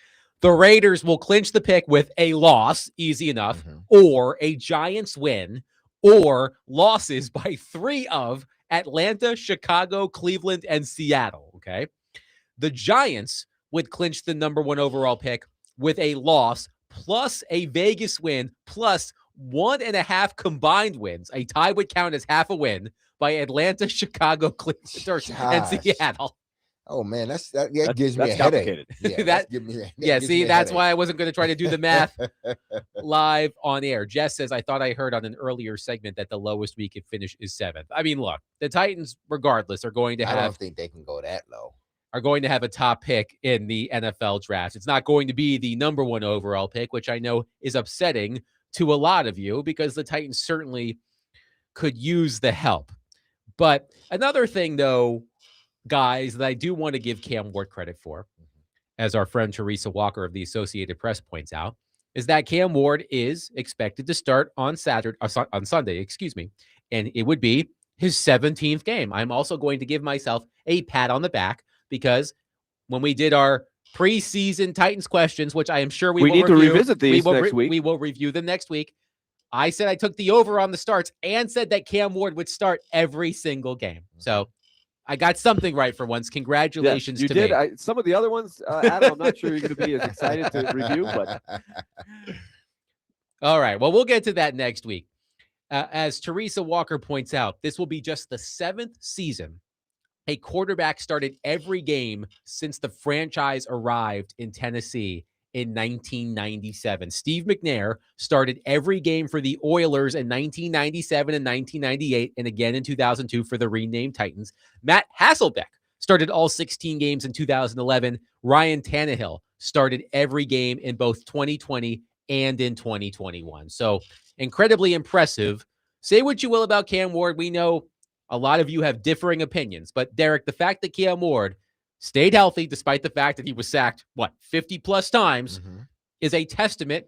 The Raiders will clinch the pick with a loss, easy enough, or a Giants win, or losses by 3 of Atlanta, Chicago, Cleveland, and Seattle, okay? The Giants would clinch the number 1 overall pick with a loss plus a Vegas win plus 1.5 combined wins. A tie would count as half a win by Atlanta, Chicago, Cleveland, and Seattle. Oh man, that gives me a headache. That's why I wasn't going to try to do the math live on air. Jess says, I thought I heard on an earlier segment that the lowest we could finish is 7th. I mean, look, the Titans, regardless, are going to have. I don't think they can go that low. Are going to have a top pick in the NFL draft. It's not going to be the number 1 overall pick, which I know is upsetting to a lot of you because the Titans certainly could use the help. But another thing, though, guys, that I do want to give Cam Ward credit for, as our friend Teresa Walker of the Associated Press points out, is that Cam Ward is expected to start on Sunday, and it would be his 17th game. I'm also going to give myself a pat on the back because when we did our preseason Titans questions, which I am sure we will need to revisit these next week. We will review them next week. I said I took the over on the starts and said that Cam Ward would start every single game. So I got something right for once. Congratulations you to did. me. Some of the other ones, Adam, I'm not sure you're going to be as excited to review. But all right. Well, we'll get to that next week. As Teresa Walker points out, this will be just the 7th season a quarterback started every game since the franchise arrived in Tennessee in 1997. Steve McNair started every game for the Oilers in 1997 and 1998, and again in 2002 for the renamed Titans. Matt Hasselbeck started all 16 games in 2011. Ryan Tannehill started every game in both 2020 and in 2021. So incredibly impressive. Say what you will about Cam Ward. We know a lot of you have differing opinions, but Derek, the fact that Cam Ward stayed healthy despite the fact that he was sacked, 50 plus times, is a testament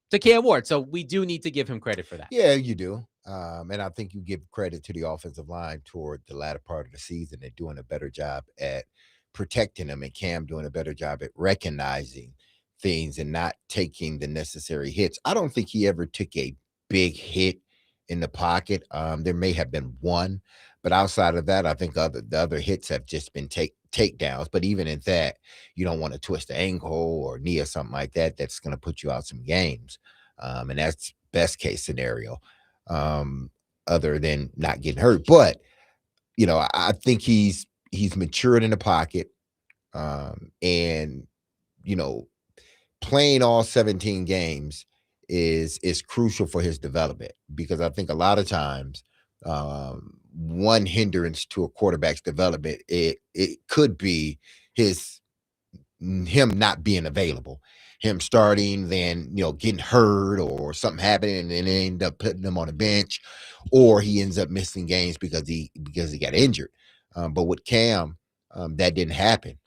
to Cam Ward. So we do need to give him credit for that. Yeah, you do. And I think you give credit to the offensive line toward the latter part of the season. They're doing a better job at protecting him, and Cam doing a better job at recognizing things and not taking the necessary hits. I don't think he ever took a big hit in the pocket. There may have been one, but outside of that, I think the other hits have just been takedowns. But even in that, you don't want to twist the ankle or knee or something like that. That's going to put you out some games. And that's best case scenario, other than not getting hurt. But, I think he's matured in the pocket. And, playing all 17 games is crucial for his development, because I think a lot of times one hindrance to a quarterback's development, it could be him not being available, him starting, then getting hurt or something happening, and then they end up putting him on a bench, or he ends up missing games because he got injured. But with Cam, that didn't happen.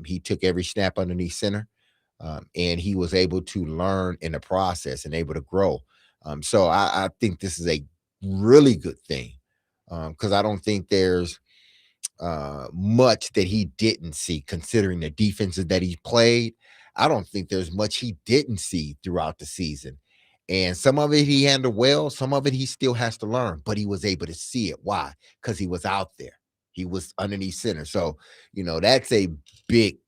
He took every snap underneath center. and he was able to learn in the process and able to grow. So I think this is a really good thing, because I don't think there's much that he didn't see, considering the defenses that he played. I don't think there's much he didn't see throughout the season. And some of it he handled well, some of it he still has to learn, but he was able to see it. Why? Because he was out there. He was underneath center. So, that's a big,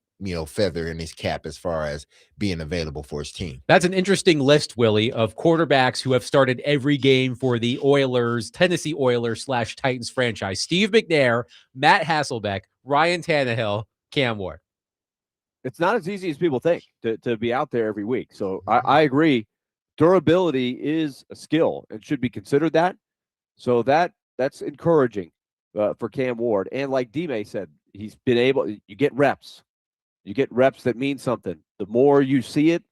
feather in his cap as far as being available for his team. That's an interesting list, Willie, of quarterbacks who have started every game for the Tennessee Oilers / Titans franchise. Steve McNair, Matt Hasselbeck, Ryan Tannehill, Cam Ward. It's not as easy as people think to be out there every week. So I agree. Durability is a skill and should be considered that. So that's encouraging for Cam Ward. And like D-May said, he's been able, you get reps. You get reps that mean something. The more you see it,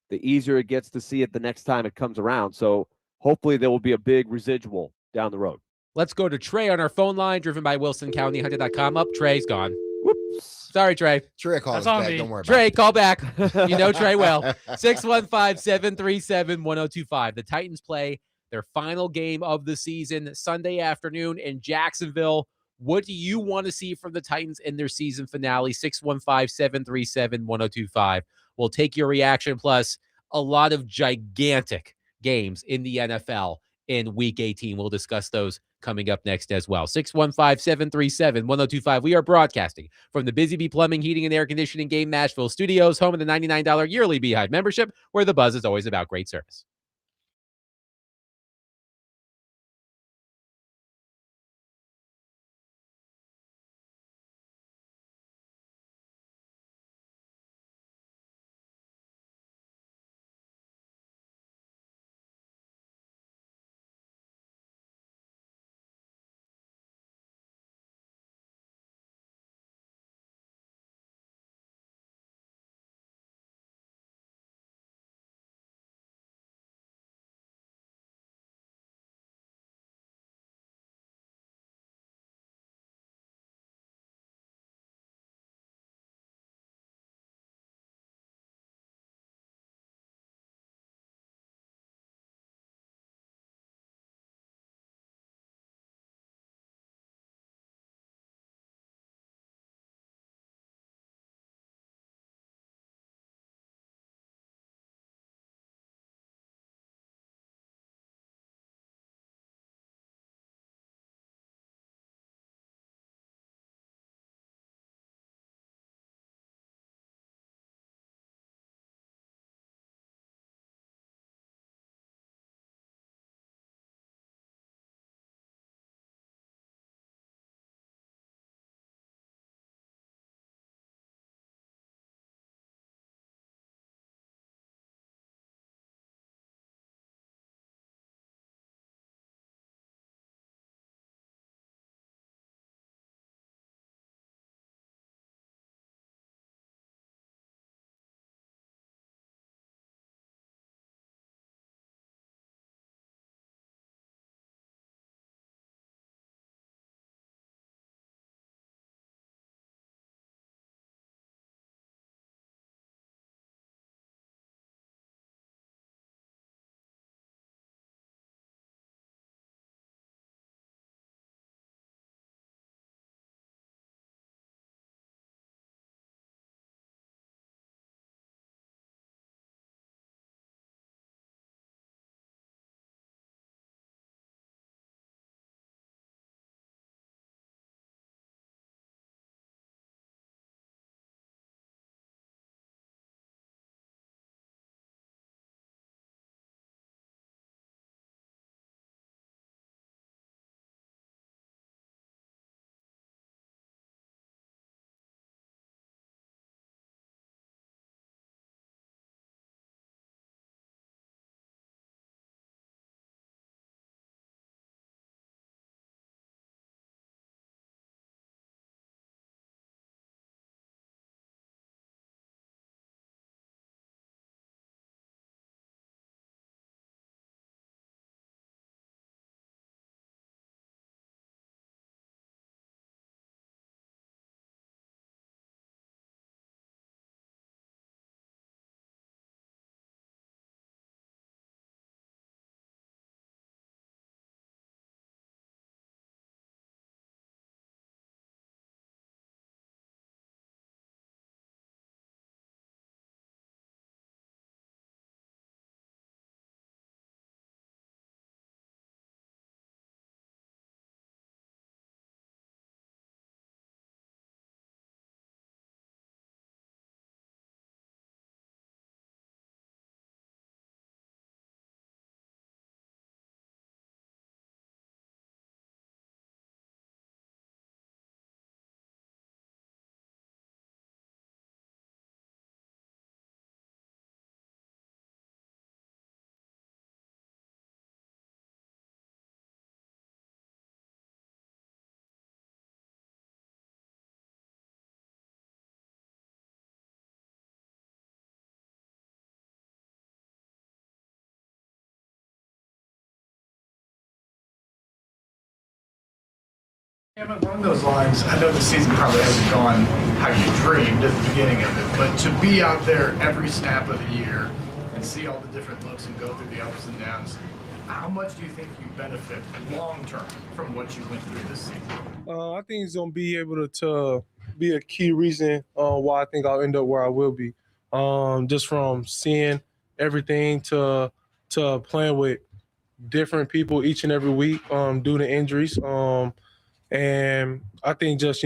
the easier it gets to see it the next time it comes around. So hopefully there will be a big residual down the road. Let's go to Trey on our phone line, driven by WilsonCountyHunter.com. Up, Trey's gone. Whoops. Sorry, Trey. Trey, call us That's on back. me. Don't worry about Trey, it. call back. You know Trey well. 615-737-1025. The Titans play their final game of the season Sunday afternoon in Jacksonville. What do you want to see from the Titans in their season finale? 615-737-1025. We'll take your reaction, plus a lot of gigantic games in the NFL in Week 18. We'll discuss those coming up next as well. 615-737-1025. We are broadcasting from the Busy Bee Plumbing, Heating, and Air Conditioning Game Nashville studios, home of the $99 yearly Beehive membership, where the buzz is always about great service. Yeah, but along those lines, I know the season probably hasn't gone how you dreamed at the beginning of it, but to be out there every snap of the year and see all the different looks and go through the ups and downs, how much do you think you benefit long term from what you went through this season? I think it's going to be able to be a key reason why I think I'll end up where I will be. Just from seeing everything to playing with different people each and every week due to injuries. And I think just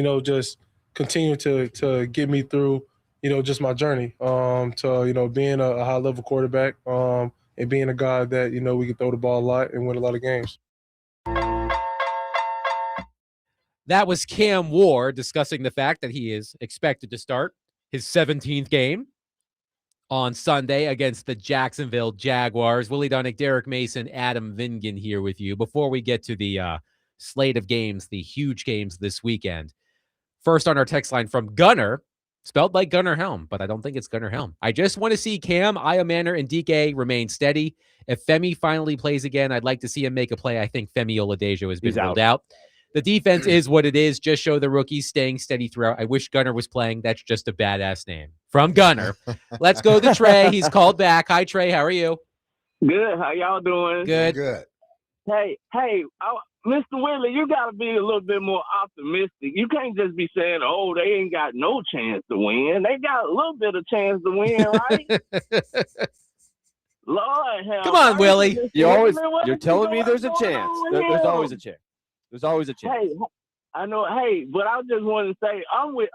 continue to get me through, just my journey to, being a high level quarterback and being a guy that, we can throw the ball a lot and win a lot of games. That was Cam Ward discussing the fact that he is expected to start his 17th game on Sunday against the Jacksonville Jaguars. Willie Dunnick, Derek Mason, Adam Vingan here with you. Before we get to the slate of games, the huge games this weekend. First on our text line from Gunner, spelled like Gunnar Helm, but I don't think it's Gunnar Helm. I just want to see Cam, Iomanner, and DK remain steady. If Femi finally plays again, I'd like to see him make a play. I think Femi Oladejo has been ruled out. The defense is what it is. Just show the rookies staying steady throughout. I wish Gunner was playing. That's just a badass name. From Gunner. Let's go to Trey. He's called back. Hi, Trey. How are you? Good. How y'all doing? Good. Good. Hey, Mr. Willie, you got to be a little bit more optimistic. You can't just be saying, oh, they ain't got no chance to win. They got a little bit of chance to win, right? Lord hell. Come on, Willie. You're telling me there's a chance. There's always a chance. There's always a chance. Hey, I know. Hey, but I just want to say I'm with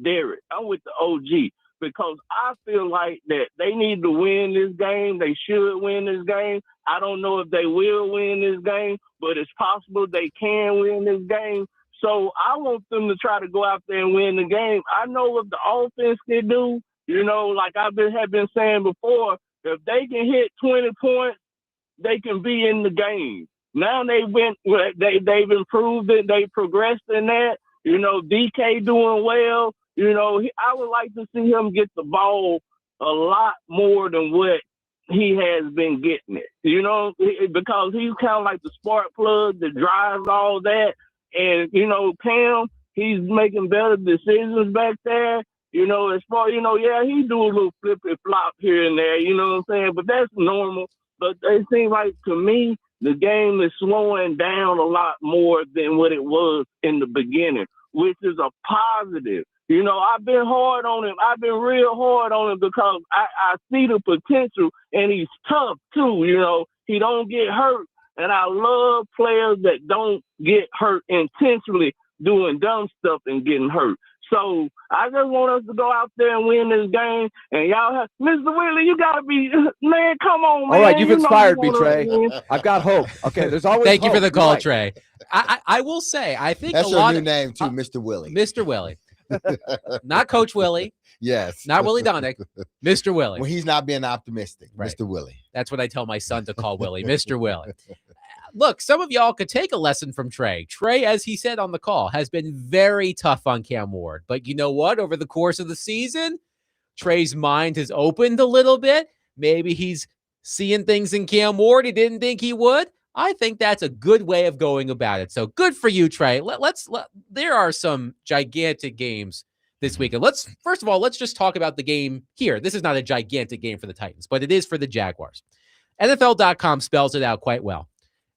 Derek. I'm with the OG because I feel like that they need to win this game. They should win this game. I don't know if they will win this game, but it's possible they can win this game. So I want them to try to go out there and win the game. I know what the offense can do. Like have been saying before, if they can hit 20 points, they can be in the game. Now they've improved it. They progressed in that. DK doing well. I would like to see him get the ball a lot more than what he has been getting it. Because he's kind of like the spark plug that drives all that. And, Cam, he's making better decisions back there. As far, yeah, he do a little flippy flop here and there, you know what I'm saying? But that's normal. But it seems like, to me, the game is slowing down a lot more than what it was in the beginning, which is a positive. I've been hard on him. I've been real hard on him because I see the potential, and he's tough, too. He don't get hurt, and I love players that don't get hurt intentionally doing dumb stuff and getting hurt. So I just want us to go out there and win this game. And y'all have, Mr. Willie, you got to be, man, come on, man. All right, you've inspired me, Trey. I've got hope. Okay, there's always Thank hope. you for the call, right. Trey. I will say, I think That's a your lot new of name, too, Mr. Willie. Mr. Willie. Not Coach Willie. Yes. Not Willie Dunnick. Mr. Willie. When he's not being optimistic, Right. Mr. Willie. That's what I tell my son to call Willie, Mr. Willie. Look, some of y'all could take a lesson from Trey. Trey, as he said on the call, has been very tough on Cam Ward. But you know what? Over the course of the season, Trey's mind has opened a little bit. Maybe he's seeing things in Cam Ward he didn't think he would. I think that's a good way of going about it. So good for you, Trey. There are some gigantic games this weekend. First of all, let's just talk about the game here. This is not a gigantic game for the Titans, but it is for the Jaguars. NFL.com spells it out quite well.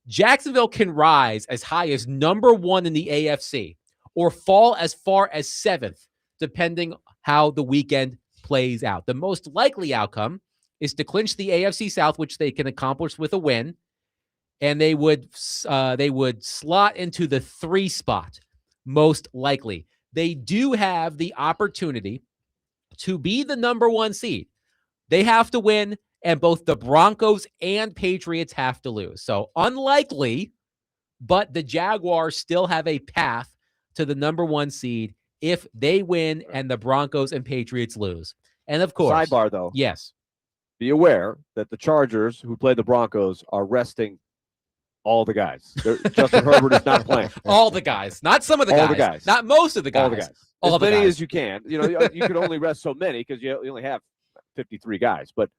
Jacksonville can rise as high as number 1 in the AFC or fall as far as 7th, depending how the weekend plays out. The most likely outcome is to clinch the AFC South, which they can accomplish with a win, and they would slot into the 3 spot, most likely. They do have the opportunity to be the number 1 seed. They have to win, and both the Broncos and Patriots have to lose. So unlikely, but the Jaguars still have a path to the number 1 seed if they win and the Broncos and Patriots lose. And of course, sidebar though. Yes. Be aware that the Chargers, who play the Broncos, are resting all the guys. Justin Herbert is not playing. All the guys, not some of the all guys. the guys, not most of the guys. All the guys. All as the many guys. as you can. You can only rest so many because you only have 53 guys. But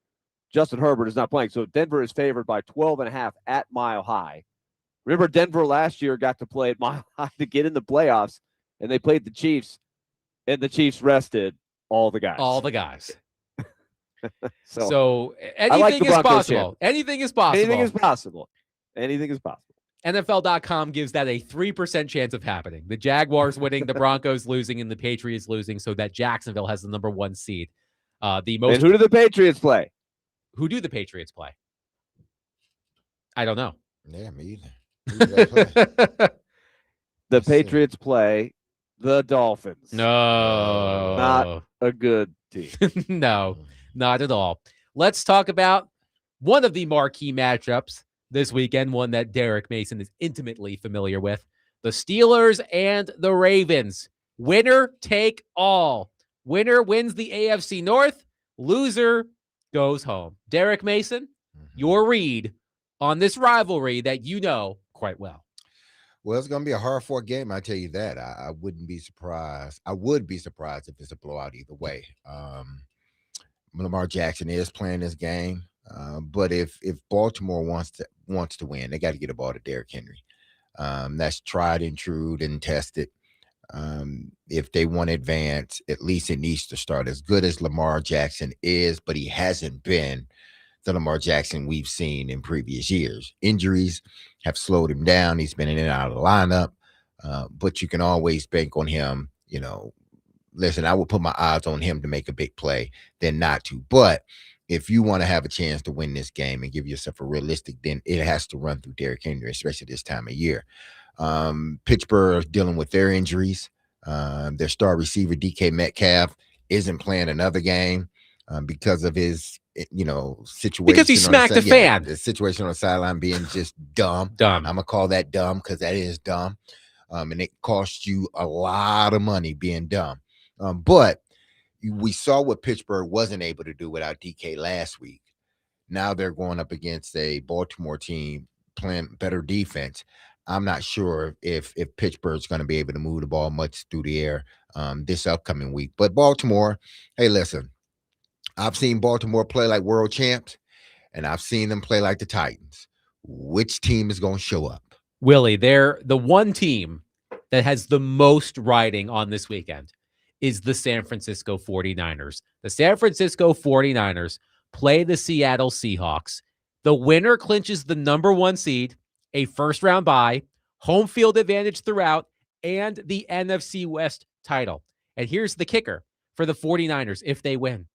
Justin Herbert is not playing. So Denver is favored by 12.5 at Mile High Remember, Denver last year got to play at Mile High to get in the playoffs, and they played the Chiefs, and the Chiefs rested all the guys. All the guys. So anything like the is Broncos possible. champion. Anything is possible. Anything is possible. Anything is possible. NFL.com gives that a 3% chance of happening. The Jaguars winning, the Broncos losing, and the Patriots losing, so that Jacksonville has the number 1 seed. And who do the Patriots play? Who do the Patriots play? I don't know. Yeah, me either. Who do they play? The Patriots play the Dolphins. No. Not a good team. No, not at all. Let's talk about one of the marquee matchups this weekend, one that Derek Mason is intimately familiar with. The Steelers and the Ravens. Winner take all. Winner wins the AFC North. Loser goes home. Derek Mason, your read on this rivalry that you know quite well. Well, it's going to be a hard-fought game, I tell you that. I wouldn't be surprised. I would be surprised if it's a blowout either way. Lamar Jackson is playing this game, but if Baltimore wants to win, they got to get a ball to Derrick Henry. That's tried and true and tested. If they want to advance, at least it needs to start. As good as Lamar Jackson is, but he hasn't been the Lamar Jackson we've seen in previous years. Injuries have slowed him down. He's been in and out of the lineup, but you can always bank on him. You know, listen, I would put my odds on him to make a big play than not to. But if you want to have a chance to win this game and give yourself a realistic, then it has to run through Derrick Henry, especially this time of year. Pittsburgh dealing with their injuries. Their star receiver, DK Metcalf, isn't playing another game because of his, situation. Because he smacked a fan. The situation on the sideline being just dumb. I'm going to call that dumb because that is dumb. And it costs you a lot of money being dumb. But we saw what Pittsburgh wasn't able to do without DK last week. Now they're going up against a Baltimore team playing better defense. I'm not sure if Pittsburgh's going to be able to move the ball much through the air this upcoming week. But Baltimore, hey, listen, I've seen Baltimore play like world champs, and I've seen them play like the Titans. Which team is going to show up? Willie, they're the one team that has the most riding on this weekend is the San Francisco 49ers. The San Francisco 49ers play the Seattle Seahawks. The winner clinches the number 1 seed, a first-round bye, home field advantage throughout, and the NFC West title. And here's the kicker for the 49ers if they win.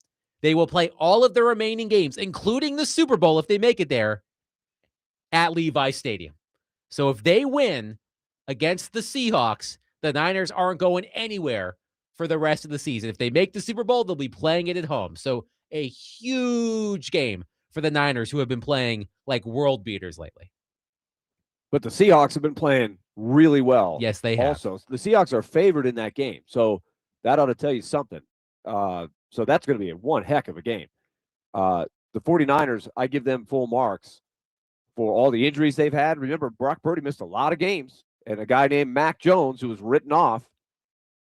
They will play all of the remaining games, including the Super Bowl if they make it there, at Levi Stadium. So if they win against the Seahawks, the Niners aren't going anywhere for the rest of the season. If they make the Super Bowl, they'll be playing it at home. So a huge game for the Niners, who have been playing like world beaters lately. But the Seahawks have been playing really well. Yes, they have. Also, the Seahawks are favored in that game. So that ought to tell you something. So that's going to be one heck of a game. The 49ers, I give them full marks for all the injuries they've had. Remember, Brock Purdy missed a lot of games, and a guy named Mac Jones, who was written off,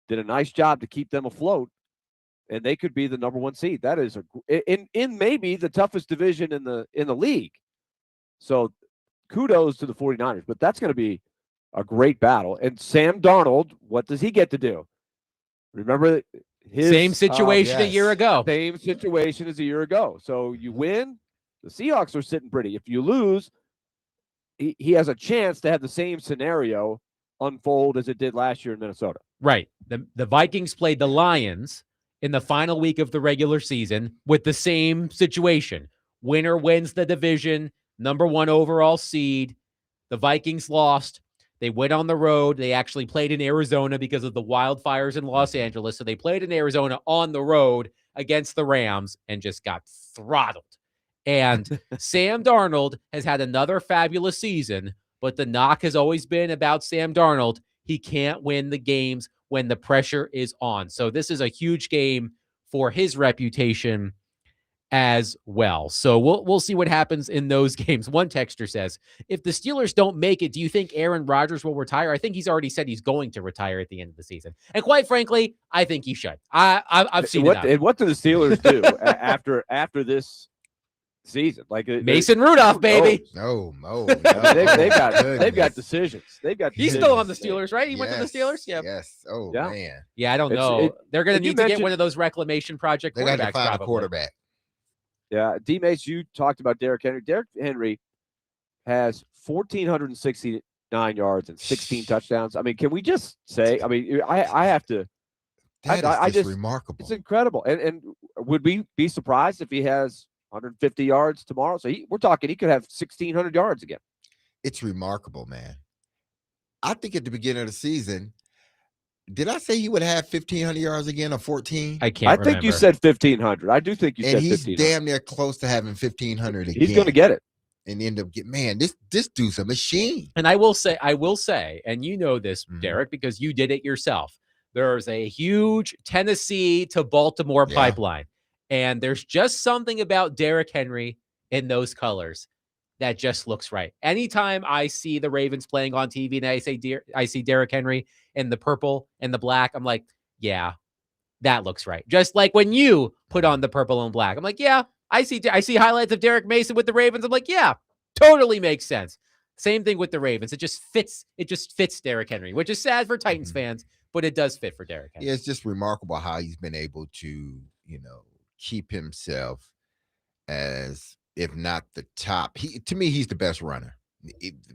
did a nice job to keep them afloat, and they could be the number 1 seed. That is in maybe the toughest division in the league. So kudos to the 49ers, but that's going to be a great battle. And Sam Darnold, what does he get to do? Remember his same situation a year ago. Same situation as a year ago. So you win, the Seahawks are sitting pretty. If you lose, he has a chance to have the same scenario unfold as it did last year in Minnesota. Right. The Vikings played the Lions in the final week of the regular season with the same situation. Winner wins the division, number 1 overall seed. The Vikings lost. They went on the road. They actually played in Arizona because of the wildfires in Los Angeles. So they played in Arizona on the road against the Rams and just got throttled. And Sam Darnold has had another fabulous season, but the knock has always been about Sam Darnold. He can't win the games when the pressure is on. So this is a huge game for his reputation as well. So we'll see what happens in those games. One texter says, if the Steelers don't make it, do you think Aaron Rodgers will retire? I think he's already said he's going to retire at the end of the season. And quite frankly, I think he should. I've seen it. And what do the Steelers do after this season. Like Mason Rudolph, baby. No. they've got decisions. They've got. He's still on the Steelers, right? He went to the Steelers. Yeah. Yes. Oh Yeah. man. Yeah, I don't know. They're going to need to get one of those reclamation project They got quarterbacks. to find probably. a quarterback. Yeah, D-Mace, you talked about Derrick Henry. Derrick Henry has 1,469 yards and 16 touchdowns. I mean, can we just say? I mean, I have to. That is just remarkable. It's incredible. And would we be surprised if he has 150 yards tomorrow? So we're talking he could have 1,600 yards again. It's remarkable, man. I think at the beginning of the season, did I say he would have 1,500 yards again or 14? I can't remember. I think you said 1,500. I do think you said 1,500. And he's damn near close to having 1,500 again. He's going to get it. And end up getting, man, this dude's a machine. And I will say, and you know this, Derek, because you did it yourself. There's a huge Tennessee to Baltimore pipeline. And there's just something about Derrick Henry in those colors that just looks right. Anytime I see the Ravens playing on TV and I see Derrick Henry in the purple and the black, I'm like, yeah, that looks right. Just like when you put on the purple and black, I'm like, yeah, I see highlights of Derek Mason with the Ravens. I'm like, yeah, totally makes sense. Same thing with the Ravens. It just fits Derrick Henry, which is sad for Titans fans, but it does fit for Derrick Henry. Yeah, it's just remarkable how he's been able to, keep himself as, if not the top. To me, he's the best runner.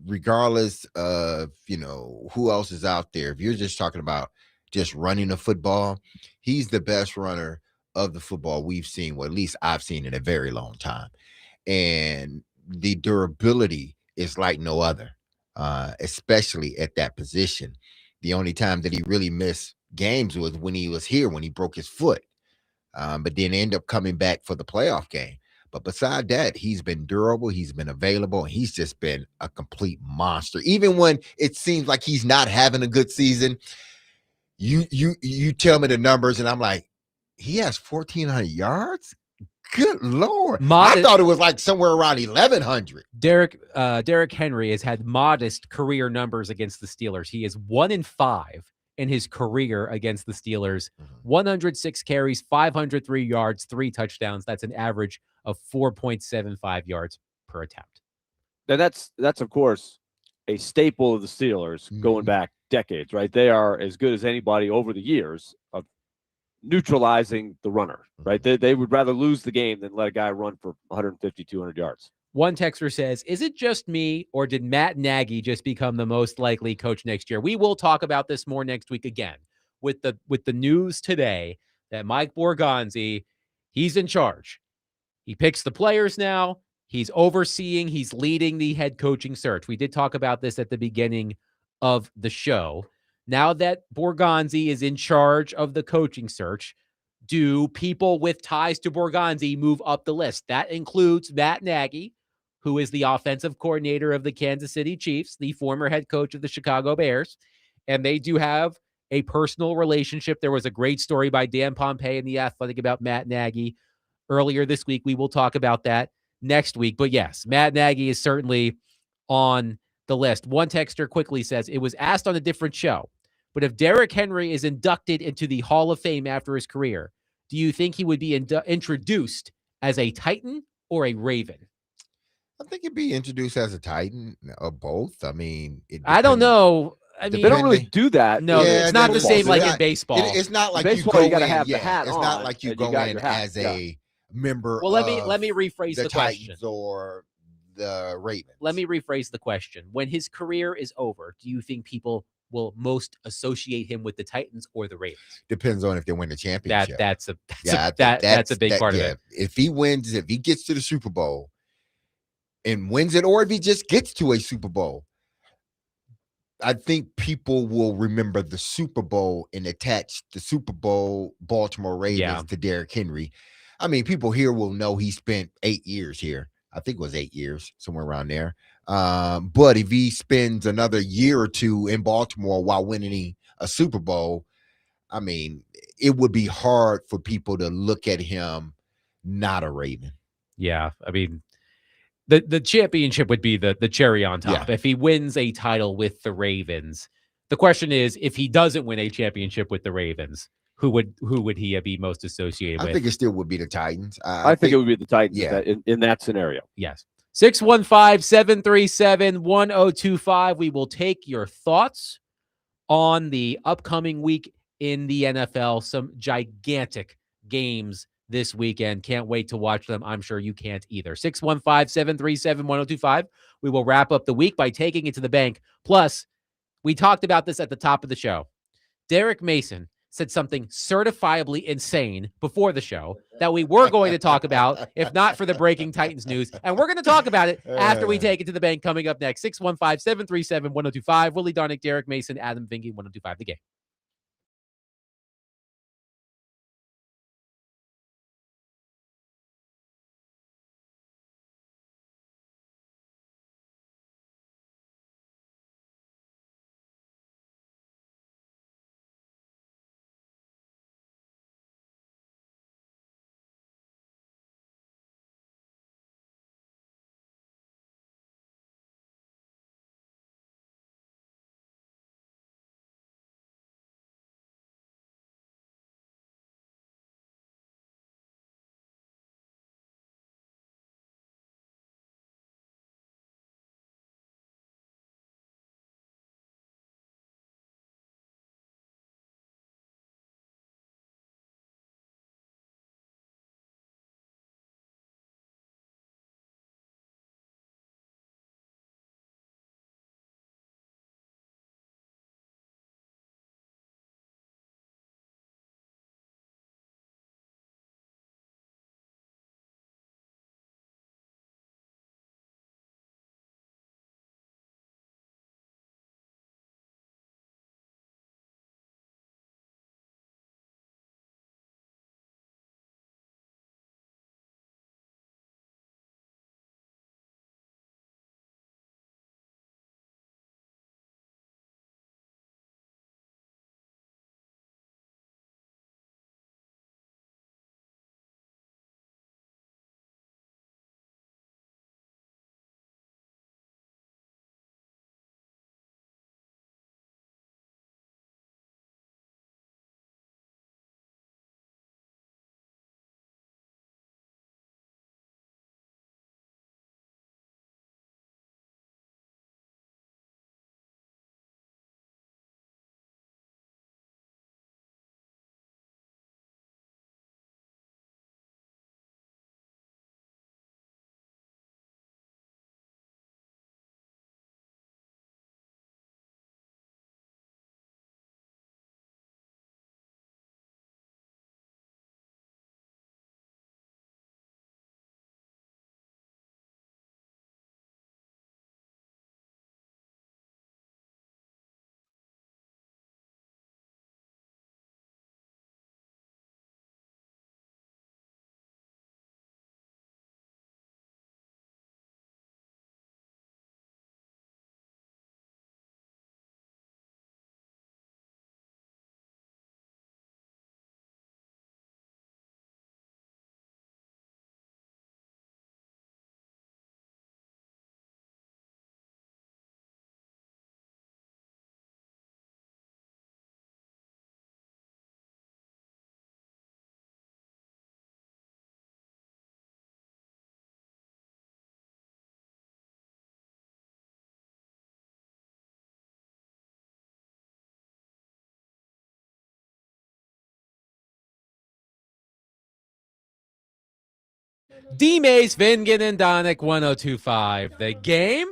Regardless of, who else is out there. If you're just talking about just running the football, he's the best runner of the football we've seen, or at least I've seen in a very long time. And the durability is like no other, especially at that position. The only time that he really missed games was when he was here, when he broke his foot, but then end up coming back for the playoff game. But beside that, he's been durable, he's been available, and he's just been a complete monster. Even when it seems like he's not having a good season, you tell me the numbers, and I'm like, he has 1,400 yards? Good Lord. I thought it was like somewhere around 1,100. Derrick Henry has had modest career numbers against the Steelers. He is 1-5 in his career against the Steelers. 106 carries, 503 yards, 3 touchdowns. That's an average of 4.75 yards per attempt. Now that's of course a staple of the Steelers going back decades, right? They are as good as anybody over the years of neutralizing the runner, right? They would rather lose the game than let a guy run for 150, 200 yards. One texter says, is it just me, or did Matt Nagy just become the most likely coach next year? We will talk about this more next week again with the news today that Mike Borgonzi, he's in charge. He picks the players now. He's overseeing, he's leading the head coaching search. We did talk about this at the beginning of the show. Now that Borgonzi is in charge of the coaching search, do people with ties to Borgonzi move up the list? That includes Matt Nagy, who is the offensive coordinator of the Kansas City Chiefs, the former head coach of the Chicago Bears. And they do have a personal relationship. There was a great story by Dan Pompei in The Athletic about Matt Nagy earlier this week. We will talk about that next week. But yes, Matt Nagy is certainly on the list. One texter quickly says, it was asked on a different show, but if Derrick Henry is inducted into the Hall of Fame after his career, do you think he would be introduced as a Titan or a Raven? I think it'd be introduced as a Titan or both. I mean, I don't know. I mean, they don't really do that. No, it's not the same like in baseball. It's not like baseball, you got to in, have the hat It's on, not like you go in as a member. Well, let me rephrase the question. Titans or the Ravens. Let me rephrase the question. When his career is over, do you think people will most associate him with the Titans or the Ravens? Depends on if they win the championship. That's a big part of it. If he wins, if he gets to the Super Bowl and wins it, or if he just gets to a Super Bowl, I think people will remember the Super Bowl and attach the Super Bowl Baltimore Ravens to Derrick Henry. I mean, people here will know he spent 8 years here. I think it was 8 years, somewhere around there. But if he spends another year or two in Baltimore while winning a Super Bowl, I mean, it would be hard for people to look at him not a Raven. Yeah, I mean, the championship would be the cherry on top. If he wins a title with the Ravens. The question is, if he doesn't win a championship with the Ravens, who would he be most associated with? I think it still would be the Titans. I think it would be the Titans yeah. in that scenario. Yes. 615-737-1025. We will take your thoughts on the upcoming week in the NFL. Some gigantic games this weekend. Can't wait to watch them. I'm sure you can't either. 615-737-1025. We will wrap up the week by taking it to the bank. Plus, we talked about this at the top of the show. Derek Mason said something certifiably insane before the show that we were going to talk about if not for the breaking Titans news. And we're going to talk about it after we take it to the bank coming up next. 615-737-1025. Willie Darnick, Derek Mason, Adam Vingy, 1025 The Game. D-Mace, Vingen, and Donick, 1025 The Game.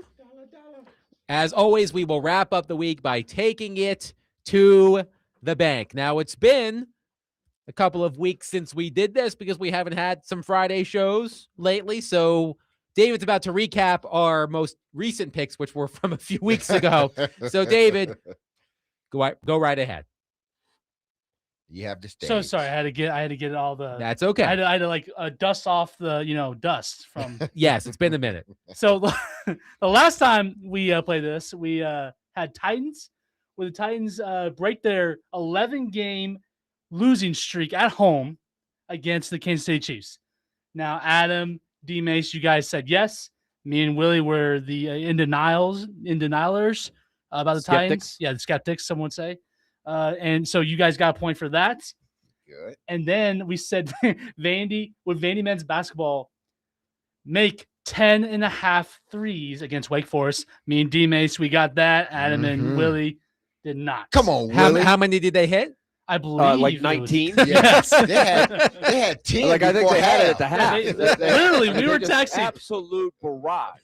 As always, we will wrap up the week by taking it to the bank. Now, it's been a couple of weeks since we did this because we haven't had some Friday shows lately. So David's about to recap our most recent picks, which were from a few weeks ago. So, David, go right ahead. You have the stage. So sorry, I had to get all the. That's okay. I had to like dust off the dust from. Yes, it's been a minute. So the last time we played this, we had Titans, where the Titans break their 11-game losing streak at home against the Kansas City Chiefs. Now, Adam, D-Mace, you guys said yes. Me and Willie were the in denialers about the Skeptics. Titans. Yeah, the skeptics, some would say. And so you guys got a point for that. Good. And then we said Vandy men's basketball make 10.5 threes against Wake Forest. Me and D-Mace, we got that. Adam and Willie did not. Come on, Willie. How many did they hit? I believe like it 19. was- Yes. They had 10. Like I think they had it at the Yeah, half. literally, we They were just texting. absolute barrage.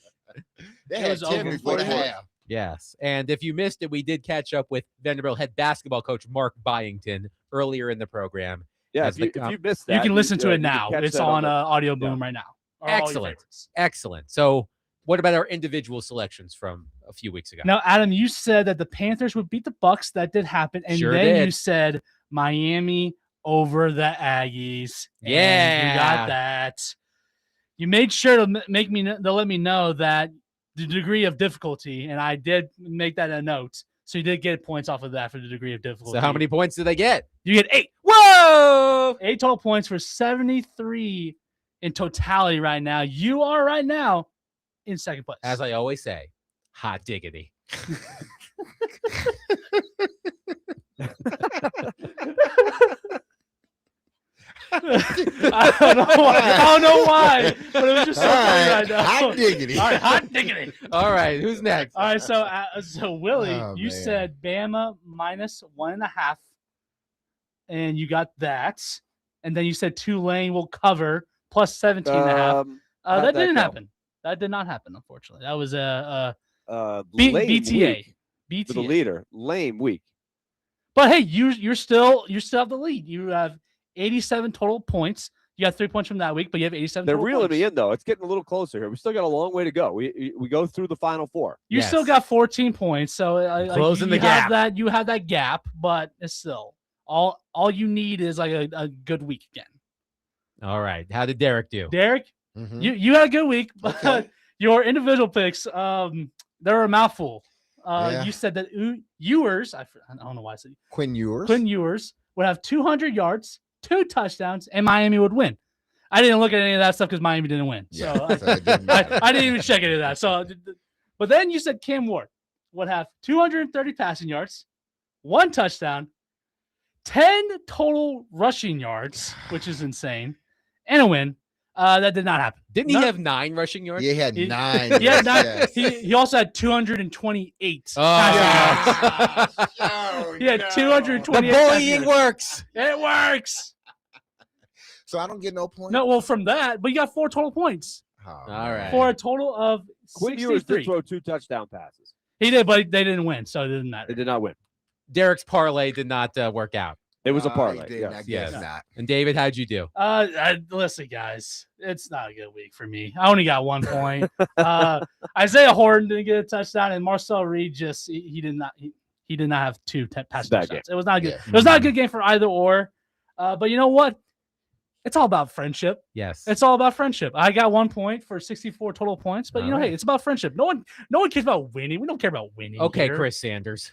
They It had was 10 over before the 40. half. Yes. And if you missed it, we did catch up with Vanderbilt head basketball coach Mark Byington earlier in the program. Yeah, as if the you missed that, You can listen to you it can now. catch It's that on the- Audio Boom right now. Or all your Excellent. favorites. Excellent. So what about our individual selections from a few weeks ago? Now, Adam, you said that the Panthers would beat the Bucks. That did happen. And Sure then did. you said Miami over the Aggies. And Yeah. we got that. You made sure to let me know that the degree of difficulty, and I did make that a note. So you did get points off of that for the degree of difficulty. So how many points did they get? You get 8. Whoa! 8 total points for 73 in totality right now. You are right now in second place. As I always say, hot diggity. I don't know why, but it was just so funny right now. Hot diggity. All right, hot diggity. All right, who's next? All right, so Willie, Oh, you man. said Bama minus 1.5, and you got that. And then you said Tulane will cover plus 17.5. How'd That that didn't go? happen. That did not happen, unfortunately. That was a lame BTA. week for the leader. Lame week. But hey, you still have the lead. You have 87 total points. You got 3 points from that week, but you have 87 They're total reeling points. me in though. It's getting a little closer here. We still got a long way to go. We go through the final four. You still got 14 points, so Closing you the gap. Have you have that gap, but it's still all you need is like a good week again. All right. How did Derek do? Derek, Mhm. you had a good week, but Okay. your individual picks, they're a mouthful. Yeah. You said that Ewers, I don't know why I said Quinn Ewers. Quinn Ewers would have 200 yards, 2 touchdowns, and Miami would win. I didn't look at any of that stuff because Miami didn't win. Yeah, So so it didn't matter. I didn't even check any of that. So, but then you said Cam Ward would have 230 passing yards, 1 touchdown, 10 total rushing yards, which is insane, and a win. That did not happen. Didn't he have 9 rushing yards? He had 9. He had 9. yes. He also had 228 Oh, passing yards. Oh, He had no. 228. The passing bullying yards. works. It works. So I don't get no point. No, well, from that, but you got 4 total points Oh, All right. for a total of Quinn Ewers did 63. throw 2 touchdown passes. He did, but they didn't win, so it didn't matter. They did not win. Derek's parlay did not work out. It was a he parlay. didn't, Yes. I guess Yes. not. And David, how'd you do? Listen, guys, it's not a good week for me. I only got 1 point. Isaiah Horton didn't get a touchdown, and Marcel Reed he did not have 2 pass Bad touchdowns. It was not good. Yeah. It was not a good game for either or. But you know what? It's all about friendship. Yes. It's all about friendship. I got 1 point for 64 total points, but All right. hey, it's about friendship. No one cares about winning. We don't care about winning. Okay, here. Chris Sanders.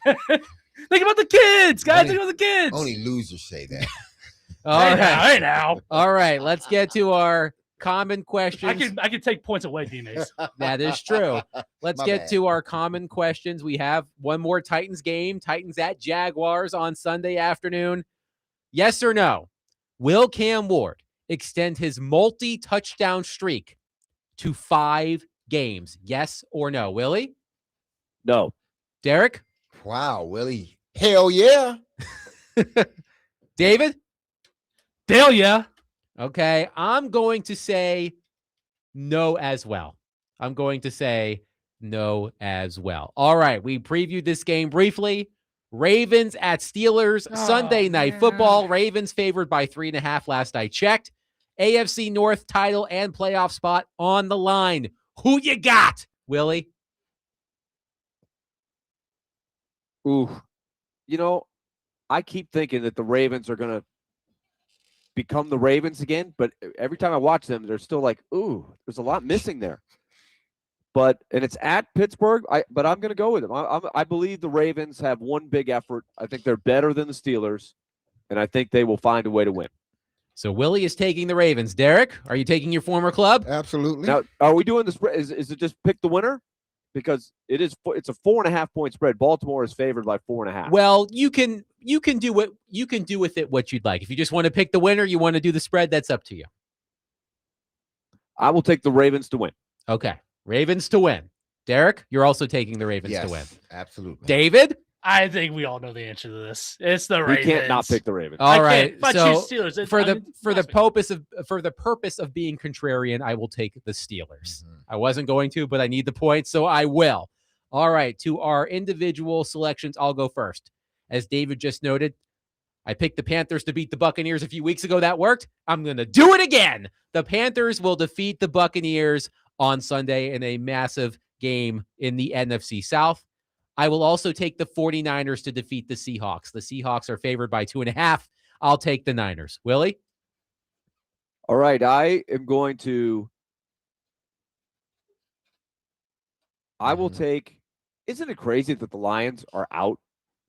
Think about the kids, guys. Only- Think about the kids. Only losers say that. All Hey right. now, hey now. All right. Let's get to our common questions. I can take points away, D-Mace. That is true. Let's My get bad. to our common questions. We have one more Titans game. Titans at Jaguars on Sunday afternoon. Yes or no? Will Cam Ward extend his multi-touchdown streak to 5 games? Yes or no? Willie? No. Derek? Wow, Willie. Hell yeah. David? Dale, yeah. Okay. I'm going to say no as well. I'm going to say no as well. All right. We previewed this game briefly. Ravens at Steelers, Sunday night football. Ravens favored by 3.5 last I checked. AFC North title and playoff spot on the line. Who you got, Willie? Ooh. You know, I keep thinking that the Ravens are going to become the Ravens again, but every time I watch them, they're still like, ooh, there's a lot missing there. And it's at Pittsburgh, but I'm going to go with them. I believe the Ravens have one big effort. I think they're better than the Steelers, and I think they will find a way to win. So Willie is taking the Ravens. Derek, are you taking your former club? Absolutely. Now, are we doing this? Is it just pick the winner? because it's a 4.5 point spread. Baltimore is favored by 4.5. Well, you can do with it what you'd like. If you just want to pick the winner, you want to do the spread, that's up to you. I will take the Ravens to win. Okay. Ravens to win. Derek, you're also taking the Ravens to win. Absolutely. David? I think we all know the answer to this. It's the We Ravens. can't not pick the Ravens. All right. But So choose Steelers. for the purpose of being contrarian, I will take the Steelers. I wasn't going to, but I need the points, so I will. All right. To our individual selections, I'll go first. As David just noted, I picked the Panthers to beat the Buccaneers a few weeks ago. That worked. I'm going to do it again. The Panthers will defeat the Buccaneers on Sunday in a massive game in the NFC South. I will also take the 49ers to defeat the Seahawks. The Seahawks are favored by 2.5. I'll take the Niners. Willie? All right. I am going to. I will take. Isn't it crazy that the Lions are out?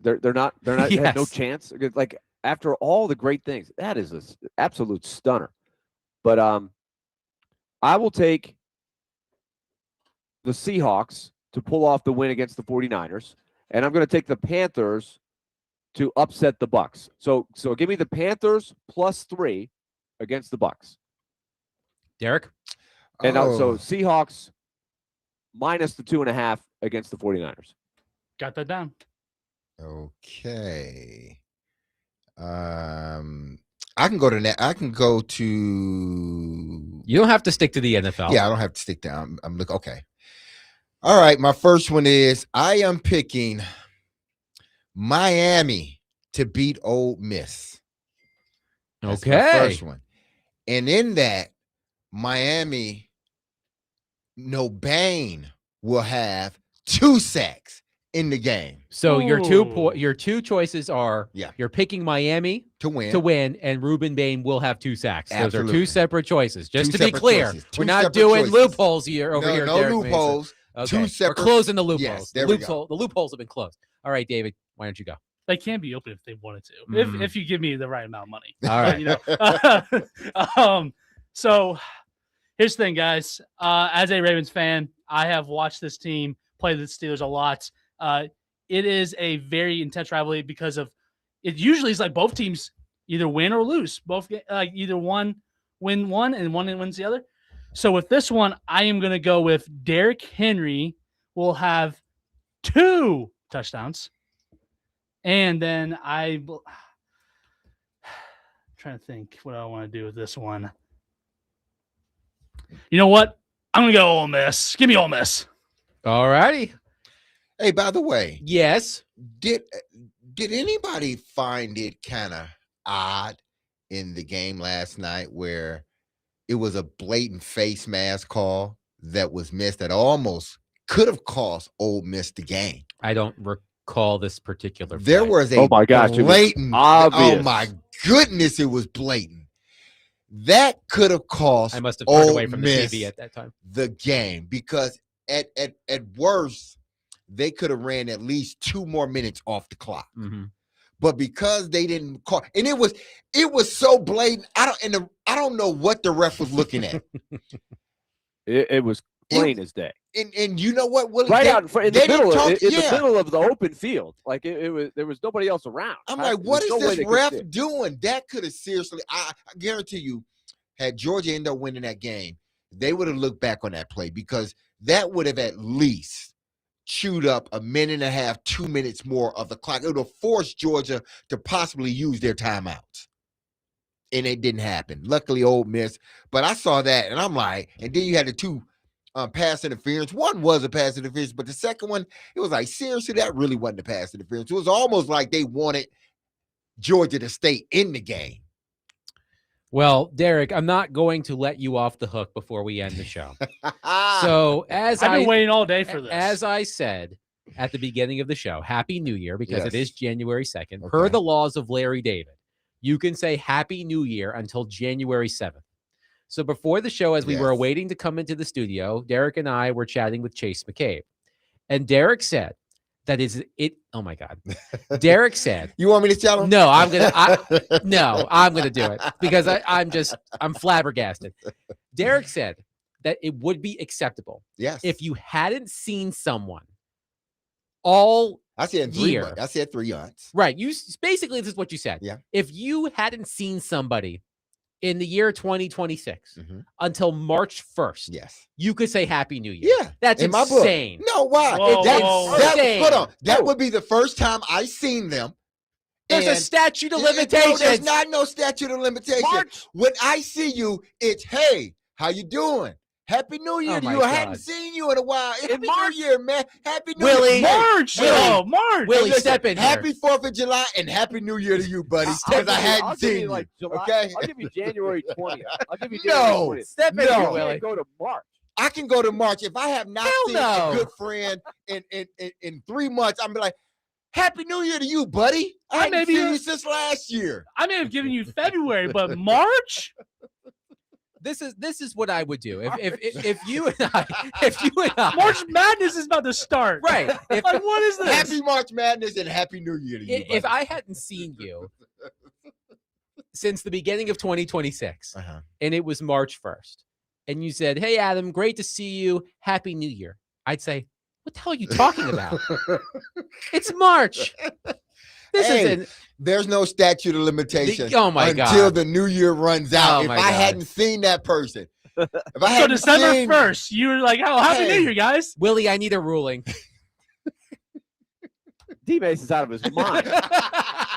They're not. They have no Yes. chance. Like after all the great things, that is an absolute stunner. But I will take the Seahawks to pull off the win against the 49ers, and I'm going to take the Panthers to upset the Bucks. So give me the Panthers +3 against the Bucks. Derek? And so Seahawks minus the 2.5 against the 49ers. Got that down. Okay. I can go to that. I can go to. You don't have to stick to the NFL. Yeah, I don't have to stick down. I'm looking. Okay. All right. My first one is I am picking Miami to beat Ole Miss. That's my first one. And in that, Miami, Bain will have 2 sacks in the game. So your two choices are you're picking Miami to win, and Ruben Bain will have 2 sacks. Those Absolutely. are 2 separate choices. Just Two to be separate clear, choices. we're Two not separate doing choices. loopholes here over here. No Derek loopholes. Mason. Two separate. We're closing the loopholes. Yes, there we go. The loopholes have been closed. All right, David, why don't you go? They can be open if they wanted to, if you give me the right amount of money. All right. So here's the thing, guys. As a Ravens fan, I have watched this team play the Steelers a lot. It is a very intense rivalry because of it. Usually, it's like both teams either win or lose. Both either one win one and one wins the other. So with this one, I am going to go with Derrick Henry will have 2 touchdowns. And then I'm trying to think what I want to do with this one. You know what? I'm going to go Ole Miss. Give me Ole Miss. All righty. Hey, by the way, yes. Did anybody find it kind of odd in the game last night where it was a blatant face mask call that was missed that almost could have cost Ole Miss the game? I don't recall this particular. There play. was a Oh my gosh, blatant. obvious. Oh my goodness, it was blatant. That could have cost. I must have turned Ole away from Miss the TV at that time. the game because at worst they could have ran at least 2 more minutes off the clock. Mm-hmm. But because they didn't call, and it was so blatant. I don't know what the ref was looking at. It was plain as day. And you know what, Willie? Right out in the middle, in yeah. the middle of the open field, like it was. There was nobody else around. I'm like, what is There's no way this they could ref see it. doing? That could have seriously. I guarantee you, had Georgia ended up winning that game, they would have looked back on that play because that would have at least chewed up 1.5 minutes, 2 minutes more of the clock. It would have forced Georgia to possibly use their timeouts. And it didn't happen. Luckily, Ole Miss. But I saw that, and I'm like, and then you had the 2 pass interference. One was a pass interference, but the second one, it was like, seriously, that really wasn't a pass interference. It was almost like they wanted Georgia to stay in the game. Well, Derek, I'm not going to let you off the hook before we end the show. So I've been waiting all day for this. As I said at the beginning of the show, Happy New Year, because it is January 2nd. Okay. Per the laws of Larry David, you can say Happy New Year until January 7th. So before the show, as we were waiting to come into the studio, Derek and I were chatting with Chase McCabe. And Derek said, that is it. Oh my God. Derek said, you want me to tell him? No, I'm going to do it because I'm flabbergasted. Derek said, that it would be acceptable. Yes. If you hadn't seen someone all I said 3 year. months. I said 3 months. Right. Basically, this is what you said. Yeah. If you hadn't seen somebody in the year 2026 until March 1st, yes, you could say Happy New Year. Yeah. That's in insane. My book. No, why? Hold on. That would be the first time I seen them. There's a statute of limitations. No, there's not no statute of limitations. When I see you, it's, hey, how you doing? Happy New Year to you. I hadn't seen you in a while. Happy New Year, man. Happy New Willie. Year. March. Oh, March. Willie, step in Happy 4th of July and Happy New Year to you, buddy. Because I hadn't seen you. Like July, okay? I'll give you January 20th. I'll give you January 20th. Step in here, Willie. You can't go to March. I can go to March. If I have not seen a good friend in 3 months, I'm be like, Happy New Year to you, buddy. I haven't seen you since last year. I may have given you February, but March? This is what I would do if you and I March Madness is about to start. Right. Like, what is this? Happy March Madness and Happy New Year to you. If I hadn't seen you since the beginning of 2026, and it was March 1st, and you said, "Hey, Adam, great to see you. Happy New Year," I'd say, "What the hell are you talking about? It's March. This isn't." There's no statute of limitations until the new year runs out. If I hadn't seen that person. If I hadn't December seen, 1st, you were like, "Oh, Happy New Year, guys." Willie, I need a ruling. D-Mace is out of his mind.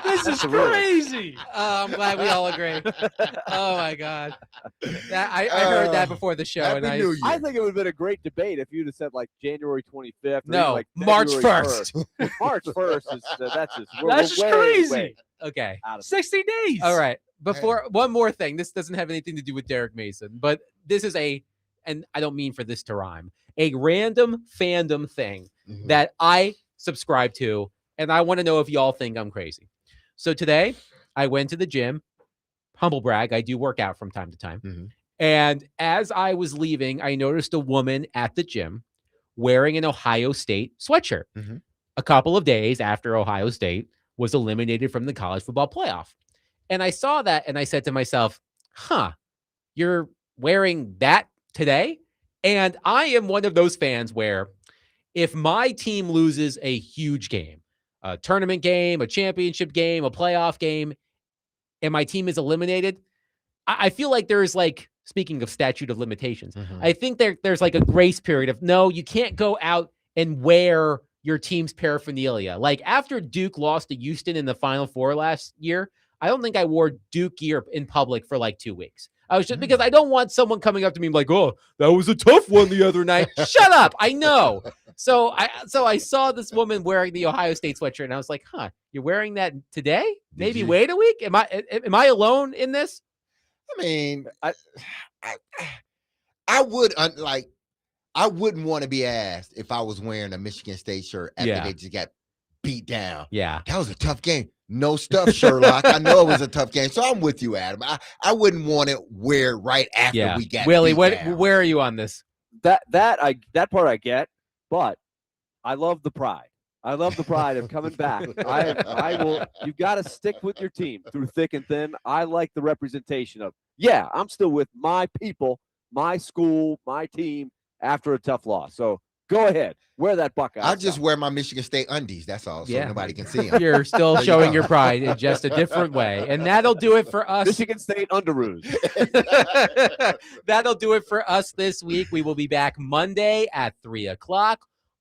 This is crazy. Oh, I'm glad we all agree. Oh my God, I heard that before the show, and I think it would have been a great debate if you'd have said like January 25th. No, like March February 1st. March 1st is that's just just crazy. Okay, 60 days. All right. Before one more thing, this doesn't have anything to do with Derek Mason, but this is and I don't mean for this to rhyme, a random fandom thing that I subscribe to, and I want to know if y'all think I'm crazy. So today, I went to the gym. Humble brag, I do work out from time to time. And as I was leaving, I noticed a woman at the gym wearing an Ohio State sweatshirt. A couple of days after Ohio State was eliminated from the college football playoff. And I saw that and I said to myself, you're wearing that today? And I am one of those fans where if my team loses a huge game, a tournament game, a championship game, a playoff game, and my team is eliminated, I feel like there's speaking of statute of limitations, I think there's like a grace period of, no, you can't go out and wear your team's paraphernalia. Like after Duke lost to Houston in the Final Four last year, I don't think I wore Duke gear in public for like 2 weeks. I was just because I don't want someone coming up to me like, "Oh, that was a tough one the other night." Shut up. I know. So I saw this woman wearing the Ohio State sweatshirt and I was like, you're wearing that today? Maybe wait a week? Am I alone in this? I mean, I wouldn't want to be asked if I was wearing a Michigan State shirt after they just got beat down. Yeah. That was a tough game. No stuff, Sherlock. I know it was a tough game. So I'm with you, Adam. I wouldn't want to wear right after we got Willie, beat down. where are you on this? That part I get, but I love the pride. I love the pride of coming back. I will. You've got to stick with your team through thick and thin. I like the representation of, I'm still with my people, my school, my team after a tough loss. So go ahead, wear that Buckeye. I'll just wear my Michigan State undies. That's all, so nobody can see them. You're still showing your pride in just a different way, and that'll do it for us. Michigan State underoos. That'll do it for us this week. We will be back Monday at 3:00.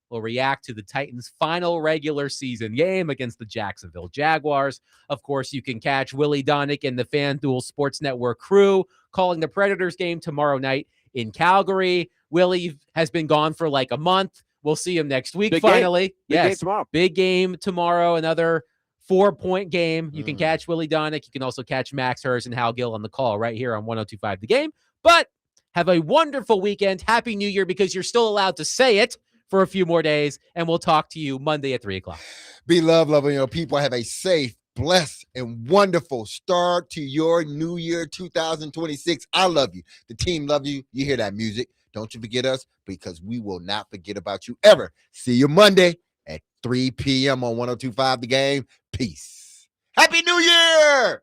We'll react to the Titans' final regular season game against the Jacksonville Jaguars. Of course, you can catch Willie Donick and the FanDuel Sports Network crew calling the Predators game tomorrow night in Calgary. Willie has been gone for like a month. We'll see him next week, finally. Big game tomorrow. Big game tomorrow. Another 4-point game. You can catch Willie Donick. You can also catch Max Hers and Hal Gill on the call right here on 102.5 The Game. But have a wonderful weekend. Happy New Year, because you're still allowed to say it for a few more days. And we'll talk to you Monday at 3:00. Be loving your people. Have a safe, blessed, and wonderful start to your new year 2026. I love you. The team love you. You hear that music. Don't you forget us, because we will not forget about you ever. See you Monday at 3 p.m. on 102.5 The Game. Peace. Happy New Year!